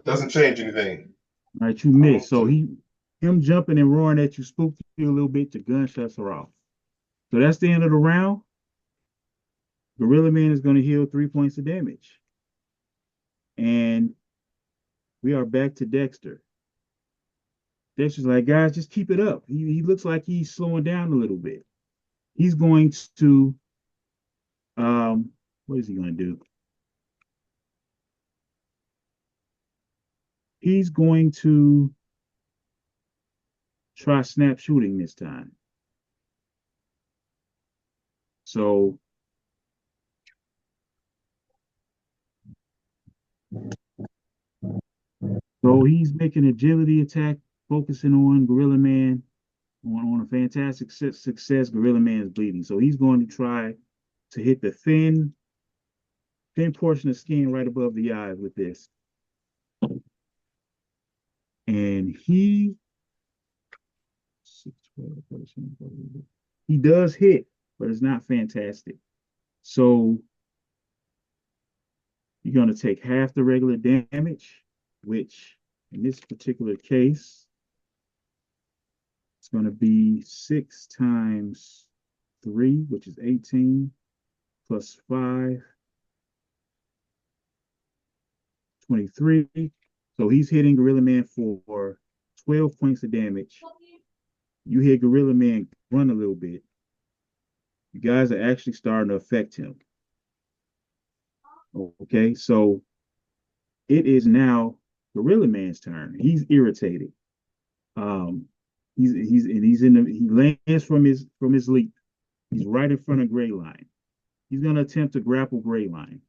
Doesn't change anything. All right, you missed. So him jumping and roaring at you spooked you a little bit. The gunshots are off. So that's the end of the round. Gorilla Man is going to heal 3 points of damage. And we are back to Dexter. Dexter's like, guys, just keep it up. He looks like he's slowing down a little bit. He's going to, what is he going to do? He's going to try snap shooting this time. So he's making agility attack, focusing on Gorilla Man. On a fantastic success, Gorilla Man is bleeding. So he's going to try to hit the thin portion of skin right above the eyes with this. And he does hit, but it's not fantastic. So you're going to take half the regular damage, which in this particular case, it's going to be 6 times 3, which is 18, plus 5, 23. So he's hitting Gorilla Man for 12 points of damage. You hear Gorilla Man run a little bit. You guys are actually starting to affect him. Okay, so it is now Gorilla Man's turn. He's irritated. He lands from his leap. He's right in front of Gray Line. He's going to attempt to grapple Gray Line.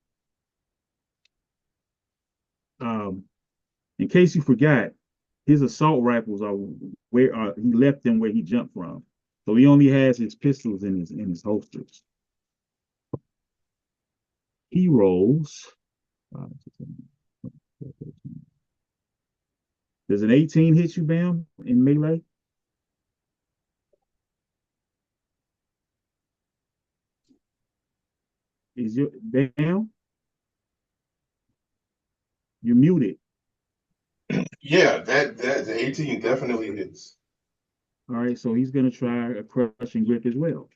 In case you forgot, his assault rifles are where he left them where he jumped from. So he only has his pistols in his holsters. He rolls. Does an 18 hit you, Bam, in melee? Is your Bam? You're muted. Yeah, that the 18 definitely hits. All right, so he's gonna try a crushing grip as well.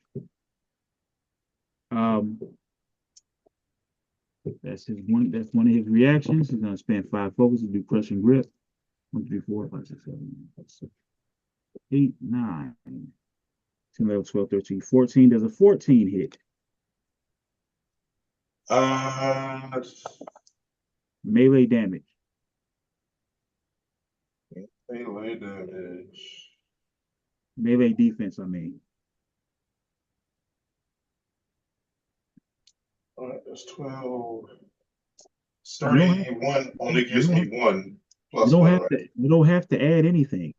That's one of his reactions. He's gonna spend 5 focus to do crushing grip. 1, 2, 3, 4, 5, 6, 7, 8, 9, 10, 11, 12, 13, 14. Does a 14 hit? Melee damage. Melee damage. Melee defense, I mean. All right, that's 12. 31 only gives me 1 plus 1, right? You don't have to add anything.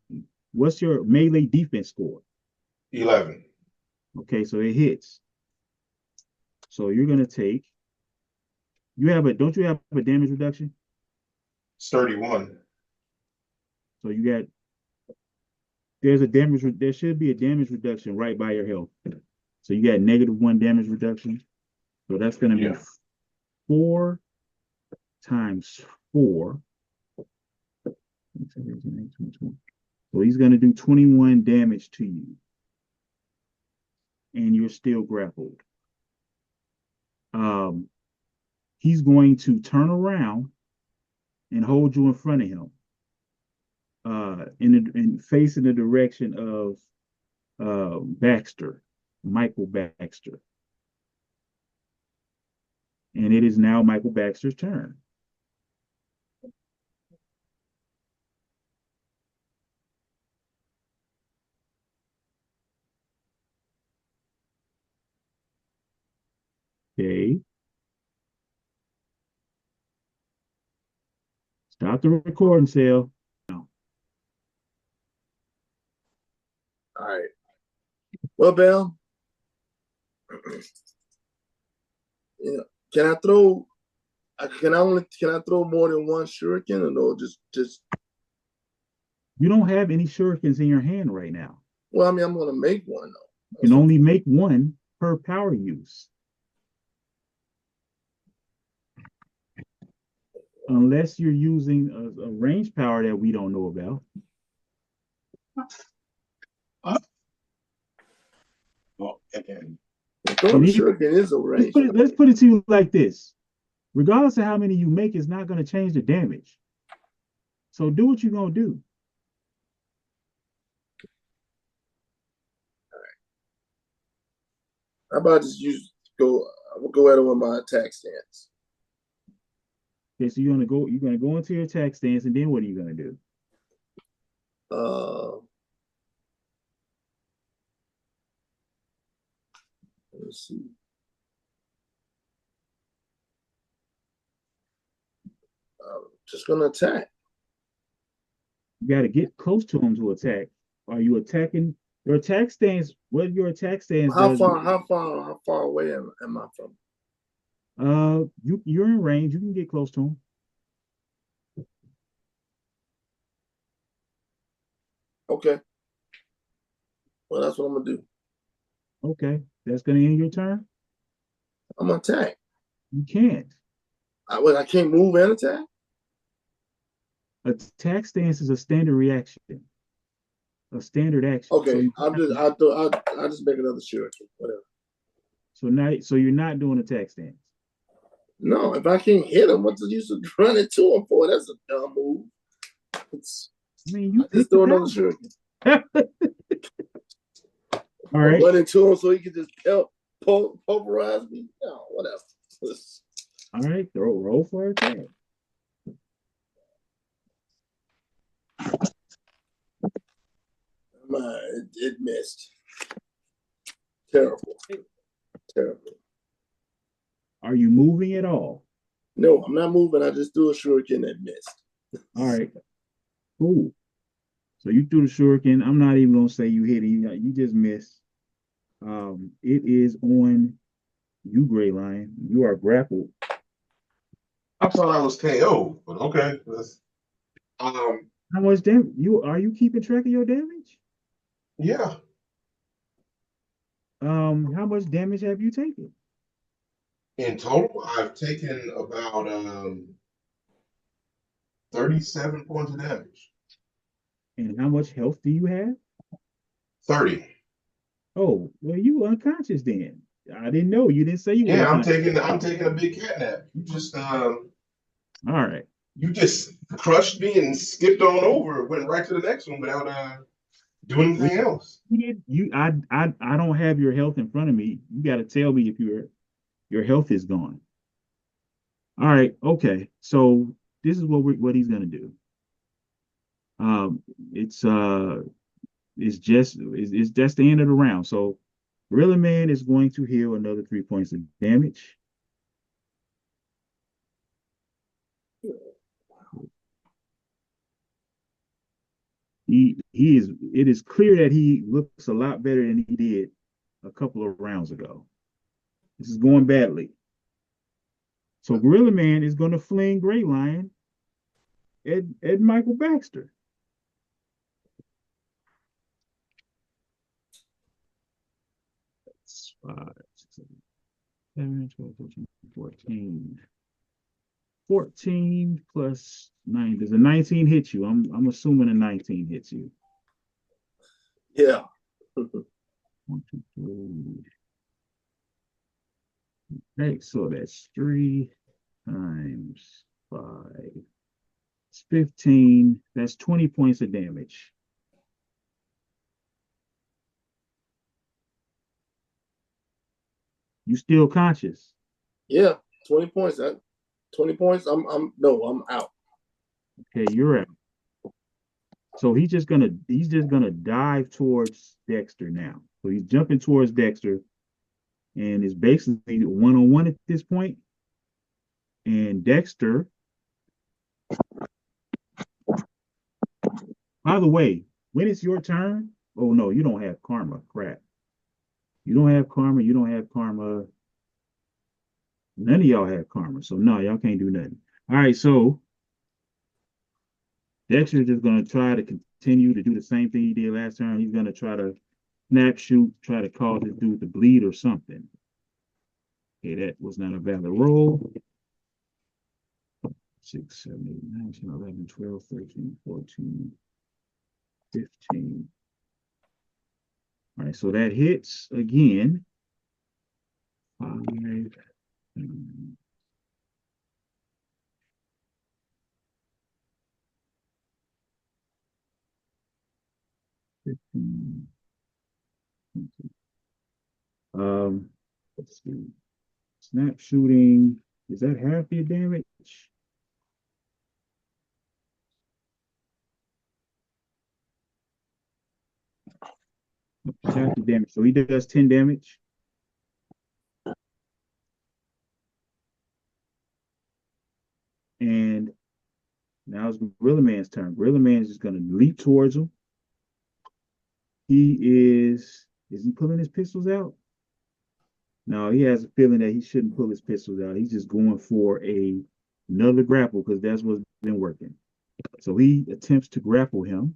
What's your melee defense score? 11. Okay, so it hits. So you're gonna take. Don't you have a damage reduction? It's 31. So there should be a damage reduction right by your health. So you got -1 damage reduction. So that's gonna be 4 times 4. So he's gonna do 21 damage to you. And you're still grappled. He's going to turn around and hold you in front of him, and face in the direction of Michael Baxter. And it is now Michael Baxter's turn. Okay. Stop the recording, Sal. No. All right. Well, Bam, can I throw? Can I throw more than one shuriken, or no? Just. You don't have any shurikens in your hand right now. Well, I mean, I'm gonna make one though. You can only make one per power use. Unless you're using a range power that we don't know about. Shuriken is a range. Let's put it to you like this. Regardless of how many you make, it's not going to change the damage. So do what you're going to do. All right. How about we'll go at it with my attack stance. Okay, so you're gonna go into your attack stance, and then what are you gonna do? Let's see. Just gonna attack. You got to get close to him to attack. Are you attacking Your attack stance, what your attack stance How does, far? How far away am I from? you're in range. You can get close to him. Okay. Well, that's what I'm gonna do. Okay, that's gonna end your turn. I'm gonna attack. You can't. I can't move and attack. Attack stance is a standard reaction, a standard action. So Okay, you I'll just make another shuriken. Whatever. so you're not doing attack stance. No, if I can't hit him, what's the use of running to him for? That's a dumb move. I mean, you I just picked throw it another out. shuriken. All Or right. run into him so he can just pulverize me. No, whatever. All right. Roll for attack. It missed. Terrible. Terrible. Are you moving at all? No, I'm not moving. I just threw a shuriken that missed. All right. Cool. So you threw the shuriken. I'm not even gonna say you hit it. You just missed. It is on you, Gray Lion. You are grappled. I thought I was KO, but okay. How much damage? Are you keeping track of your damage? Yeah. How much damage have you taken? In total, I've taken about 37 points of damage. And how much health do you have? 30. Oh, well, you unconscious then. I didn't know. You didn't say you were Yeah, unconscious. I'm taking a big cat nap. All right. You just crushed me and skipped on over, went right to the next one without doing anything else. I don't have your health in front of me. You got to tell me if your health is gone. All right. Okay. So this is what he's gonna do. Um, it's it's just the end of the round. So Gorilla Man is going to heal another 3 points of damage. He is it is clear that he looks a lot better than he did a couple of rounds ago. This is going badly. So Gorilla Man is going to fling Gray Lion at Michael Baxter. That's 5, 6, 7, 12, 13, 14. 14 plus 9. Does a 19 hit you? I'm assuming a 19 hits you. Yeah. 1, 2, 3. Okay, so that's 3 times 5. It's 15. That's 20 points of damage. You still conscious? Yeah. 20 points. 20 points. I'm out. Okay, you're out. So he's just gonna dive towards Dexter now. So he's jumping towards Dexter, and it's basically one-on-one at this point. And Dexter, by the way, when it's your turn, oh no, you don't have karma. Crap. You don't have karma. You don't have karma. None of y'all have karma. So no, y'all can't do nothing. All right, so Dexter's just gonna try to continue to do the same thing he did last turn. He's gonna try to snap shoot, try to cause this dude to bleed or something. Okay, that was not a valid roll. 6, 7, 8, 9, 10, 11, 12, 13, 14, 15. All right, so that hits again. 5, 15. Let's see. Snap shooting. Is that half your damage? It's half the damage. So he does 10 damage. And now it's Gorilla Man's turn. Gorilla Man is just going to leap towards him. Is he pulling his pistols out? No, he has a feeling that he shouldn't pull his pistols out. He's just going for another grapple because that's what's been working. So he attempts to grapple him.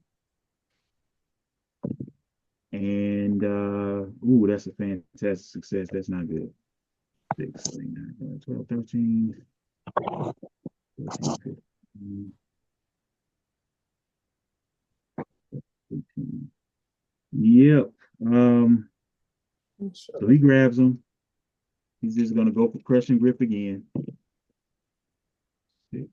And ooh, that's a fantastic success. That's not good. 6, 8, 9, 12, 13, 14, 15, 18. Yep. So he grabs him. He's just gonna go for crushing grip again. 6.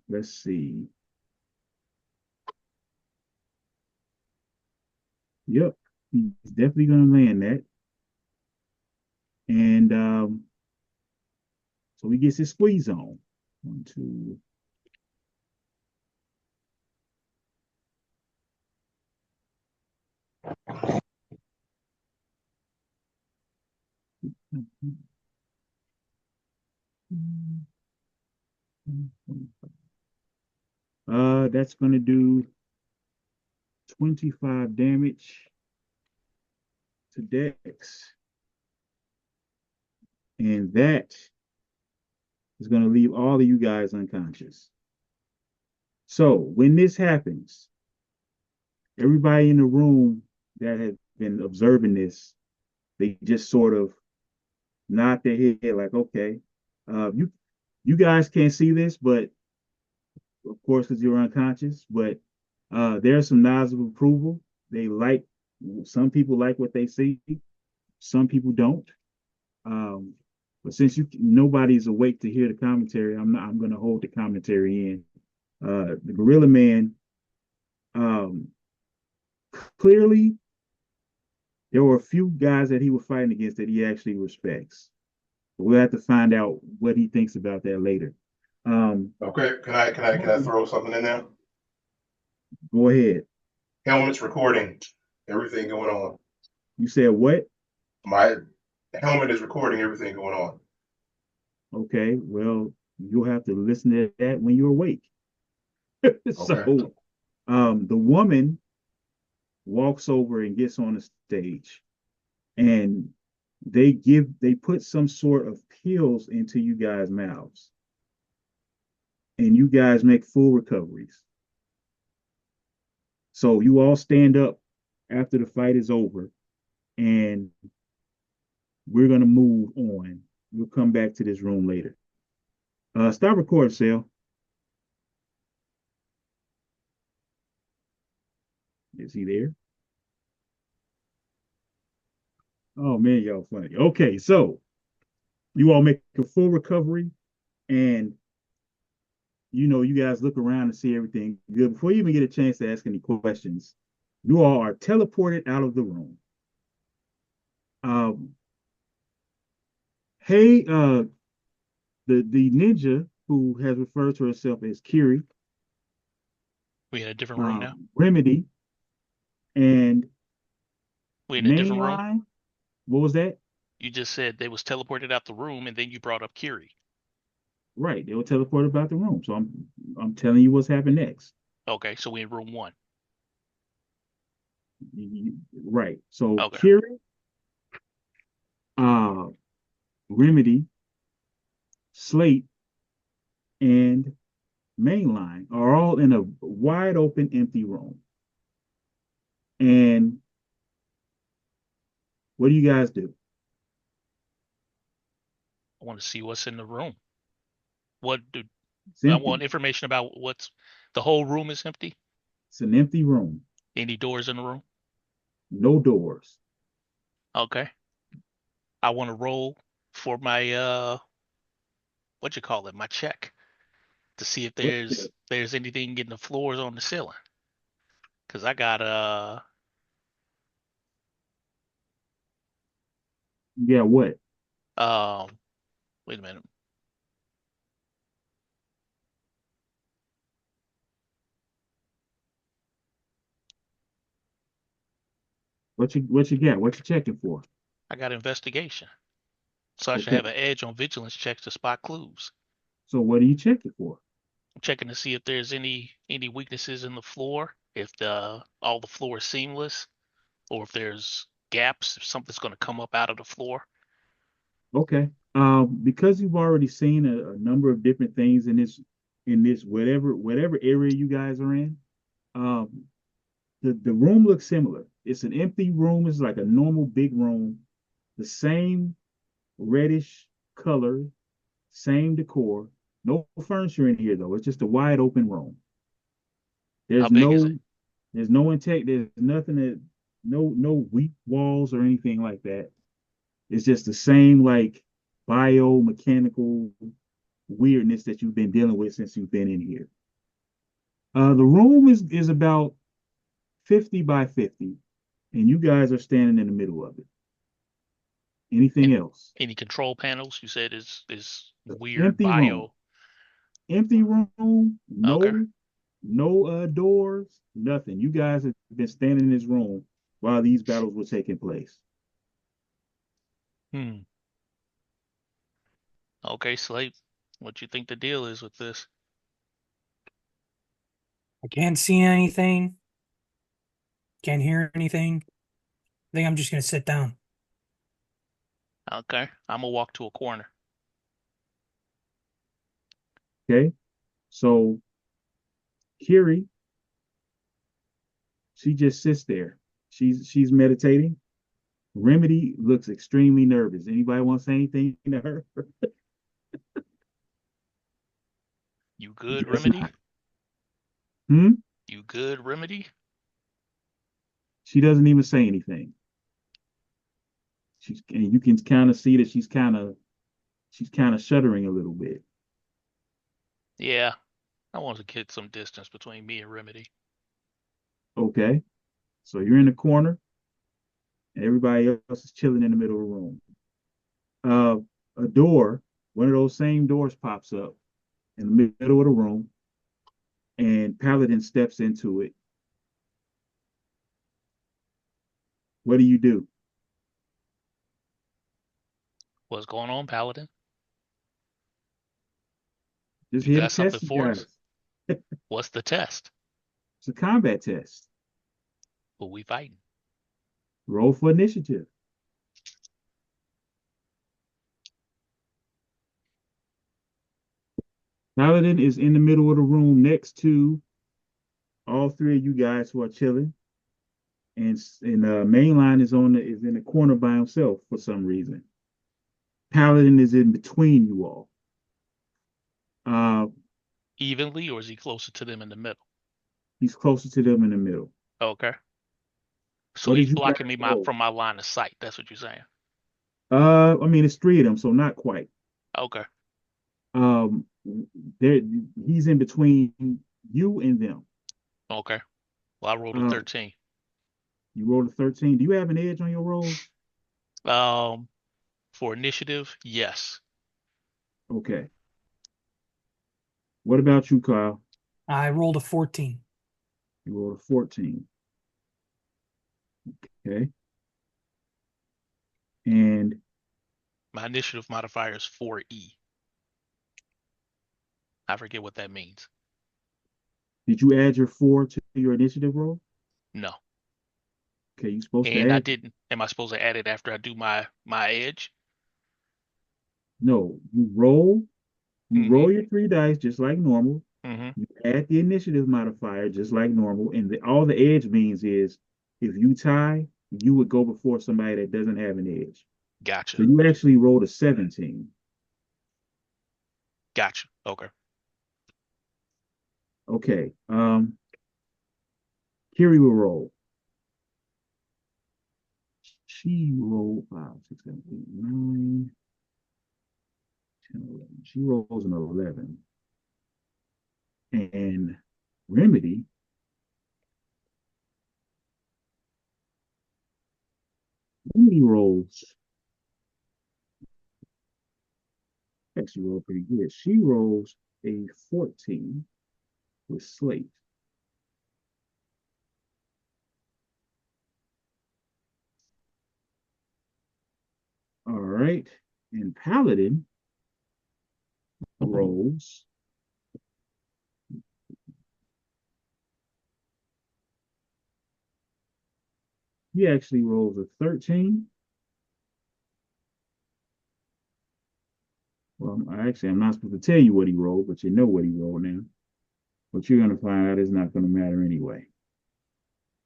Let's see. Yep, he's definitely gonna land that. And so he gets his squeeze on. 1, 2. That's gonna do 25 damage to Dex. And that is going to leave all of you guys unconscious. So when this happens, everybody in the room that has been observing this, they just sort of nod their head like, okay, you guys can't see this, but of course, because you're unconscious, but there's some nods of approval. They like, some people like what they see, some people don't. But since nobody's awake to hear the commentary, I'm going to hold the commentary in. The Gorilla Man, um, clearly there were a few guys that he was fighting against that he actually respects. But we'll have to find out what he thinks about that later. Okay, can I throw something in there? Go ahead. Helmet's recording everything going on. You said what? My helmet is recording everything going on. Okay, well, you'll have to listen to that when you're awake. So, Okay. the woman walks over and gets on the stage, and they put some sort of pills into you guys' mouths, and you guys make full recoveries. So you all stand up after the fight is over, and we're gonna move on. We'll come back to this room later. Stop recording, Sal. Is he there? Oh man, y'all funny. Okay, so you all make a full recovery, and you guys look around and see everything good. Before you even get a chance to ask any questions, you all are teleported out of the room. Um, hey, the ninja who has referred to herself as Kiri, We in a different room now. Remedy, and We in a different room. Mainline. What was that? You just said they was teleported out the room, and then you brought up Kiri. Right, they were teleported about the room. So I'm telling you what's happened next. Okay, so we in room 1. Right. So Okay. Kiri, Remedy, Slate, and Mainline are all in a wide open, empty room. And what do you guys do? I want to see what's in the room. What do It's I empty. want information about what's the whole room is empty? It's an empty room. Any doors in the room? No doors. Okay. I want to roll for my what you call it, my check to see if What? there's anything in the floors on the ceiling. Cause I got Yeah, what? wait a minute. What you got? What you checking for? I got investigation. So I should Okay. have an edge on vigilance checks to spot clues. So what are you checking for? I'm checking to see if there's any weaknesses in the floor, if all the floor is seamless, or if there's gaps, if something's going to come up out of the floor. Okay. Because you've already seen a number of different things in this whatever area you guys are in, um, the room looks similar. It's an empty room. It's like a normal big room, the same reddish color, same decor. No furniture in here though. It's just a wide open room. How There's big is it? no there's no intake. There's nothing that no weak walls or anything like that. It's just the same like biomechanical weirdness that you've been dealing with since you've been in here. The room is about 50 by 50, and you guys are standing in the middle of it. Anything And else? any control panels? You said is weird Empty room. bio. Empty room. Okay. No doors. Nothing. You guys have been standing in this room while these battles were taking place. Hmm. Okay, Slate. What you think the deal is with this? I can't see anything. Can't hear anything. I think I'm just gonna sit down. Okay, I'm gonna walk to a corner. Okay. So Kiri, she just sits there. She's meditating. Remedy looks extremely nervous. Anybody want to say anything to her? You good, Guess Remedy? not. Hmm? You good, Remedy? She doesn't even say anything. And you can kind of see that she's kind of shuddering a little bit. Yeah, I want to get some distance between me and Remedy. Okay. So you're in the corner, and everybody else is chilling in the middle of the room. Uh, a door, one of those same doors pops up in the middle of the room, and Paladin steps into it. What do you do? What's going on, Paladin? Just You here to got something test you for us? guys. What's the test? It's a combat test. Who we fighting? Roll for initiative. Paladin is in the middle of the room next to all three of you guys who are chilling, and Mainline is in the corner by himself for some reason. Paladin is in between you all. Uh, Evenly, or is he closer to them in the middle? he's closer to them in the middle. Okay. So What did he's you guys blocking me roll? from my line of sight. That's what you're saying. I mean it's three of them, so not quite. Okay. Um, there he's in between you and them. Okay. Well, I rolled a Uh, 13. you rolled a 13. Do you have an edge on your rolls? For initiative, yes. Okay. What about you, Kyle? I rolled a 14. You rolled a 14. Okay. And My initiative modifier is 4E. I forget what that means. did you add your 4 to your initiative roll? No. Okay, you're supposed to And I add. didn't. Am I supposed to add it after I do my edge? No, you roll Mm-hmm. your 3 dice just like normal. Mm-hmm. You add the initiative modifier just like normal. And all the edge means is if you tie, you would go before somebody that doesn't have an edge. So Gotcha. you actually rolled a 17. Gotcha. Okay. Okay. Kiri will roll. She rolled 5, 6, 7, 8, 9, 10, 11. She rolls an 11. And Remedy rolls. Actually rolled pretty good. She rolls a 14 with Slate. All right. And Paladin rolls he actually rolls a 13. Well, I'm not supposed to tell you what he rolled, but you know what he rolled now. What you're going to find out is not going to matter anyway.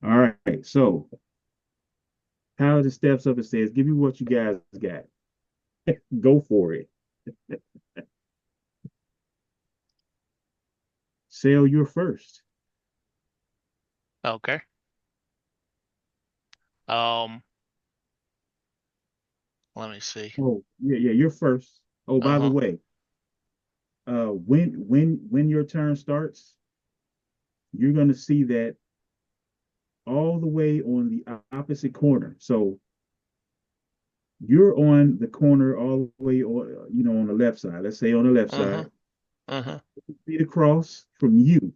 All right, so Paladin steps up and says, "Give me what you guys got. Go for it." Sale, you're first. Okay. Um, let me see. Oh, yeah, you're first. Oh, by the Uh-huh. way, when your turn starts, you're going to see that all the way on the opposite corner. So you're on the corner all the way on, on the left side. Let's say on the left Uh-huh. side, Uh-huh. feet across from you,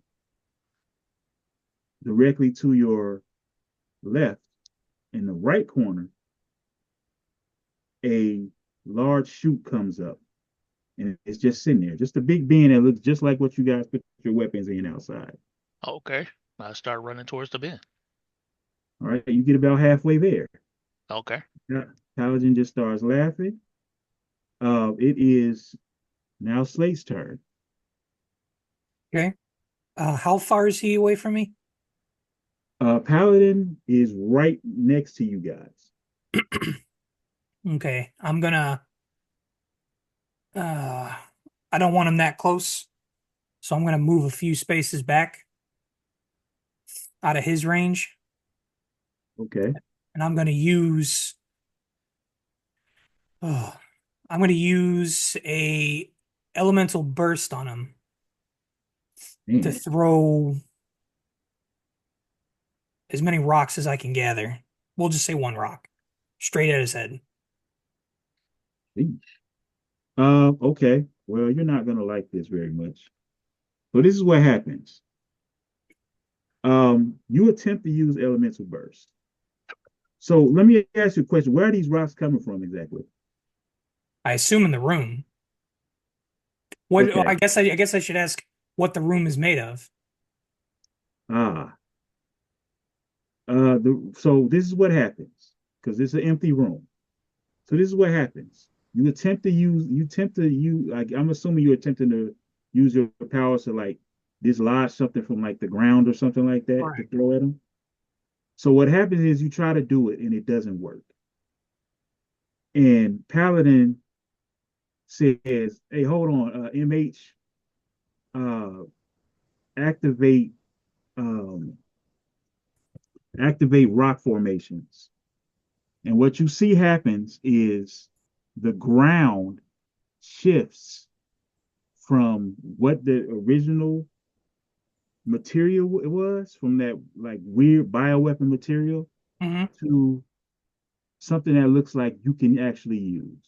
directly to your left, in the right corner, a large chute comes up, and it's just sitting there, just a big bin that looks just like what you guys put your weapons in outside. Okay. I start running towards the bin. All right, you get about halfway there. Okay. Paladin just starts laughing. It is now Slate's turn. Okay. How far is he away from me? Paladin is right next to you guys. Okay. I'm gonna I don't want him that close. So I'm gonna move a few spaces back out of his range. Okay. And I'm gonna use a elemental burst on him to Man, throw as many rocks as I can gather. We'll just say one rock straight at his head. okay. Well, you're not gonna like this very much. So this is what happens. You attempt to use elemental burst. So let me ask you a question. Where are these rocks coming from exactly? I assume in the room. What Okay. I guess I should ask what the room is made of. Ah. So this is what happens because it's an empty room. So this is what happens. Like, I'm assuming you're attempting to use your powers to like dislodge something from like the ground or something like that to Correct. throw at them. So what happens is you try to do it and it doesn't work. And Paladin says, "Hey, hold on, MH, uh, activate um, activate rock formations." And what you see happens is the ground shifts from what the original material it was, from that like weird bioweapon material, Hmm. to something that looks like you can actually use.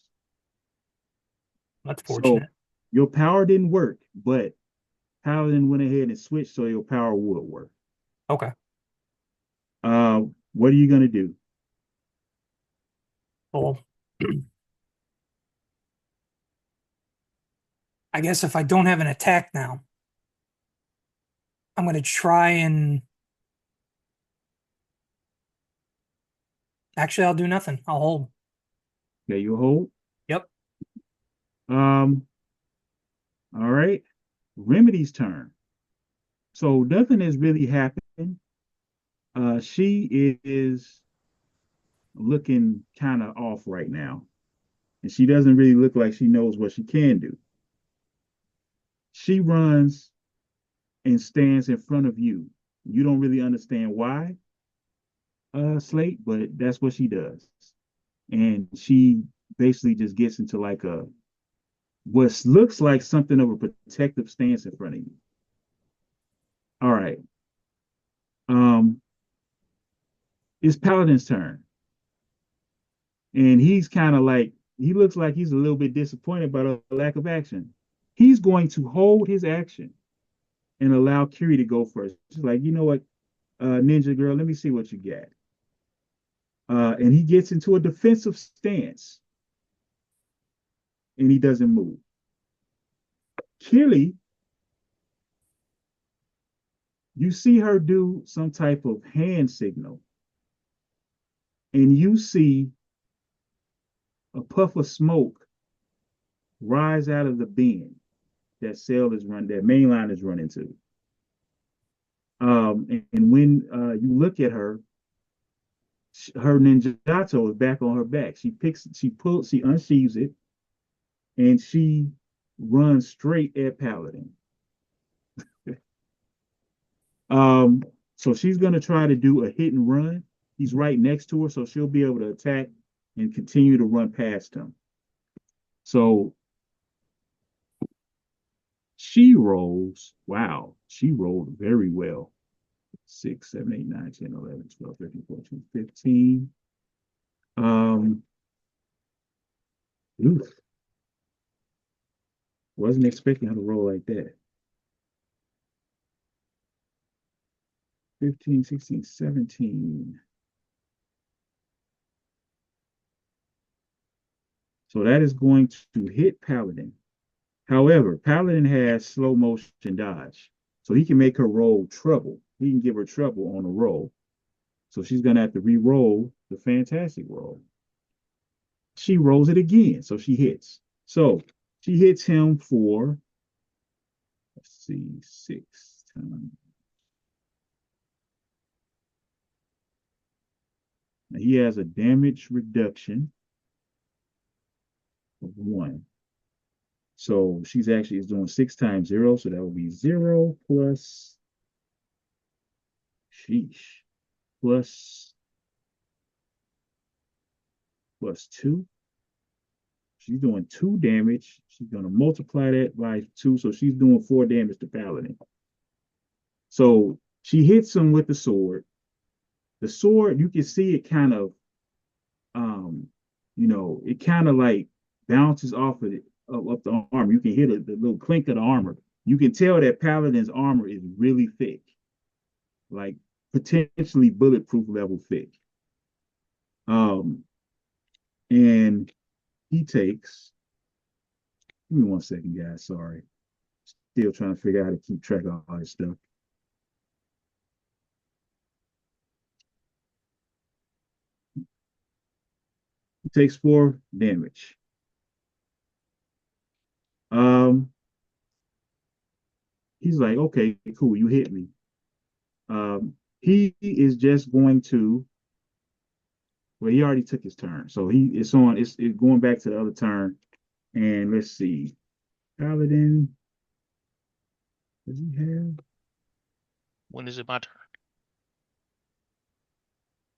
That's So fortunate. your power didn't work, but Paladin went ahead and switched so your power would work. Okay. Uh, what are you gonna do? Well, I guess if I don't have an attack now, I'm going to try and actually, I'll do nothing. I'll hold. Okay, you hold. Yep. Um, all right. Remedy's turn. So nothing has really happened. She is looking kind of off right now, and she doesn't really look like she knows what she can do. She runs and stands in front of you. You don't really understand why, Slate, but that's what she does. And she basically just gets into like a what looks like something of a protective stance in front of you. All right. Um, it's Paladin's turn. And he's kind of like he looks like he's a little bit disappointed by the lack of action. He's going to hold his action and allow Curie to go first. She's like, you know what, Ninja Girl, let me see what you got. And he gets into a defensive stance. and he doesn't move. Killy, you see her do some type of hand signal, and you see a puff of smoke rise out of the bend that that main line is running to. And when you look at her, her ninjato is back on her back. She unsheaves it, and she runs straight at Paladin. So she's gonna try to do a hit and run. He's right next to her, so she'll be able to attack and continue to run past him. So she rolls. Wow, she rolled very well. 6, 7, 8, 9, 10, 11, 12, 13, 14, 15. Oof. Wasn't expecting her to roll like that. 15, 16, 17. So that is going to hit Paladin. However, Paladin has slow motion dodge. So he can make her roll trouble. He can give her trouble on a roll. So she's going to have to re-roll the fantastic roll. She rolls it again. So she hits. So she hits him for, let's see, 6 times. Now he has a damage reduction of 1. So she's actually is doing 6 times 0. So that will be 0 plus, sheesh, plus 2. She's doing 2 damage. She's going to multiply that by 2. So she's doing 4 damage to Paladin. So she hits him with the sword. The sword, you can see it kind of, it kind of like bounces off of it up the armor. You can hear the little clink of the armor. You can tell that Paladin's armor is really thick, like potentially bulletproof level thick. And he takes, give me 1 second, guys. Sorry. Still trying to figure out how to keep track of all this stuff. He takes 4 damage. He's like, okay, cool, you hit me. He is just going to, well, he already took his turn. So it's going back to the other turn. And let's see. Paladin, does he have? When is it my turn?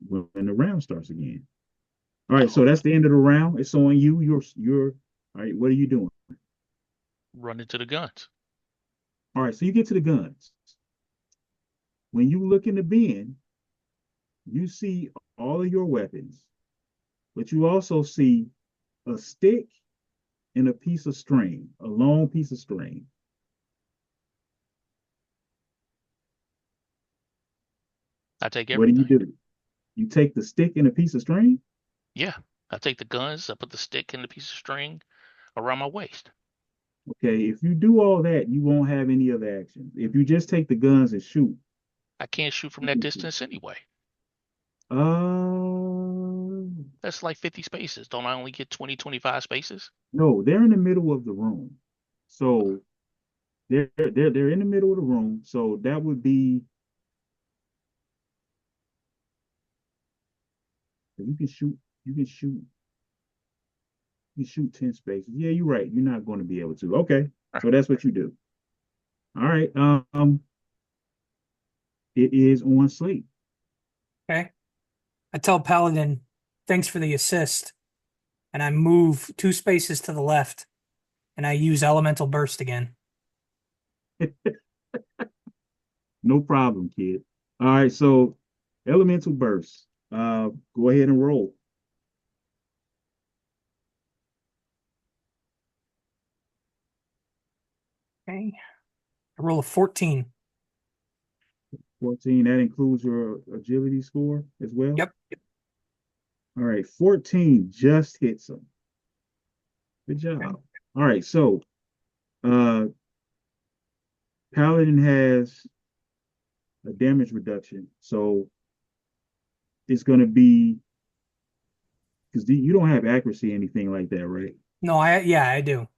When the round starts again. All right, so that's the end of the round. It's on you. You're all right. What are you doing? Run into the guns. All right, so you get to the guns. When you look in the bin, you see all of your weapons, but you also see a stick and a piece of string, a long piece of string. I take What do everything. you do? You take the stick and a piece of string? Yeah. I take the guns, I put the stick and the piece of string around my waist. Okay, if you do all that, you won't have any other actions. If you just take the guns and shoot, I can't shoot from you that can shoot. distance anyway. Uh, That's like 50 spaces. Don't I only get 20, 25 spaces? no, they're in the middle of the room. So they're in the middle of the room. So that would be, you can shoot, you can shoot, you can shoot 10 spaces. Yeah, you're right. You're not going to be able to. Okay. So that's what you do. All right. It is on Slate. Okay. I tell Paladin, thanks for the assist. And I move 2 spaces to the left and I use elemental burst again. No problem, kid. All right, so elemental burst. Go ahead and roll. Okay. I roll a 14. 14. That includes your agility score as well. Yep. All right, 14 just hits him. Good job. All right, so uh Paladin has a damage reduction. So it's gonna be because you don't have accuracy or anything like that, right? No, I do.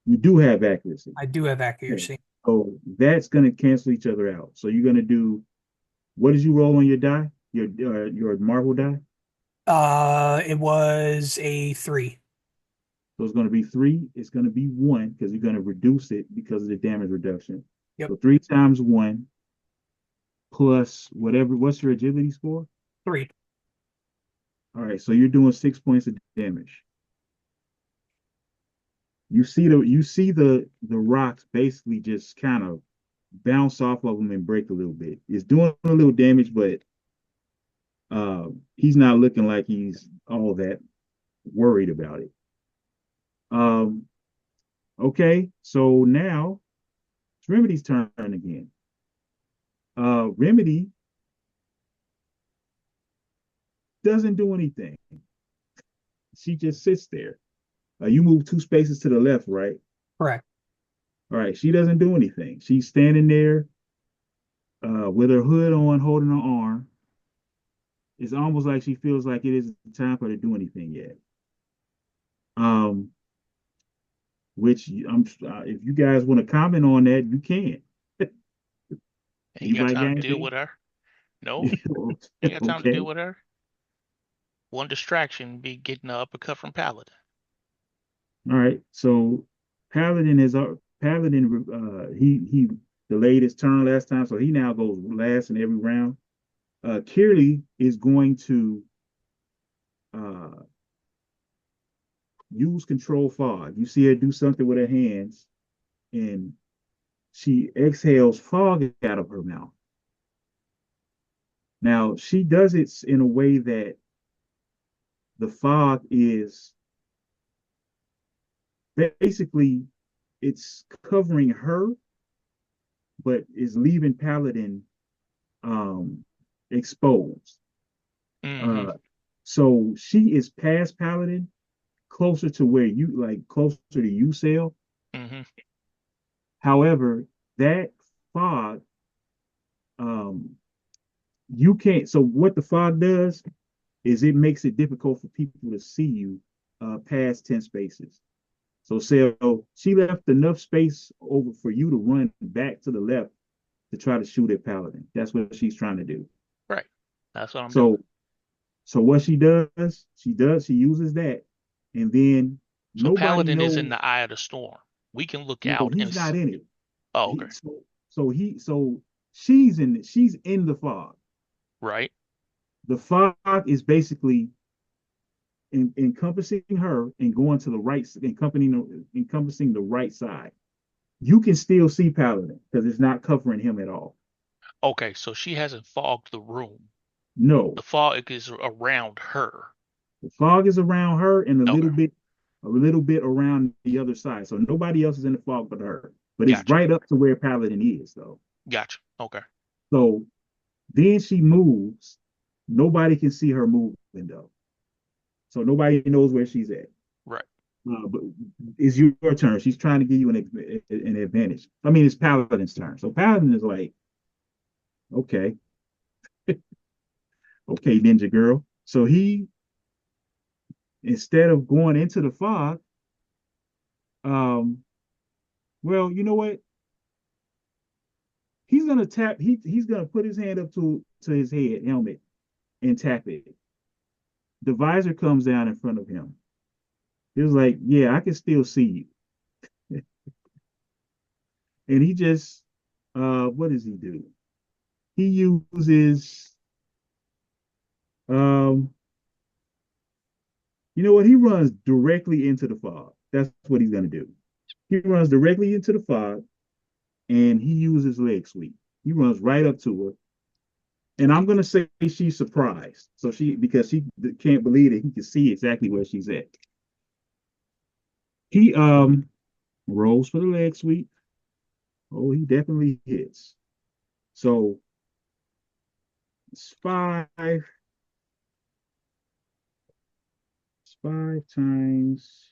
You do have accuracy. I do have Okay. accuracy. So that's gonna cancel each other out. So you're gonna do what did you roll on your die? Your marble die? It was a 3. So it's gonna be three, it's gonna be one because you're gonna reduce it because of the damage reduction. Yep. So 3 times 1 plus whatever, what's your agility score? 3. All right, so you're doing 6 points of damage. You see the rocks basically just kind of bounce off of them and break a little bit. It's doing a little damage, but he's not looking like he's all that worried about it. Um, okay, so now it's Remedy's turn again. Remedy doesn't do anything. She just sits there. You move 2 spaces to the left, right? Correct. All right, she doesn't do anything. She's standing there with her hood on, holding her arm. It's almost like she feels like it isn't time for her to do anything yet. Um, which if you guys want to comment on that, you can. Ain't got Anybody got time to deal anything? with her. No, ain't got time to Okay. deal with her. One distraction be getting an uppercut from Paladin. All right. So Paladin is Paladin. He delayed his turn last time, so he now goes last in every round. Kirli is going to uh, use control fog. You see her do something with her hands, and she exhales fog out of her mouth. Now she does it in a way that the fog is basically it's covering her, but is leaving Paladin exposed. Mm-hmm. So she is past Paladin, closer to where you like closer to you, Sail. Mm-hmm. However, that fog, um, you can't. So what the fog does is it makes it difficult for people to see you past 10 spaces. So Sail, she left enough space over for you to run back to the left to try to shoot at Paladin. That's what she's trying to do. Right. That's what I'm doing. So what she uses that, and then So nobody Paladin is knows. in the eye of the storm. We can look No, out and he's not in it. oh, He, okay. so she's in the fog. Right. The fog is basically encompassing her and going to the right, encompassing the right side. You can still see Paladin because it's not covering him at all. Okay, so she hasn't fogged the room. No, The fog is around her. the fog is around her and Okay. a little bit around the other side. So nobody else is in the fog but her. But it's Gotcha. right up to where Paladin is, though. Gotcha. Okay. So then she moves. Nobody can see her moving, though. So nobody knows where she's at. Right. But it's your turn. She's trying to give you an advantage. I mean, it's Paladin's turn. So Paladin is like, okay, okay, Ninja Girl. So he, instead of going into the fog, um, well, you know what? He's gonna tap. He's gonna put his hand up to his head helmet and tap it. The visor comes down in front of him. He was like, "Yeah, I can still see you." And he just, what does he do? He uses, um, you know what? He runs directly into the fog. That's what he's gonna do. He runs directly into the fog, and he uses leg sweep. He runs right up to her, and I'm gonna say she's surprised. So because she can't believe that he can see exactly where she's at. He rolls for the leg sweep. Oh, he definitely hits. So it's five. It's 5 times.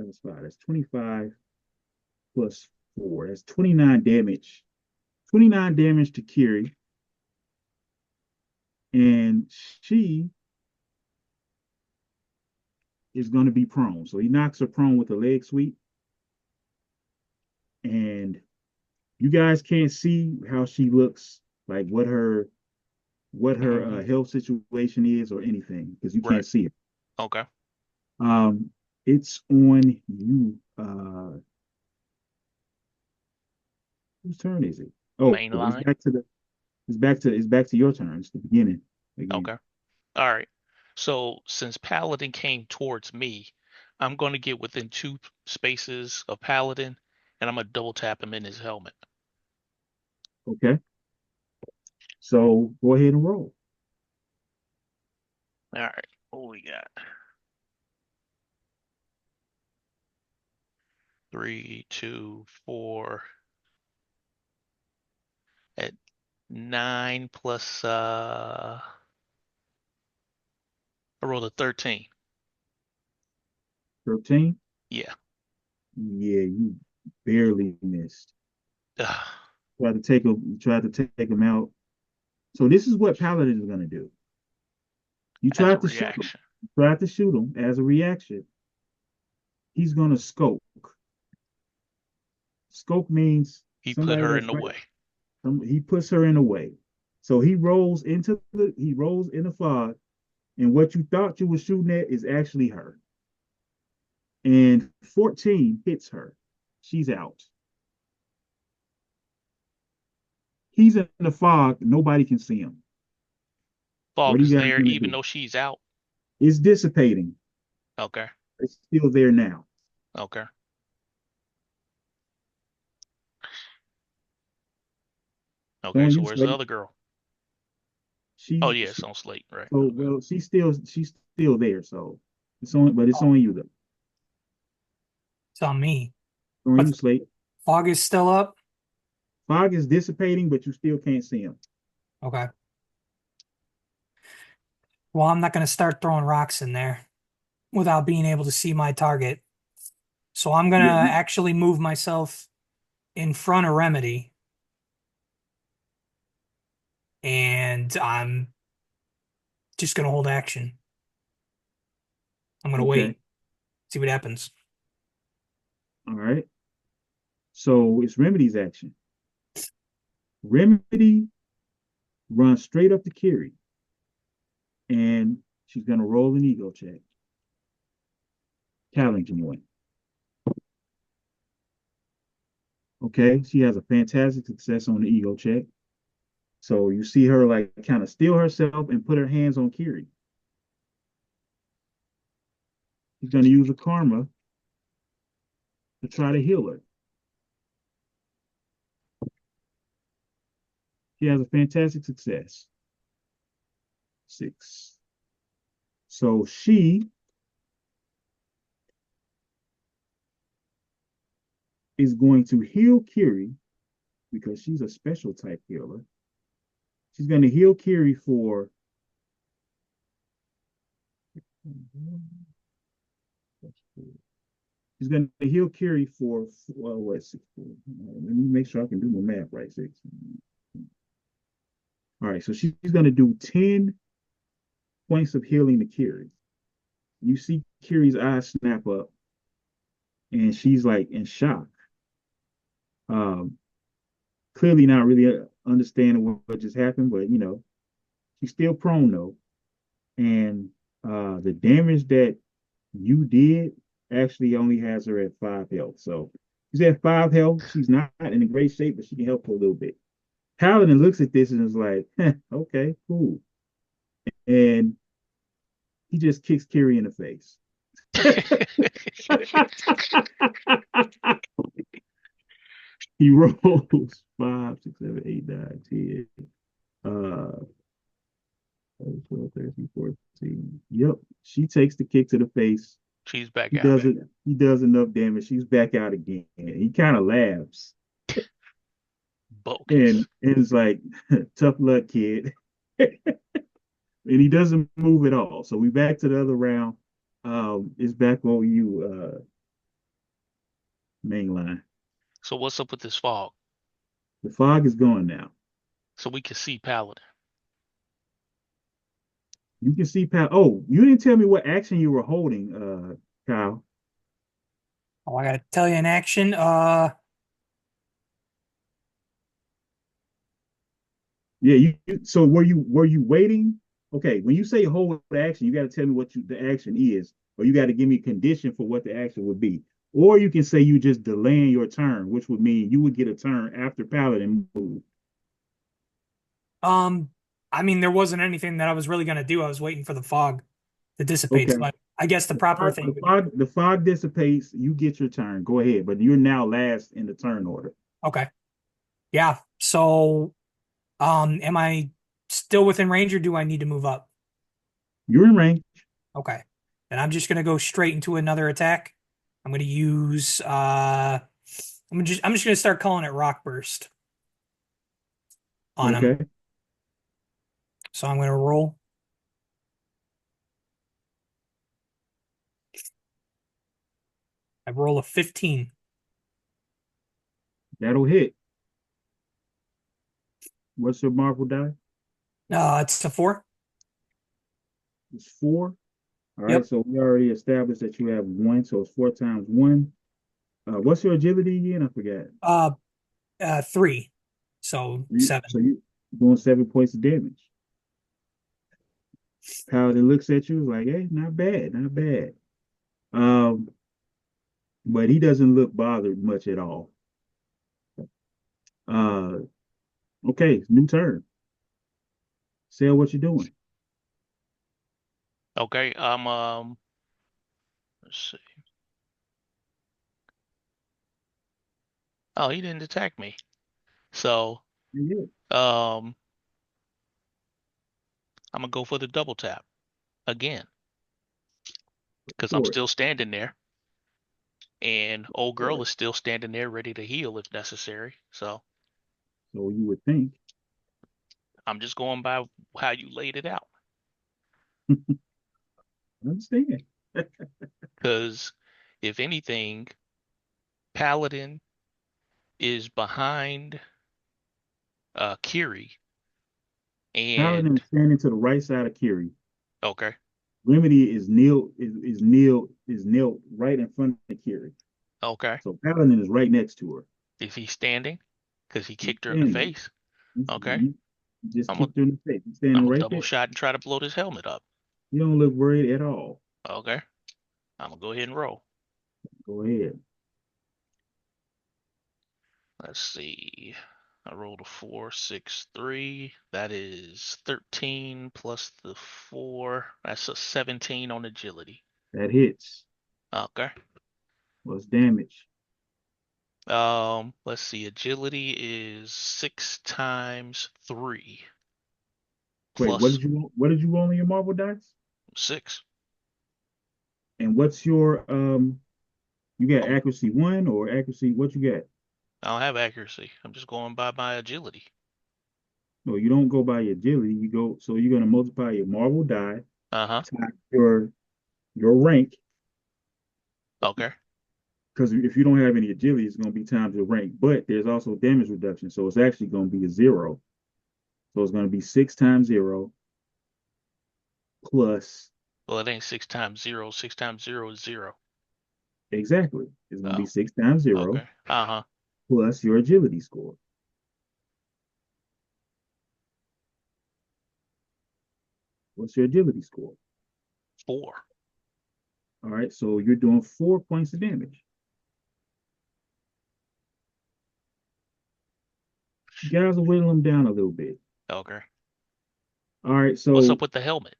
That's 5. That's 25 plus 4. That's 29 damage. 29 damage to Kiri. And she is going to be prone. So he knocks her prone with a leg sweep. And you guys can't see how she looks, like what her health situation is or anything, because you Right. can't see it. Okay. It's on you. Whose turn is it? Oh, Main line. it's back to your turn. It's the beginning again. Okay. All right. So since Paladin came towards me, I'm going to get within 2 spaces of Paladin, and I'm going to double tap him in his helmet. Okay. So go ahead and roll. All right. What we got? 3, 2, 4. At 9 plus I rolled a 13. 13. Yeah. Yeah, you barely missed. Ugh. Tried to take him out. So this is what Paladin is gonna do. You As a tried to shoot him. reaction. You tried to shoot him as a reaction. He's gonna scope. Scope means He put somebody her that's in the way. he puts her in the way. So he rolls in the fog, and what you thought you were shooting at is actually her. And 14 hits her. She's out. He's in the fog. Nobody can see him. What Fog are is you guys there gonna even do? though she's out. It's dissipating. Okay. It's still there now. Okay. Okay, On so you, where's the Slate. other girl? She, Oh, yeah, it's on Slate, right. so Okay. well, she's still there. So it's on you though. It's on me. On But you, Slate. fog is still up. Fog is dissipating, but you still can't see him. Okay. Well, I'm not going to start throwing rocks in there without being able to see my target. So I'm going to Yeah. actually move myself in front of Remedy. And I'm just going to hold action. I'm going to Okay. wait, see what happens. All right. So it's Remedy's action. Remedy runs straight up to Kiri, and she's gonna roll an ego check. Talon can win. Okay, she has a fantastic success on the ego check. So you see her like kind of steal herself and put her hands on Kiri. She's gonna use a karma to try to heal her. She has a fantastic success. 6. So she is going to heal Kiri because she's a special type healer. She's going to heal Kiri for She's going to heal Kiri for what? 6. Let me make sure I can do my math right. 6. All right, so she's going to do 10 points of healing to Kiri. You see Kiri's eyes snap up, and she's like in shock. Clearly not really understanding what just happened, but she's still prone though. And the damage that you did actually only has her at 5 health. So she's at 5 health. She's not in a great shape, but she can help her a little bit. Paladin looks at this and is like, okay, cool. And he just kicks Kiri in the face. He rolls 5, 6, 7, 8, 9, 10. 12, 13, 14. Yep. She takes the kick to the face. She's back He out. does it. He does enough damage. She's back out again. He kind of laughs. Bogus. And it's like, tough luck, kid. And he doesn't move at all. So we back to the other round. It's back on you, main line. So what's up with this fog? The fog is gone now. So we can see Paladin. You can see Oh, you didn't tell me what action you were holding, Kyle. Oh, I gotta tell you an action. Yeah, so were you waiting? Okay, when you say hold the action, you got to tell me what the action is, or you got to give me a condition for what the action would be. Or you can say you just delaying your turn, which would mean you would get a turn after Paladin move. I mean, there wasn't anything that I was really gonna do. I was waiting for the fog to dissipate. Okay. So I guess the proper thing. The fog dissipates, you get your turn. Go ahead, but you're now last in the turn order. Okay. Yeah. So, am I still within range, or do I need to move up? You're in range. Okay. Then I'm just gonna go straight into another attack. I'm gonna use I'm just gonna start calling it Rock Burst on him. Okay. So I'm gonna roll. I roll a 15. That'll hit. What's your marble die? It's a 4. It's 4. All right, Yep. so we already established that you have 1, so it's 4 times 1. What's your agility again? I forgot. 3. So 7. So you doing 7 points of damage. Paladin looks at you like, hey, not bad, not bad. But he doesn't look bothered much at all. Okay, new turn. Say what you're doing. Okay. Let's see. Oh, he didn't attack me. So, Yeah. I'm gonna go for the double tap again because I'm For it. still standing there, and old girl is still standing there ready to heal if necessary. So you would think. I'm just going by how you laid it out. I understand. Because if anything, Paladin is behind Kiri, Paladin and is standing to the right side of Kiri. okay, Remedy is knelt right in front of Kiri. okay. So Paladin is right next to her. Is he standing? Because he He's kicked her in the standing. face. He's, Okay, he just I'm a kicked her in the face. He's standing I'm a right double there. shot and try to blow this helmet up. You don't look worried at all. Okay, I'm gonna go ahead and roll. Go ahead. Let's see. I rolled a 4, 6, 3. That is 13 plus the 4. That's a 17 on agility. That hits. Okay. What's damage? Let's see. Agility is 6 times 3 Wait, what plus did you roll on your marble dice? 6. And what's your you got accuracy 1 or accuracy what you got? I don't have accuracy. I'm just going by my agility. No, you don't go by your agility. So you're gonna multiply your marble die Uh-huh. times your rank. Okay. Because if you don't have any agility, it's going to be times your rank. But there's also damage reduction, so it's actually going to be a 0. So it's going to be 6 times 0 plus Well, it ain't 6 times 0. 6 times 0 is 0. exactly. It's going to be Oh, 6 times 0 okay. Uh-huh. plus your agility score. What's your agility score? 4. All right, so you're doing 4 points of damage. You guys will whittle them down a little bit. Okay. All right, so What's up with the helmet?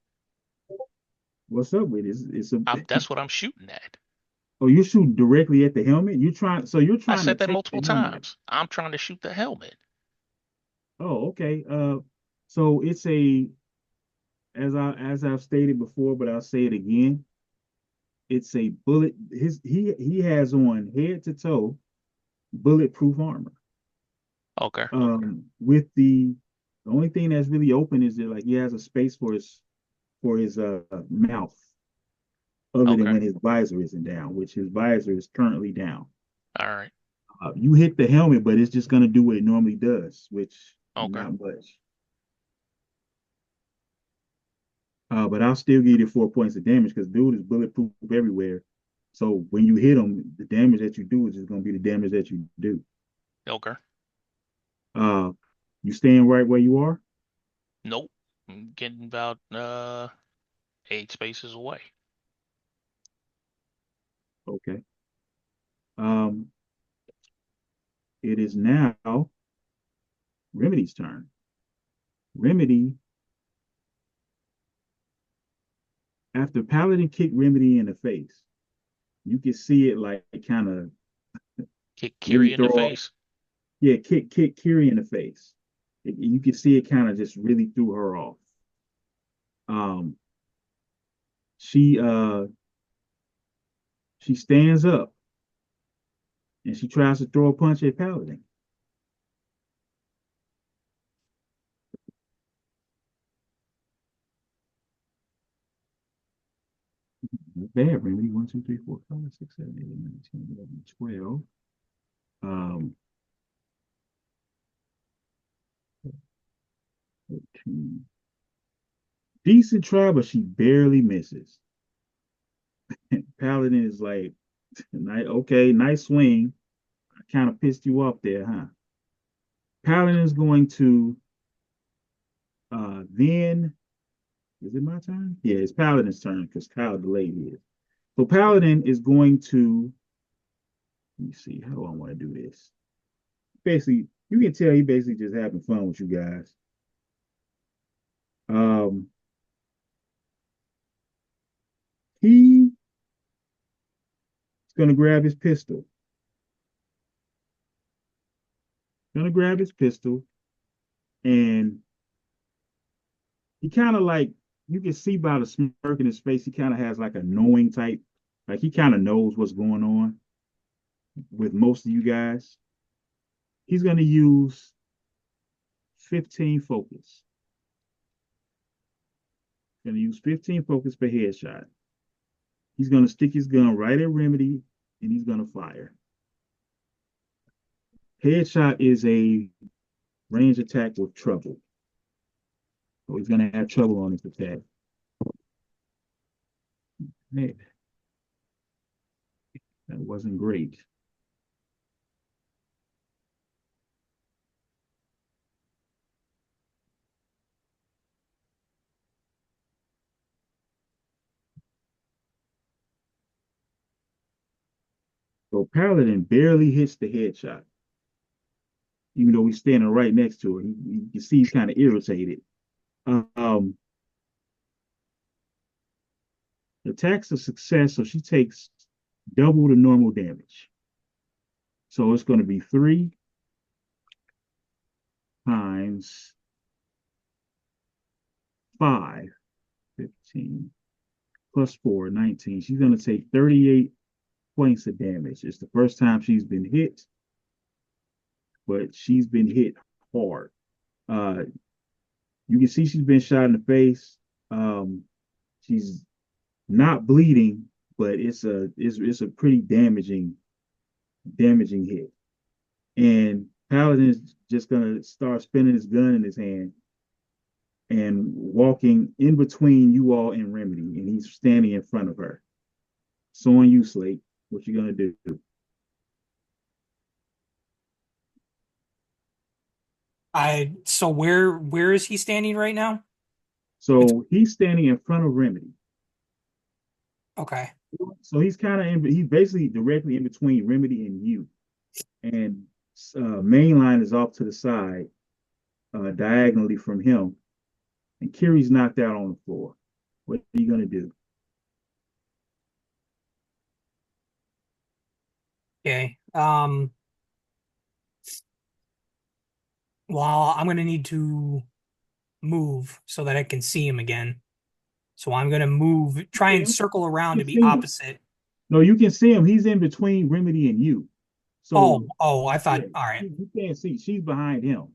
what's up with it? That's what I'm shooting at. Oh, you shoot directly at the helmet? You're trying I to said that take multiple the helmet. times. I'm trying to shoot the helmet. Oh, okay. So it's as I've stated before, but I'll say it again. It's a bullet. He has on head to toe bulletproof armor. Okay. With the only thing that's really open is that like he has a space for his mouth, other than Okay. when his visor isn't down, which his visor is currently down. All right. You hit the helmet, but it's just gonna do what it normally does, which Okay. not much. But I'll still give you 4 points of damage because dude is bulletproof everywhere. So when you hit him, the damage that you do is just gonna be the damage that you do. Okay. Uh, you staying right where you are? Nope. I'm getting about 8 spaces away. Okay. Um, it is now Remedy's turn. Remedy, after Paladin kicked Remedy in the face, you can see it like kind of Kick really Kiri in throw the off. face. Yeah, kick Kiri in the face. You can see it kind of just really threw her off. Um, she uh she stands up and she tries to throw a punch at Paladin. Not bad, Remedy. 1, 2, 3, 4, 5, 6, 7, 8, 9, 10, 11, 12. 13. Decent try, but she barely misses. Paladin is like, okay, nice swing. I kind of pissed you off there, huh? Paladin is going to then, is it my turn? Yeah, it's Paladin's turn because Kyle delayed his. So Paladin is going to, let me see, how do I want to do this? Basically, you can tell he basically just having fun with you guys. Um, he's gonna grab his pistol. Gonna grab his pistol, and he kind of like you can see by the smirk in his face, he kind of has like a knowing type, like he kind of knows what's going on with most of you guys. He's gonna use 15 focus. Gonna use 15 focus for headshot. He's gonna stick his gun right at Remedy, and he's gonna fire. Headshot is a range attack with trouble. So he's going to have trouble on his attack. Hey, that wasn't great. So Paladin barely hits the headshot, even though he's standing right next to her. You can see he's kind of irritated. Um, the attack's a success, so she takes double the normal damage. So it's going to be 3 times 5, 15, plus 4, 19. She's going to take 38 points of damage. It's the first time she's been hit, but she's been hit hard. Uh, you can see she's been shot in the face. She's not bleeding, but it's a pretty damaging hit. And Paladin is just gonna start spinning his gun in his hand and walking in between you all and Remedy, and he's standing in front of her. So on you, Slate, what you gonna do? So where is he standing right now? So he's standing in front of Remedy. Okay. So he's kind of he's basically directly in between Remedy and you. And Mainline is off to the side, diagonally from him. And Kiri's knocked out on the floor. What are you gonna do? Okay. Well, I'm gonna need to move so that I can see him again. So I'm gonna move, try and circle around You to can be see him. opposite. No, you can see him. He's in between Remedy and you. So I yeah, thought, all right. you can't see. She's behind him,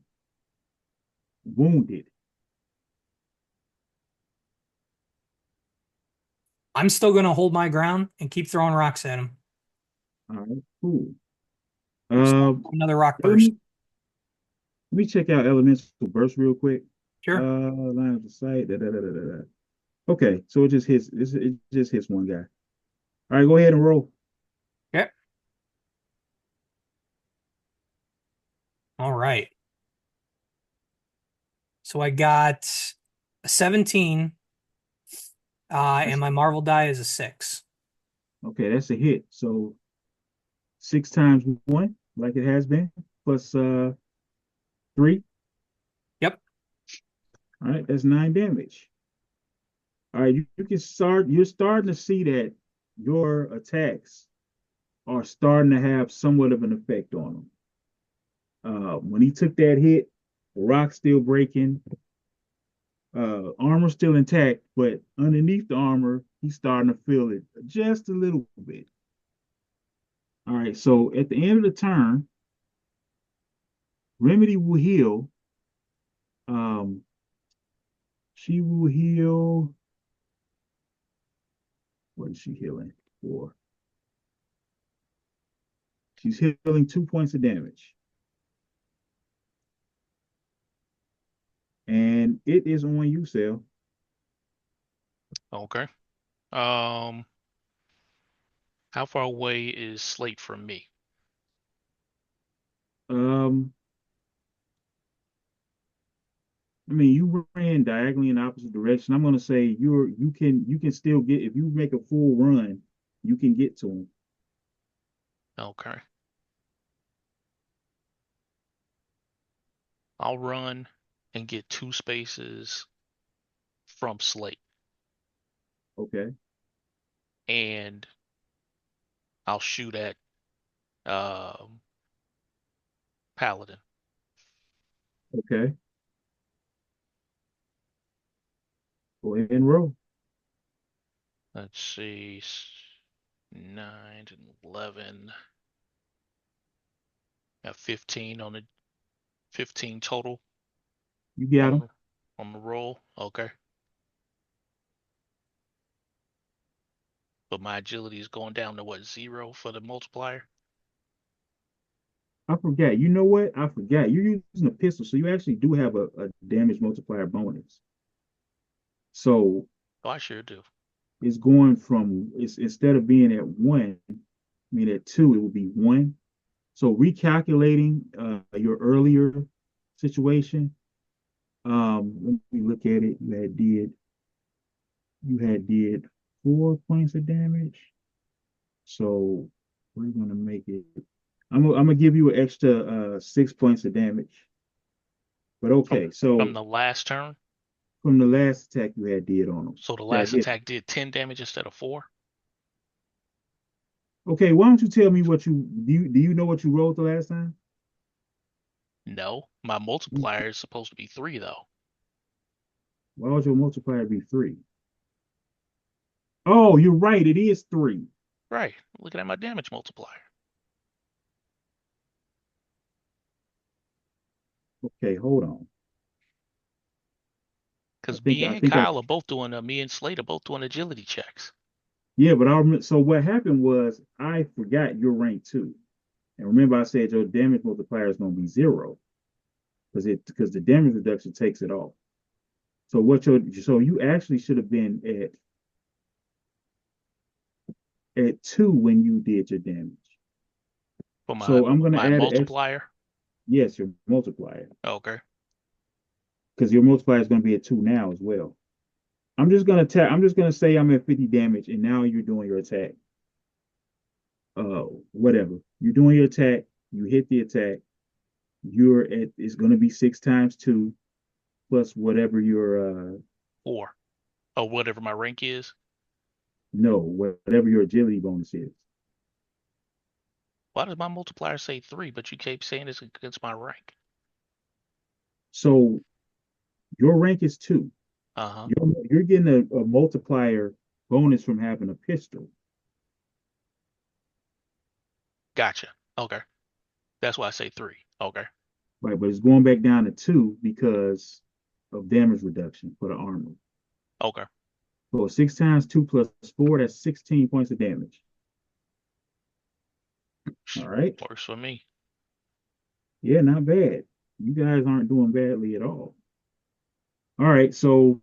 wounded. I'm still gonna hold my ground and keep throwing rocks at him. All right, cool. Another rock let burst. me let me check out elemental burst real quick. Sure. Line of sight. Da, da, da, da, da, da. Okay, so it just hits. It just hits one guy. All right, go ahead and roll. Okay. All right. So I got a 17, and my Marvel die is a 6. Okay, that's a hit. So 6 times 1, like it has been, plus 3. Yep. All right, that's 9 damage. All right, you can start. You're starting to see that your attacks are starting to have somewhat of an effect on him. When he took that hit, the rock's still breaking, armor still intact, but underneath the armor, he's starting to feel it just a little bit. All right, so at the end of the turn, Remedy will heal. She will heal. What is she healing for? She's healing 2 points of damage. And it is on you, Sal. Okay. How far away is Slate from me? Um, I mean, you ran diagonally in the opposite direction. I'm gonna say you can still get if you make a full run, you can get to him. Okay. I'll run and get 2 spaces from Slate, Okay. and I'll shoot at Paladin. Okay. Go ahead and roll. Let's see, 9 and 11. Got 15 on the 15 total You got on him. the on the roll. Okay. But my agility is going down to what, 0 for the multiplier? I forgot. You know what? I forgot. You're using a pistol, so you actually do have a damage multiplier bonus. So Oh, I sure do. it's going from it's instead of being at 1, I mean at 2, it would be 1. So recalculating your earlier situation, let me look at it. You had did 4 points of damage. So we're gonna make it. I'm gonna give you an extra 6 points of damage. But okay, From so the last turn. from the last attack you had did on him, So the that last hit. attack did 10 damage instead of 4. Okay, why don't you tell me what you know what you rolled the last time? No, my multiplier is supposed to be 3 though. Why would your multiplier be 3? Oh, you're right. It is 3. Right. Looking at my damage multiplier. Okay, hold on. Because I me and think I Kyle are both doing me and Slade are both doing agility checks. Yeah, but I remember. So what happened was I forgot your rank 2, and remember I said your damage multiplier is going to be 0 because the damage reduction takes it off. So you actually should have been at 2 when you did your damage. For So I'm going to my add an X. multiplier. Yes, your multiplier, Okay. because your multiplier is going to be at 2 now as well. I'm just gonna say I'm at 50 damage, and now you're doing your attack. Whatever. You're doing your attack, you hit the attack, it's gonna be 6 times 2 plus whatever your 4. Or whatever my rank is. no, whatever your agility bonus is. Why does my multiplier say 3, but you keep saying it's against my rank? So your rank is 2. Uh-huh. You're getting a multiplier bonus from having a pistol. Gotcha. Okay. That's why I say 3. Okay. Right, but it's going back down to 2 because of damage reduction for the armor. Okay. So 6 times 2 plus 4, that's 16 points of damage. All right. Works for me. Yeah, not bad. You guys aren't doing badly at all. All right, so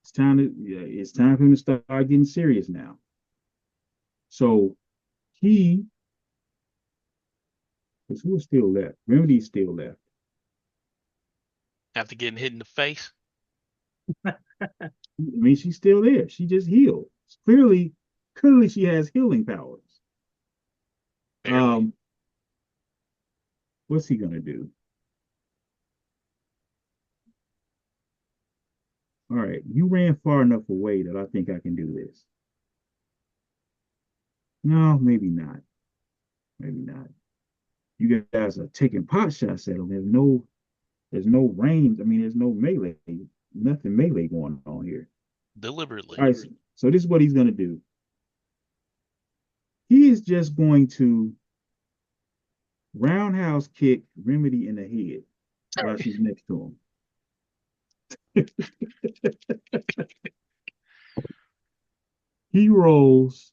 it's time for him to start getting serious now. So he, because who is still left? Remedy's still left. After getting hit in the face. I mean, she's still there. She just healed. Clearly, she has healing powers. Barely. What's he gonna do? All right, you ran far enough away that I think I can do this. No, maybe not. Maybe not. You guys are taking pot shots at him. There's no range. I mean, there's no melee, nothing melee going on here. Deliberately. All right, so this is what he's gonna do. He is just going to roundhouse kick Remedy in the head while she's next to him. He rolls.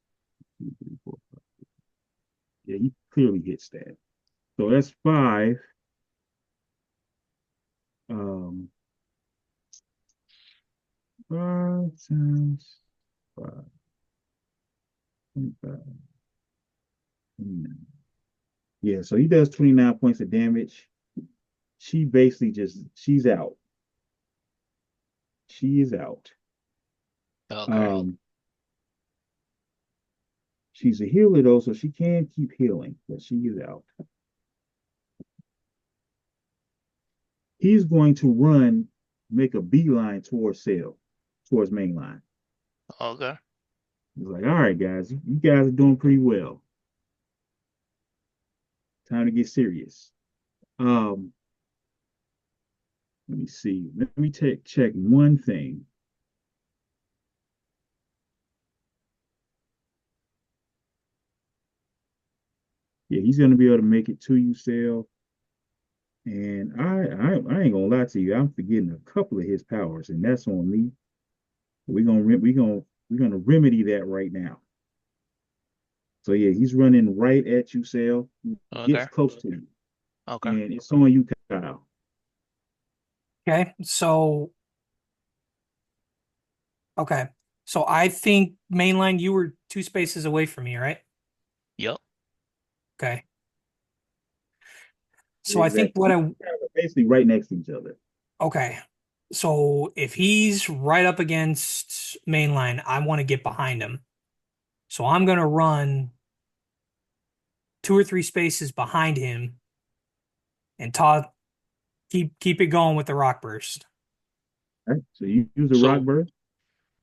Yeah, he clearly hits that. So that's 5. Um, 5 times 5. 25. 29. Yeah, so he does 29 points of damage. She basically she's out. She is out. Okay. She's a healer though, so she can keep healing, but she is out. He's going to make a beeline towards mainline. Okay. He's like, all right, guys, you guys are doing pretty well. Time to get serious. Let me see. Let me check one thing. Yeah, he's gonna be able to make it to you, Sale. And I ain't gonna lie to you, I'm forgetting a couple of his powers, and that's on me. We're gonna remedy that right now. So yeah, he's running right at you, Sale. He gets Okay. close to you. Okay. And it's on you, Kyle. Okay, so I think mainline, you were 2 spaces away from me, right? Yep. Okay. So Yeah, I think exactly. We're basically right next to each other. okay. So if he's right up against mainline, I want to get behind him. So I'm gonna run 2 or 3 spaces behind him and keep it going with the rock burst. All right. So you use a rock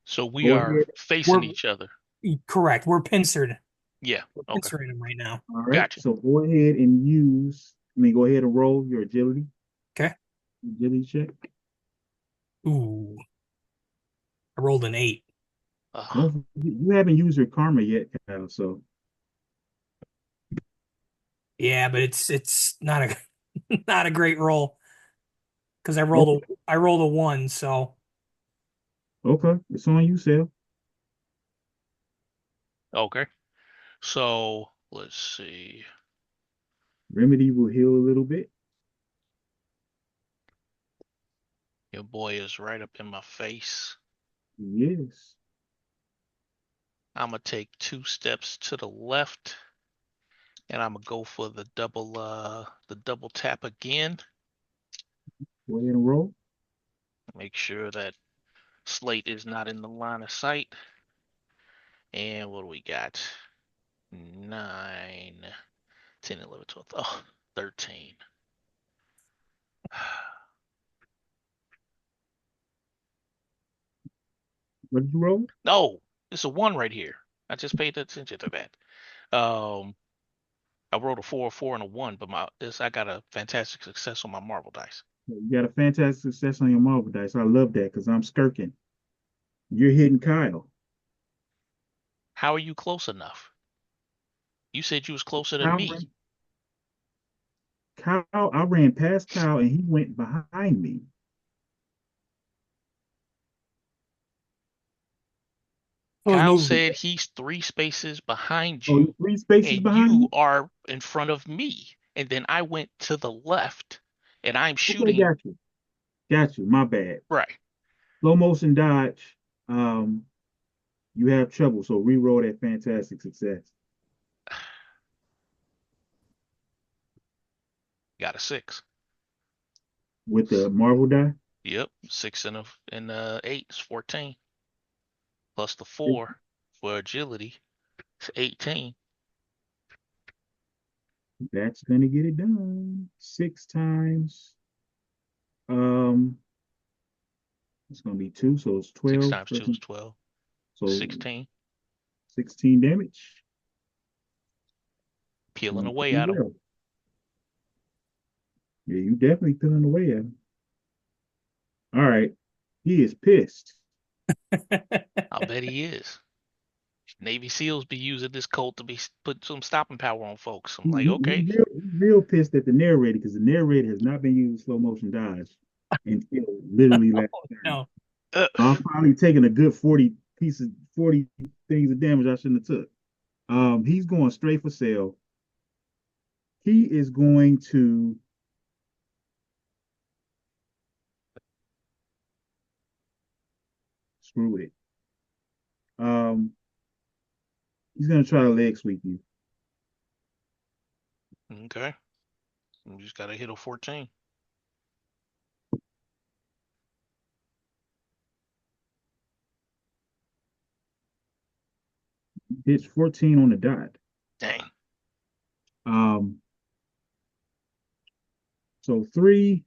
So burst. we Go are ahead. facing We're each other. correct. We're pincered. Yeah. We're Okay. pincering him right now. All right. Gotcha. So go ahead and go ahead and roll your agility. Okay. Agility check. Ooh, I rolled an 8. You haven't used your karma yet, Kyle, so Yeah, but it's not a not a great roll because okay. I rolled a 1. So Okay. It's on you, Sal. Okay. So let's see. Remedy will heal a little bit. Your boy is right up in my face. Yes. I'm gonna take 2 steps to the left, and I'm gonna go for the double tap again. Go ahead and roll. Make sure that Slate is not in the line of sight. And what do we got? 9, 10, 11, 12. Oh, 13. What did you roll? No, it's a 1 right here. I just paid attention to that. Um, I rolled a 4, a 4, and a 1, but I got a fantastic success on my marble dice. You got a fantastic success on your marble dice. I love that because I'm skirking. You're hitting Kyle. How are you close enough? You said you was closer than Kyle, me. I ran past Kyle and he went behind me. I was Kyle moved. said he's 3 spaces behind Oh, you, you're 3 spaces and behind you me? are in front of me. and then I went to the left, and I'm Okay, shooting got you. Got you. My bad. right. Slow motion dodge. You have trouble, so re-roll that fantastic success Got a 6. with the Marvel die. Yep, 6 and 8 is 14. Plus the 4 for agility, it's 18. That's gonna get it done. 6 times. Um, it's gonna be 2, so it's 6 12. times 2 is 12. So 16. 16 damage. Peeling Doing away pretty at him. well. Yeah, you definitely peeling away at him. All right. He is pissed. I'll bet he is. Navy SEALs be using this cult to be put some stopping power on folks. I'm He, like, he, okay. he's real pissed at the narrator because the narrator has not been using slow motion dodge until literally last Oh, turn. no. I'm probably taking a good 40 pieces, 40 things of damage I shouldn't have took. He's going straight for sale. He is going to screw it. He's gonna try to leg sweep you. Okay. You just gotta hit a 14. Hits 14 on the dot. Dang. So 3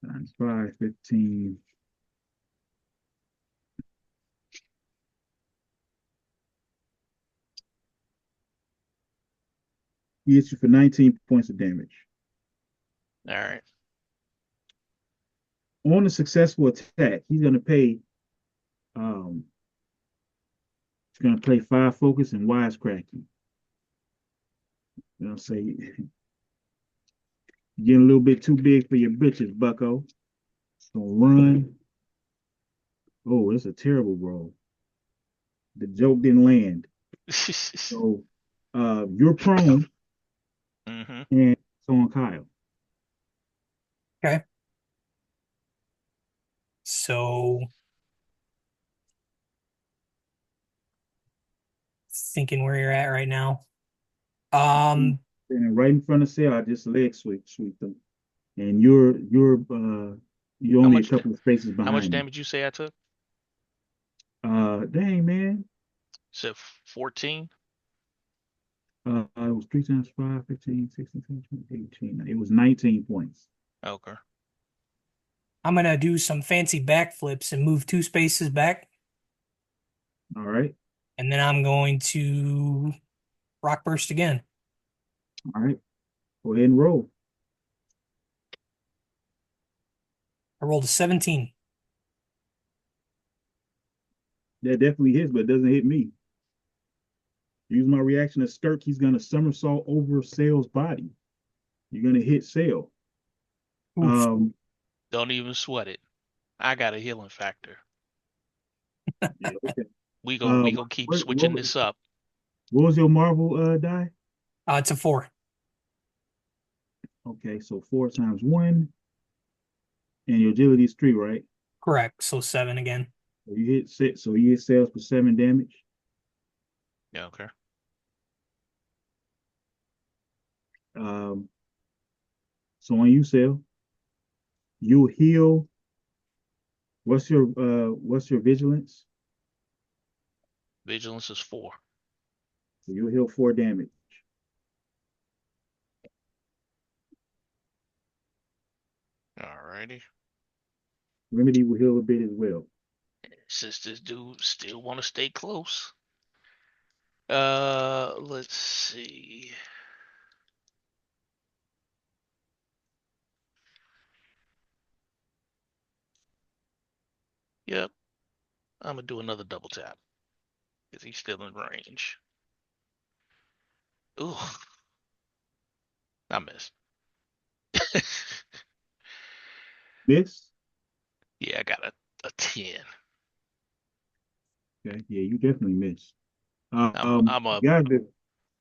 times 5, 15. He hits you for 19 points of damage. All right. On a successful attack, he's gonna pay he's gonna play 5 focus and wisecrack you. You know, say you're getting a little bit too big for your britches, bucko. So run. Oh, it's a terrible roll. The joke didn't land. So you're prone Mm-hmm. and so on Kyle. Okay. So thinking where you're at right now. And right in front of Sale, I just leg sweep them. And you're How only a much couple of spaces how much behind me. damage you say I took? Dang man. Said 14. It was 3 times 5, 15, 16, 17, 18. It was 19 points. Okay. I'm gonna do some fancy backflips and move 2 spaces back, All right. and then I'm going to rock burst again. All right. Go ahead and roll. I rolled a 17. That definitely hits, but it doesn't hit me. Use my reaction to Skirk. He's gonna somersault over Sale's body. You're gonna hit Sale. Oof. Don't even sweat it. I got a healing factor. Yeah, okay. We gonna keep switching this up. What was your Marvel die? It's a 4. Okay, so 4 times 1, and your agility is 3, right? Correct. So 7 again. So you hit 6, so you hit Sales for 7 damage. Yeah, okay. So on you, Sale, you heal. What's your vigilance? Vigilance is 4. So you'll heal 4 damage. Alrighty. Remedy will heal a bit as well. Since this dude still wanna stay close. Let's see. Yep. I'm gonna do another double tap. Because he's still in range. Ooh. I missed. Miss? Yeah, I got a 10. Okay, yeah, you definitely miss. I'm The a guy that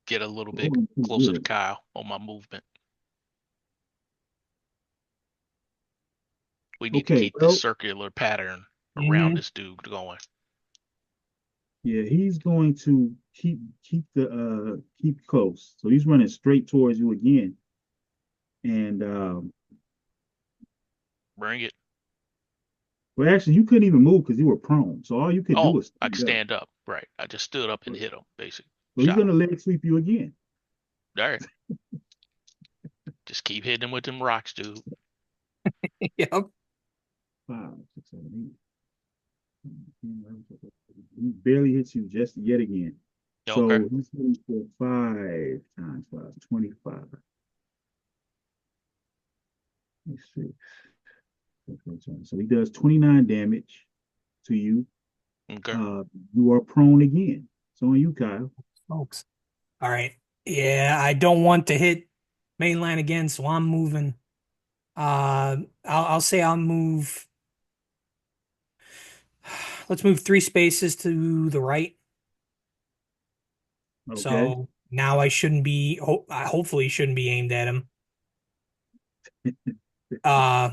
get a little bit Oh, closer to good. Kyle on my movement. We need to Okay, keep this well, circular pattern around Mhm. this dude going. yeah, he's going to keep close. So he's running straight towards you again. And Bring it. well, actually, you couldn't even move because you were prone. So all you could do Oh, was I can stand up. stand up. Right. I just stood up and hit him, basically. So he's Shot gonna him. leg sweep you again. All right. Just keep hitting him with them rocks, dude. Yep. 5, 6, 7, 8. He barely hits you just yet again. Okay. So he's hitting for 5 times 5, 25. Let's see. So he does 29 damage to you. Okay. You are prone again. So on you, Kyle. Folks. All right. Yeah, I don't want to hit mainline again, so I'm moving. I'll say I'll move. Let's move 3 spaces to the right. Okay. So now I shouldn't be. I hopefully shouldn't be aimed at him. Uh,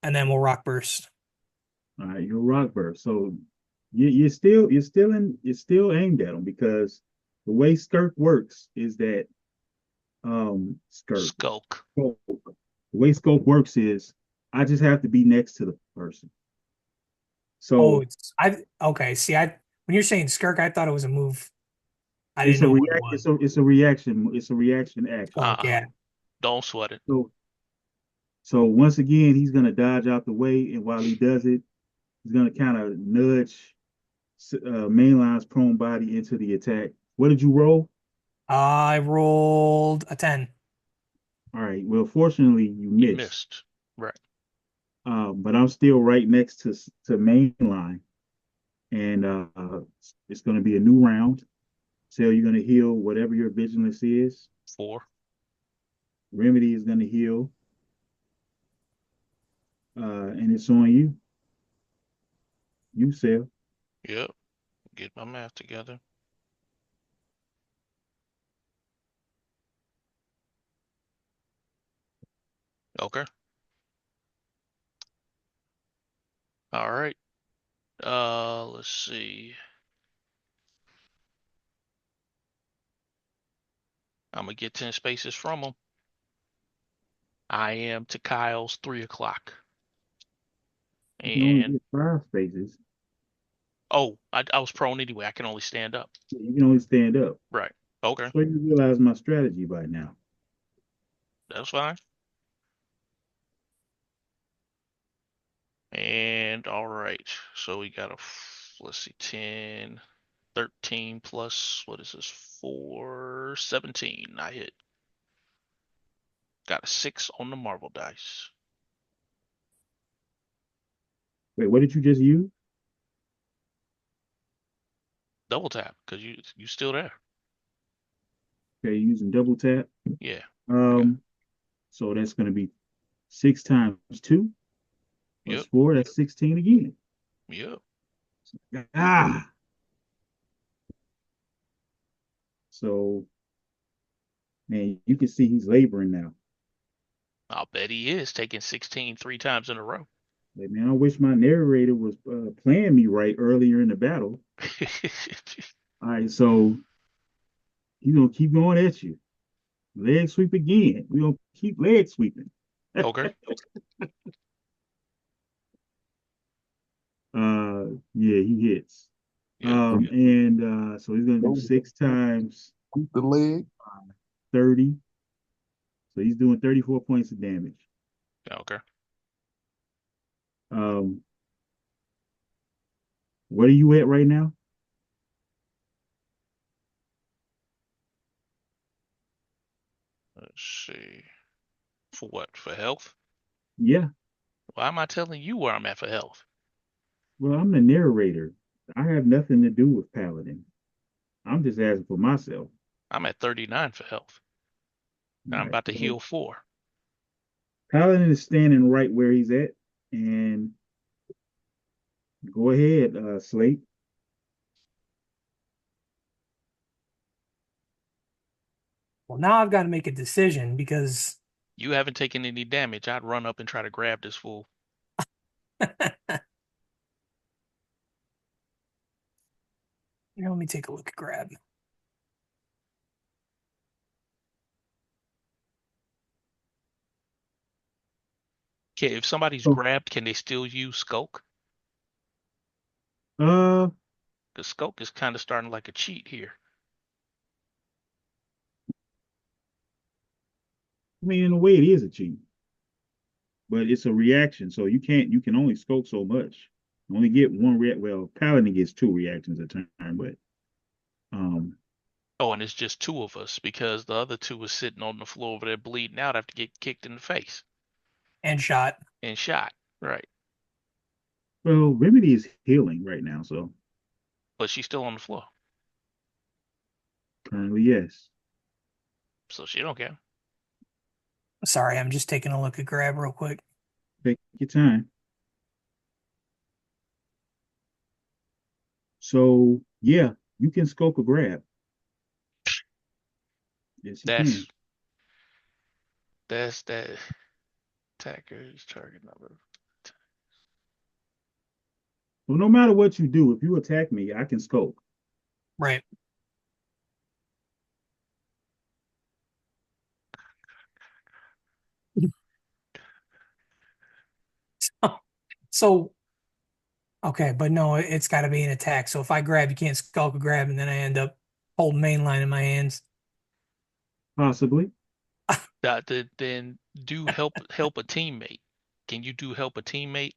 and then we'll rock burst. All right, you're rock burst. So you're still aimed at him because the way skirk works is that skirk Skulk. scope. The way scope works is I just have to be next to the person. Oh, So it's I okay. See, I when you're saying skirk, I thought it was a move. I it's didn't a know what it react was. it's a reaction. It's a reaction action. Skirk, yeah. Don't sweat it. So once again, he's gonna dodge out the way, and while he does it, he's gonna kind of nudge Mainline's prone body into the attack. What did you roll? I rolled a 10. All right. Well, fortunately, you You missed. missed. Right. But I'm still right next to Mainline, and it's gonna be a new round. So you're gonna heal whatever your vigilance is. 4. Remedy is gonna heal, and it's on you. You sell. Yep. Get my math together. Okay. All right. Let's see. I'm gonna get 10 spaces from him. I am to Kyle's 3 o'clock. You can only And get 5 spaces. oh, I was prone anyway. I can only stand up. You can only stand up. Right. Okay. So you realize my strategy by now. That's fine. And all right. So we got let's see, 10, 13 plus, what is this? 4, 17. I hit. Got a 6 on the marble dice. Wait, what did you just use? Double tap, because you still there. Okay, using double tap. Yeah. So that's gonna be 6 times 2 plus Yep. 4. That's 16 again. Yep. Ah. So, man, you can see he's laboring now. I'll bet he is taking 16 3 times in a row. Like, man, I wish my narrator was playing me right earlier in the battle. All right, so he's gonna keep going at you. Leg sweep again. We're gonna keep leg sweeping. Okay. Yeah, he hits. Yep. And so he's gonna do 6 times Keep the leg. 30. So he's doing 34 points of damage. Okay. Um, what are you at right now? Let's see. For what? For health? Yeah. Why am I telling you where I'm at for health? Well, I'm the narrator. I have nothing to do with Paladin. I'm just asking for myself. I'm at 39 for health. And All I'm right. about to So heal 4. Paladin is standing right where he's at. And go ahead, Slate. Well, now I've got to make a decision because You haven't taken any damage. I'd run up and try to grab this fool. let me take a look at grab. Okay, if somebody's Oh, grabbed, can they still use skulk? I Because skulk is kind of starting like a cheat here. mean, in a way, it is a cheat, but it's a reaction, so you can only scope so much. You only get one react. Well, Paladin gets two reactions a turn, but um, Oh, and it's just two of us because the other two is sitting on the floor over there bleeding out after get kicked in the face And shot. and shot. Right. well, Remedy is healing right now, so But she's still on the floor. currently, yes. So she don't care. Sorry, I'm just taking a look at grab real quick. Take your time. So yeah, you can scope a grab. Yes, you That's can. that attacker's target number. Well, no matter what you do, if you attack me, I can scope. Right. So, okay, but no, it's got to be an attack. So if I grab, you can't skulk a grab, and then I end up holding mainline in my hands. Possibly. Then do help a teammate. Can you do help a teammate?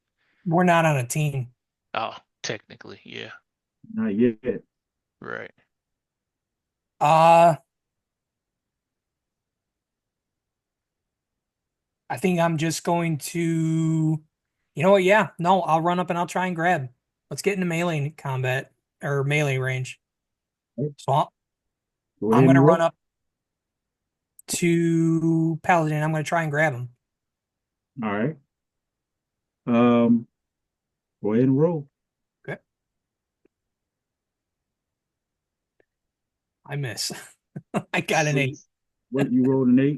We're not on a team. Oh, technically, yeah. Not yet. Right. Uh, I think I'm just going to, you know what? Yeah, no, I'll run up and I'll try and grab. Let's get into melee combat or melee range. So Go I'm ahead going to and run roll. up to Paladin. I'm going to try and grab him. All right. Um, Go ahead and roll. Okay. I miss. I got an 8. What you rolled an 8? All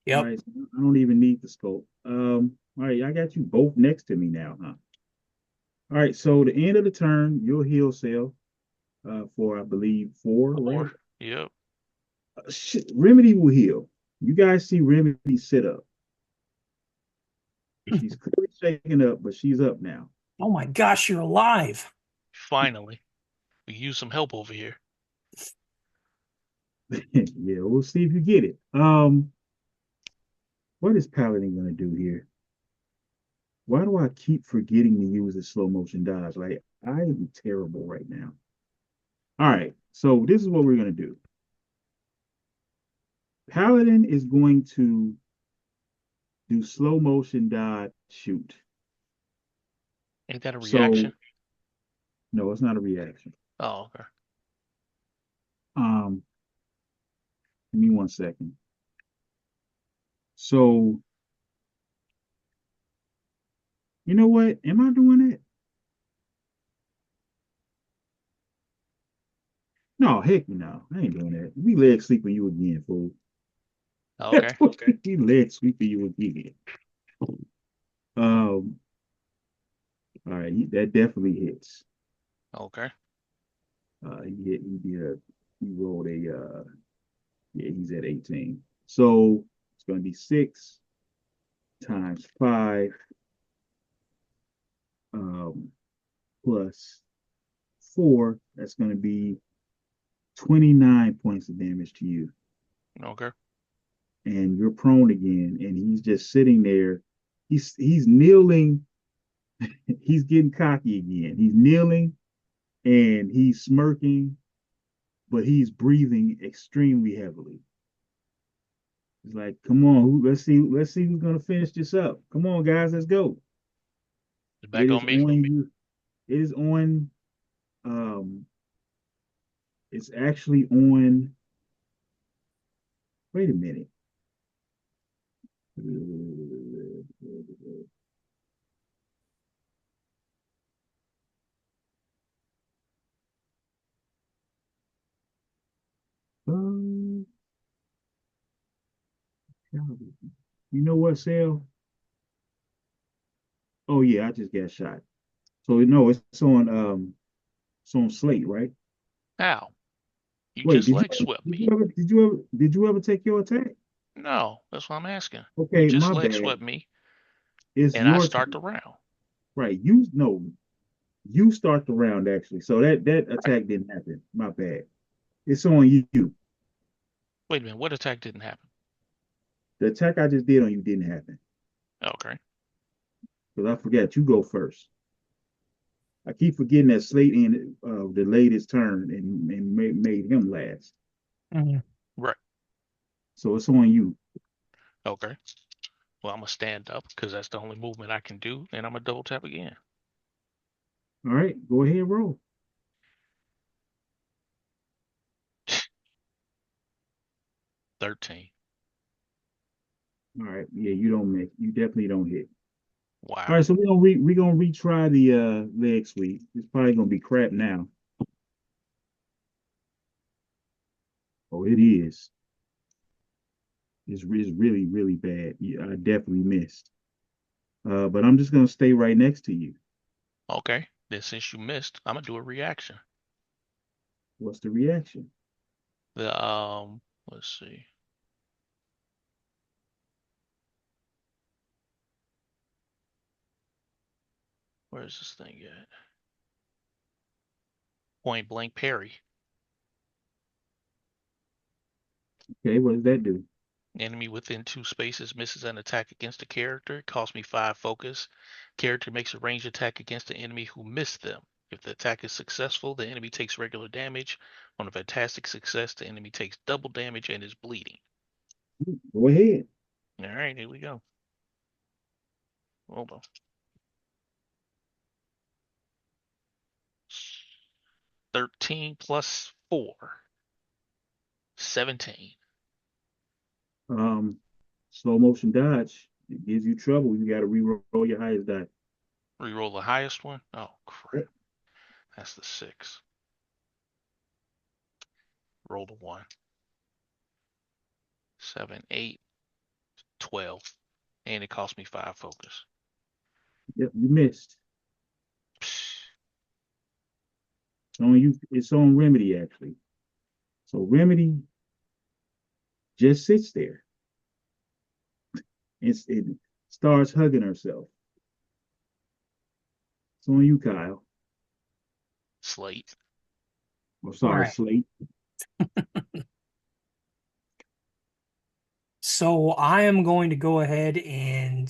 Yep. right. So I don't even need the scope. All right, I got you both next to me now, huh? All right, so the end of the turn, you'll heal self for I believe 4, right? 4. Yep. Shit, Remedy will heal. You guys see Remedy sit up. She's clearly shaken up, but she's up now. Oh my gosh, you're alive. Finally. We use some help over here. Yeah, we'll see if you get it. What is Paladin gonna do here? Why do I keep forgetting to use the slow motion dodge? Like I am terrible right now. All right, so this is what we're gonna do. Paladin is going to do slow motion dodge shoot. Ain't that a So reaction? no, it's not a reaction. Oh, okay. Um, Give me 1 second. So you know what? Am I doing it? No, heck no. I ain't doing that. We leg sleeping you again, fool. Okay. We leg sweeping you again. Um, all right, that definitely hits. Okay. He rolled a yeah, he's at 18. So it's gonna be 6 times 5 um plus 4. That's gonna be 29 points of damage to you. Okay. And you're prone again, and he's just sitting there. He's kneeling, he's getting cocky again. He's kneeling and he's smirking, but he's breathing extremely heavily. It's like, come on, let's see who's gonna finish this up. Come on, guys, let's go. It's It back is on me. on you. It is on. Um, it's actually on. Wait a minute. You know what, Sal? Oh yeah, I just got shot. So no, it's on Slate, right? How? You Wait, just leg swept me. did you ever take your attack? No, that's what I'm asking. You Okay, just my leg bad. swept me, It's and I your start turn. the round. Right. You start the round actually. So that attack didn't happen. My bad. It's on you. Wait a minute, what attack didn't happen? The attack I just did on you didn't happen. Okay. Because I forgot you go first. I keep forgetting that Slate delayed his turn and made him last. Mhm. Right. So it's on you. Okay. Well, I'm gonna stand up because that's the only movement I can do, and I'm gonna double tap again. All right, go ahead, roll. 13. All right, yeah, you don't miss. You definitely don't hit. All Wow. right, so we're gonna retry the leg sweep. It's probably gonna be crap now. Oh, it is. It's really, really bad. Yeah, I definitely missed. But I'm just gonna stay right next to you. Okay. Then since you missed, I'm gonna do a reaction. What's the reaction? The let's see. Where's this thing at? Point blank parry. Okay, what does that do? Enemy within 2 spaces misses an attack against a character. It costs me 5 focus. Character makes a ranged attack against the enemy who missed them. If the attack is successful, the enemy takes regular damage. On a fantastic success, the enemy takes double damage and is bleeding. Go ahead. All right, here we go. Hold on. 13 plus 4. 17. Um, Slow motion dodge. It gives you trouble. You got to re-roll your highest die. Reroll the highest one. Oh, crap. Yep. That's the 6. Roll the 1. 7, 8, 12. And it cost me 5 focus. Yep, you missed. It's on you. It's on Remedy actually. So Remedy just sits there. It starts hugging herself. It's on you, Kyle. Slate. I'm All sorry, right. Slate. So I am going to go ahead and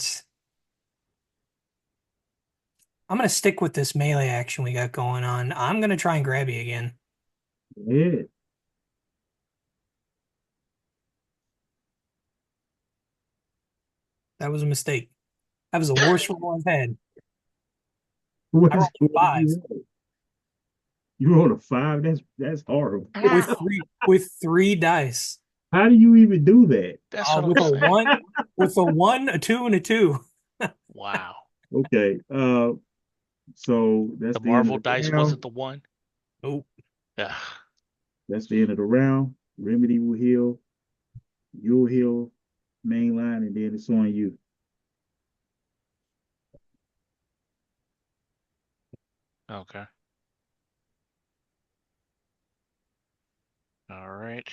I'm going to stick with this melee action we got going on. I'm going to try and grab you again. Go ahead. That was a mistake. That was the worst roll I've had. I rolled What a did 5 you roll? You rolled a 5? That's horrible. with Ow! three dice. How do you even do that? That's what I'm With a saying. 1, a 2, and a 2. Wow. Okay. So that's The the end of Marvel the dice round. wasn't the one. Nope. Yeah. That's the end of the round. Remedy will heal. You'll heal main line, and then it's on you. Okay. All right.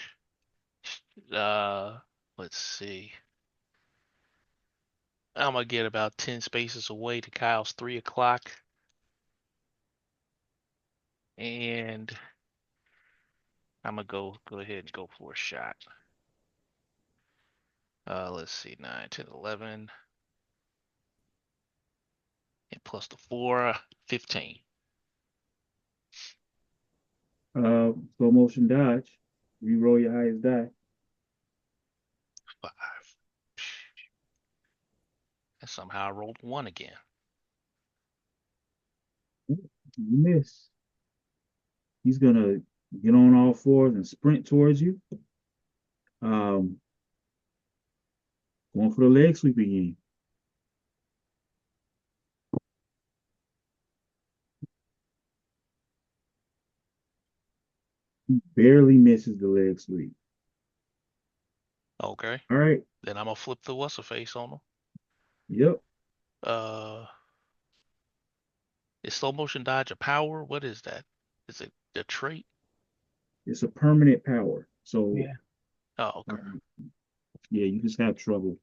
Uh, let's see. I'm gonna get about 10 spaces away to Kyle's 3 o'clock, and I'm gonna go ahead and go for a shot. Let's see, 9, 10, 11, and plus the 4, 15. Slow motion dodge. Reroll your highest die. 5. And somehow I rolled 1 again. You miss. He's gonna get on all fours and sprint towards you. Um, Going for the leg sweep again. He barely misses the leg sweep. Okay. All right. Then I'm gonna flip the what's a face on him. Yep. Is slow motion dodge a power? What is that? Is it a trait? It's a permanent power. So Yeah. Oh, okay. yeah, you just have trouble.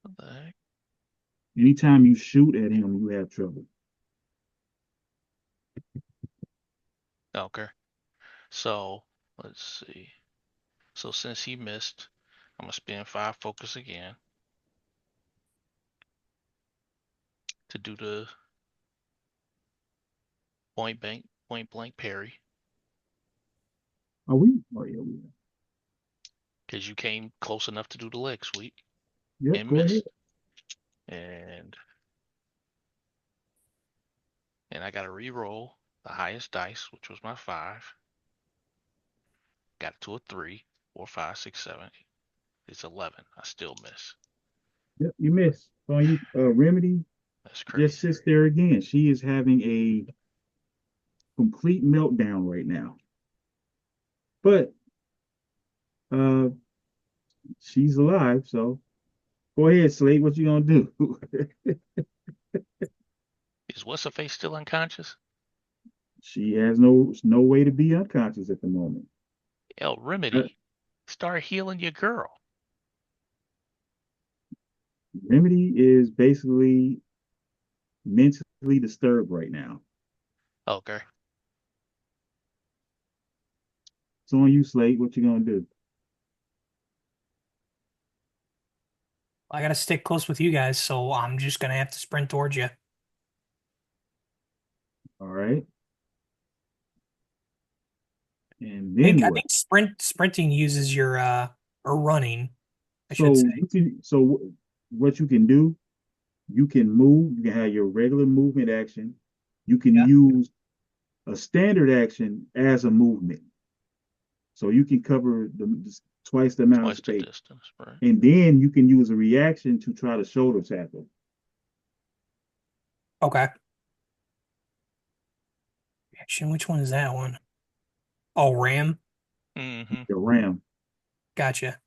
What the heck? Anytime you shoot at him, you have trouble. Okay. So let's see. So since he missed, I'm gonna spend 5 focus again to do the point blank parry. Are we? Oh yeah, we are. Because you came close enough to do the leg sweep Yep, and go ahead. missed. And I gotta re-roll the highest dice, which was my 5. Got it to a 3, 4, 5, 6, 7. It's 11. I still miss. Yep, you missed. So you Remedy That's just crazy. sits there again. She is having a complete meltdown right now. But she's alive, so go ahead, Slate. What you gonna do? Is what's her face still unconscious? She has no way to be unconscious at the moment. Yo, Remedy, start healing your girl. Remedy is basically mentally disturbed right now. Okay. It's on you, Slate. What you gonna do? I gotta stick close with you guys, so I'm just gonna have to sprint towards you. All right. And I think, then I what? think sprinting uses your or running, I should So say. what you can do, you can move, you can have your regular movement action. You can Yeah. use a standard action as a movement. So you can cover twice the amount of Twice the space. distance, right? And then you can use a reaction to try to shoulder tackle. Okay. Action, which one is that one? Oh, ram. Mm-hmm. The ram. Gotcha.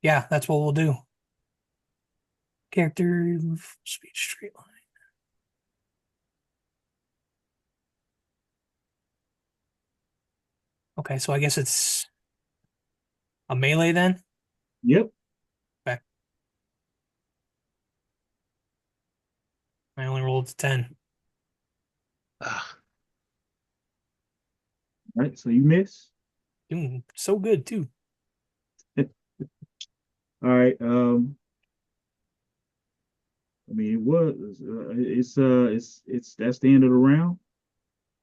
Yeah, that's what we'll do. Character speed straight line. Okay, so I guess it's a melee then? Yep. Okay. I only rolled a 10. Ah, All right. So you miss. Doing so good too. All right. I mean, it was. It's that's the end of the round.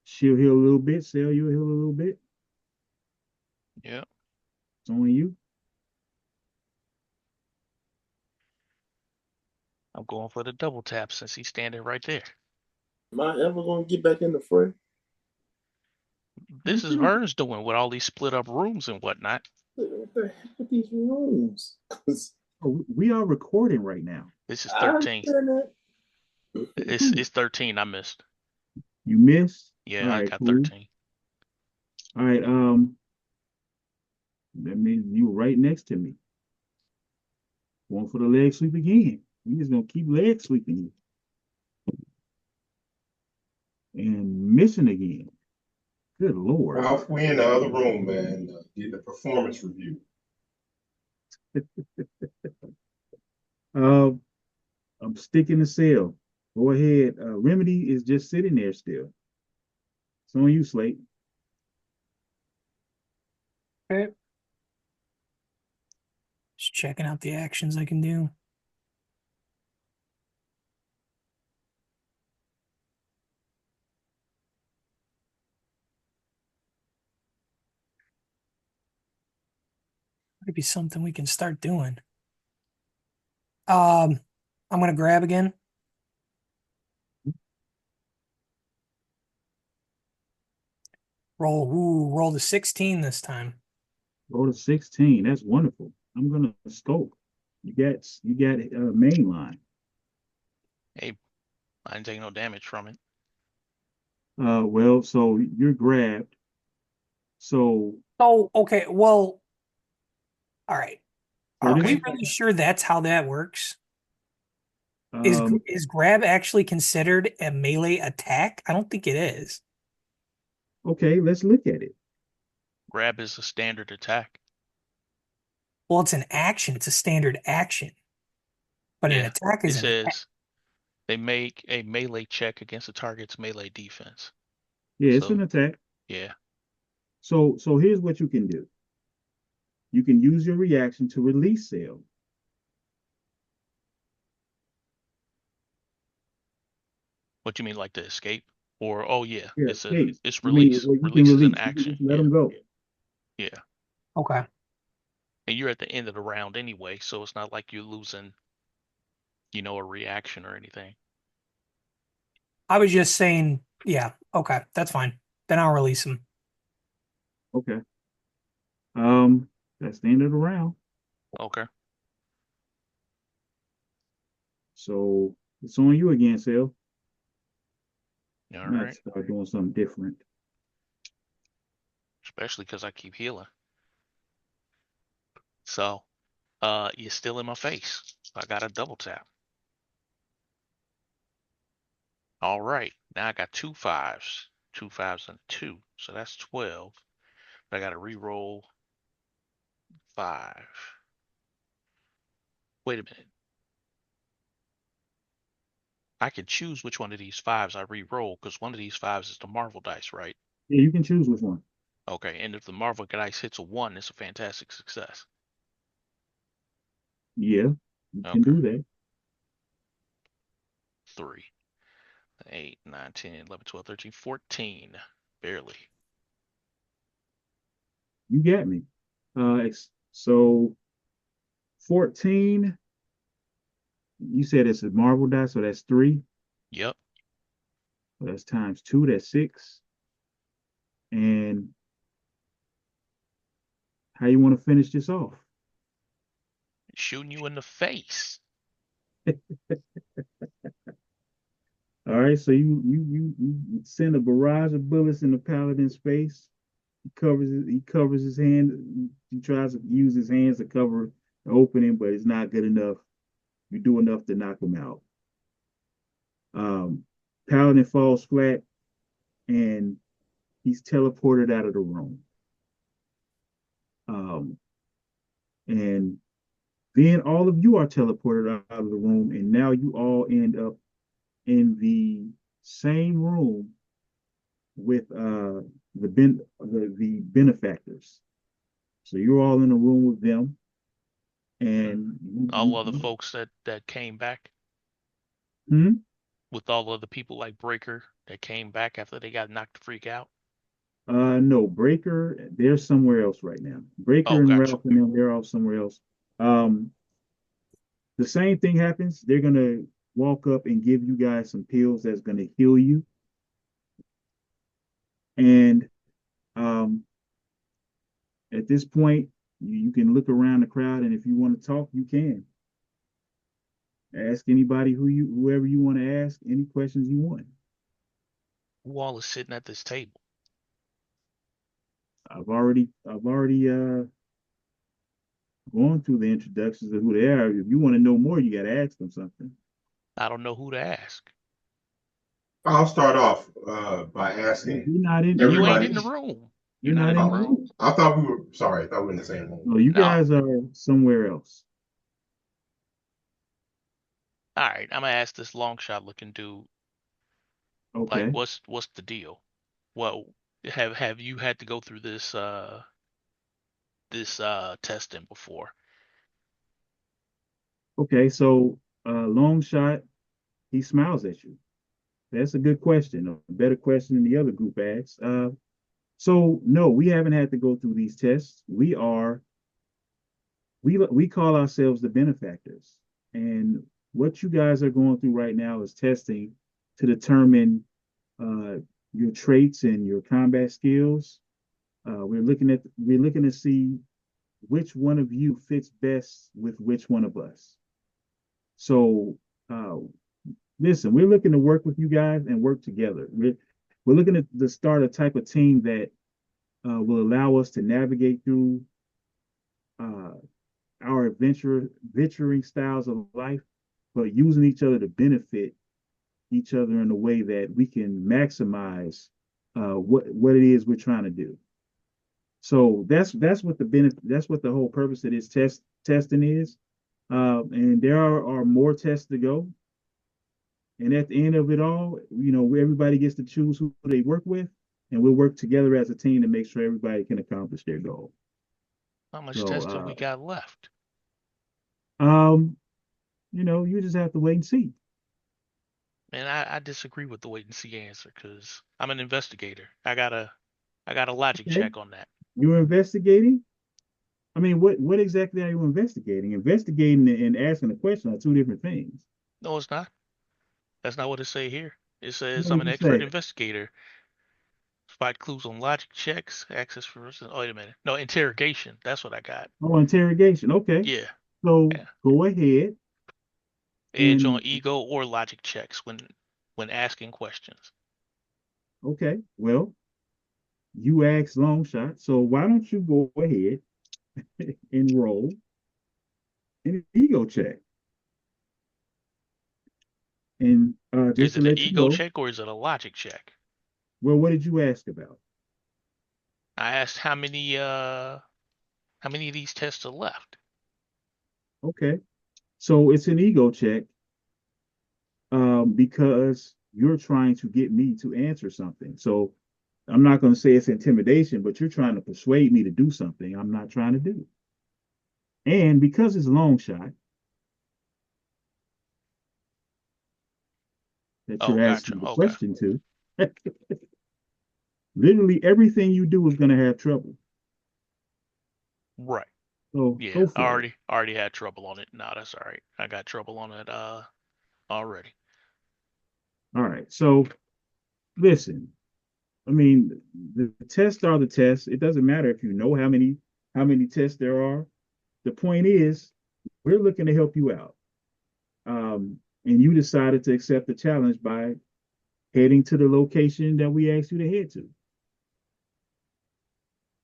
She'll heal a little bit. Sell you'll heal a little bit. yeah. It's on you. I'm going for the double tap since he's standing right there. Am I ever gonna get back in the fray? This is Vern's doing with all these split up rooms and whatnot. What the heck with these rooms? Oh, we are recording right now. This is I 13. understand that. It's 13. I missed. You missed. Yeah, All I right, got cool. 13. All right. That means you were right next to me. Going for the leg sweep again. We just gonna keep leg sweeping you. And missing again. Good Lord. Ralph, we in the other room, man, getting a performance review. I'm sticking the cell. Go ahead. Remedy is just sitting there still. It's on you, Slate. Okay. Just checking out the actions I can do. Might be something we can start doing. I'm gonna grab again. Roll the 16 this time. Roll to 16. That's wonderful. I'm gonna scope. You got main line. Hey, I didn't take no damage from it. Well, so you're grabbed. So Oh, okay. Well, all right. so Are this we is really sure that's how that works? um Is grab actually considered a melee attack? I don't think it is. okay, let's look at it. Grab is a standard attack. Well, it's an action. It's a standard action, but an Yeah. attack It is an attack. says they make a melee check against the target's melee defense. Yeah, it's an So, attack. yeah. So here's what you can do. You can use your reaction to release cell. What you mean, like to escape? Or, oh yeah, Yeah, it's escape. it's I mean, release. well, you can Release is an release. You can action. just let Yeah. them go. Yeah. Okay. And you're at the end of the round anyway, so it's not like you're losing, a reaction or anything. I was just saying, yeah, okay, that's fine. Then I'll release him. Okay. That's the end of the round. Okay. So it's on you again, Sal. All Might right. start doing something different. Especially because I keep healing. So, you're still in my face. I got a double tap. All right. Now I got 2 5s. 2 5s and 2. So that's 12. But I got to re-roll 5. Wait a minute. I can choose which one of these 5s I re-roll because one of these 5s is the Marvel dice, right? Yeah, you can choose which one. Okay. And if the Marvel dice hits a 1, it's a fantastic success. Yeah, you can Okay. do that. 3, 8, 9, 10, 11, 12, 13, 14. Barely. You got me. So 14, you said it's a Marvel die, so that's 3. Yep. So that's times 2, that's 6. And how you want to finish this off? Shooting you in the face. All right, so you send a barrage of bullets in the paladin's face. He covers his hand. He tries to use his hands to cover the opening, but it's not good enough. You do enough to knock him out. Paladin falls flat and he's teleported out of the room. Um, and then all of you are teleported out of the room, and now you all end up in the same room with the benefactors. So you're all in a room with them, and All other folks that came back hmm? with all other people like Breaker that came back after they got knocked the freak out. No, Breaker, they're somewhere else right now. Breaker Oh, and gotcha. Ralph and them, they're all somewhere else. Um, the same thing happens. They're gonna walk up and give you guys some pills that's gonna heal you. And um, at this point, you can look around the crowd, and if you want to talk, you can ask anybody whoever you want to ask any questions you want. Who all is sitting at this table? I've already gone through the introductions of who they are. If you want to know more, you got to ask them something. I don't know who to ask. I'll start off by You're asking not in. You ain't everybody. in the room. You're You're not not in the in the Oh, room. room. I thought we were. Sorry, I thought we were in the same room. No, you No. guys are somewhere else. All right, I'm gonna ask this long shot looking dude. Like, Okay. what's the deal? Well, have you had to go through this testing before? Okay. So, long shot, he smiles at you. That's a good question. A better question than the other group asked. So no, we haven't had to go through these tests. We call ourselves the benefactors, and what you guys are going through right now is testing to determine uh, your traits and your combat skills. We're looking to see which one of you fits best with which one of us. So uh, listen, we're looking to work with you guys and work together. we're looking to start a type of team that will allow us to navigate through uh, our venturing styles of life, but using each other to benefit each other in a way that we can maximize what it is we're trying to do. So that's what that's what the whole purpose of this testing is. And there are more tests to go. And at the end of it all, everybody gets to choose who they work with, and we'll work together as a team to make sure everybody can accomplish their goal. How much So, testing we got left? um, you just have to wait and see. And I disagree with the wait and see answer because I'm an investigator. I got a logic Okay, check on that. you're investigating. I mean, what exactly are you investigating? Investigating and asking a question are two different things. No, it's not. That's not what it say here. It says What I'm did an you expert say? investigator. Provide clues on logic checks, access for. Oh, wait a minute. No, interrogation. That's what I got. Oh, interrogation. Okay, Yeah. so Yeah. go ahead Edge on and ego or logic checks when asking questions. okay. Well, you asked long shot, so why don't you go ahead and roll an ego check? And just Is to it an let you ego know, check or is it a logic check? well, what did you ask about? I asked how many of these tests are left. Okay, so it's an ego check because you're trying to get me to answer something. So I'm not going to say it's intimidation, but you're trying to persuade me to do something I'm not trying to do. And because it's a long shot that Oh, you're gotcha. asking the Okay. question to, literally everything you do is going to have trouble. Right. So Yeah. go I for it. already had trouble on it. No, that's all right. I got trouble on it already. All right. So listen, I mean, the tests are the tests. It doesn't matter if you know how many tests there are. The point is, we're looking to help you out. And you decided to accept the challenge by heading to the location that we asked you to head to.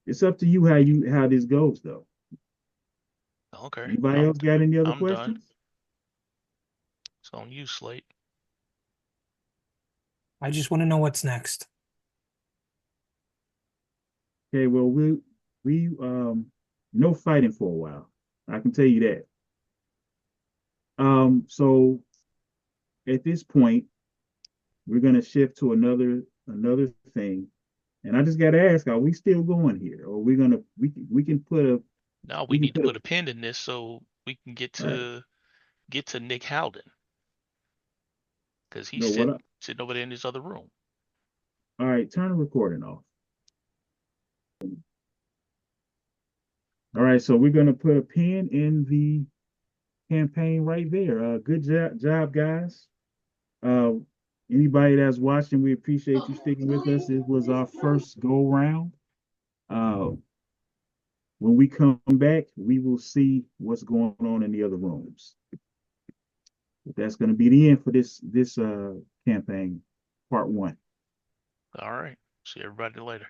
It's up to you how this goes, though. Okay. Anybody else got any other I'm done. questions? It's on you, Slate. I just want to know what's next. Okay, well we no fighting for a while. I can tell you that. So at this point, we're gonna shift to another thing. And I just gotta ask, are we still going here? Or we can put a Now we we can need to put a put a pin in this so we can all right. get to Nick Howden because he's No, what sitting over there in this other room. all right, turn the recording off. All right, so we're gonna put a pin in the campaign right there. Good job, guys. Uh, anybody that's watching, we appreciate you sticking with us. It was our first go round. Uh, when we come back, we will see what's going on in the other rooms. But that's going to be the end for this campaign, part one. All right. See everybody later.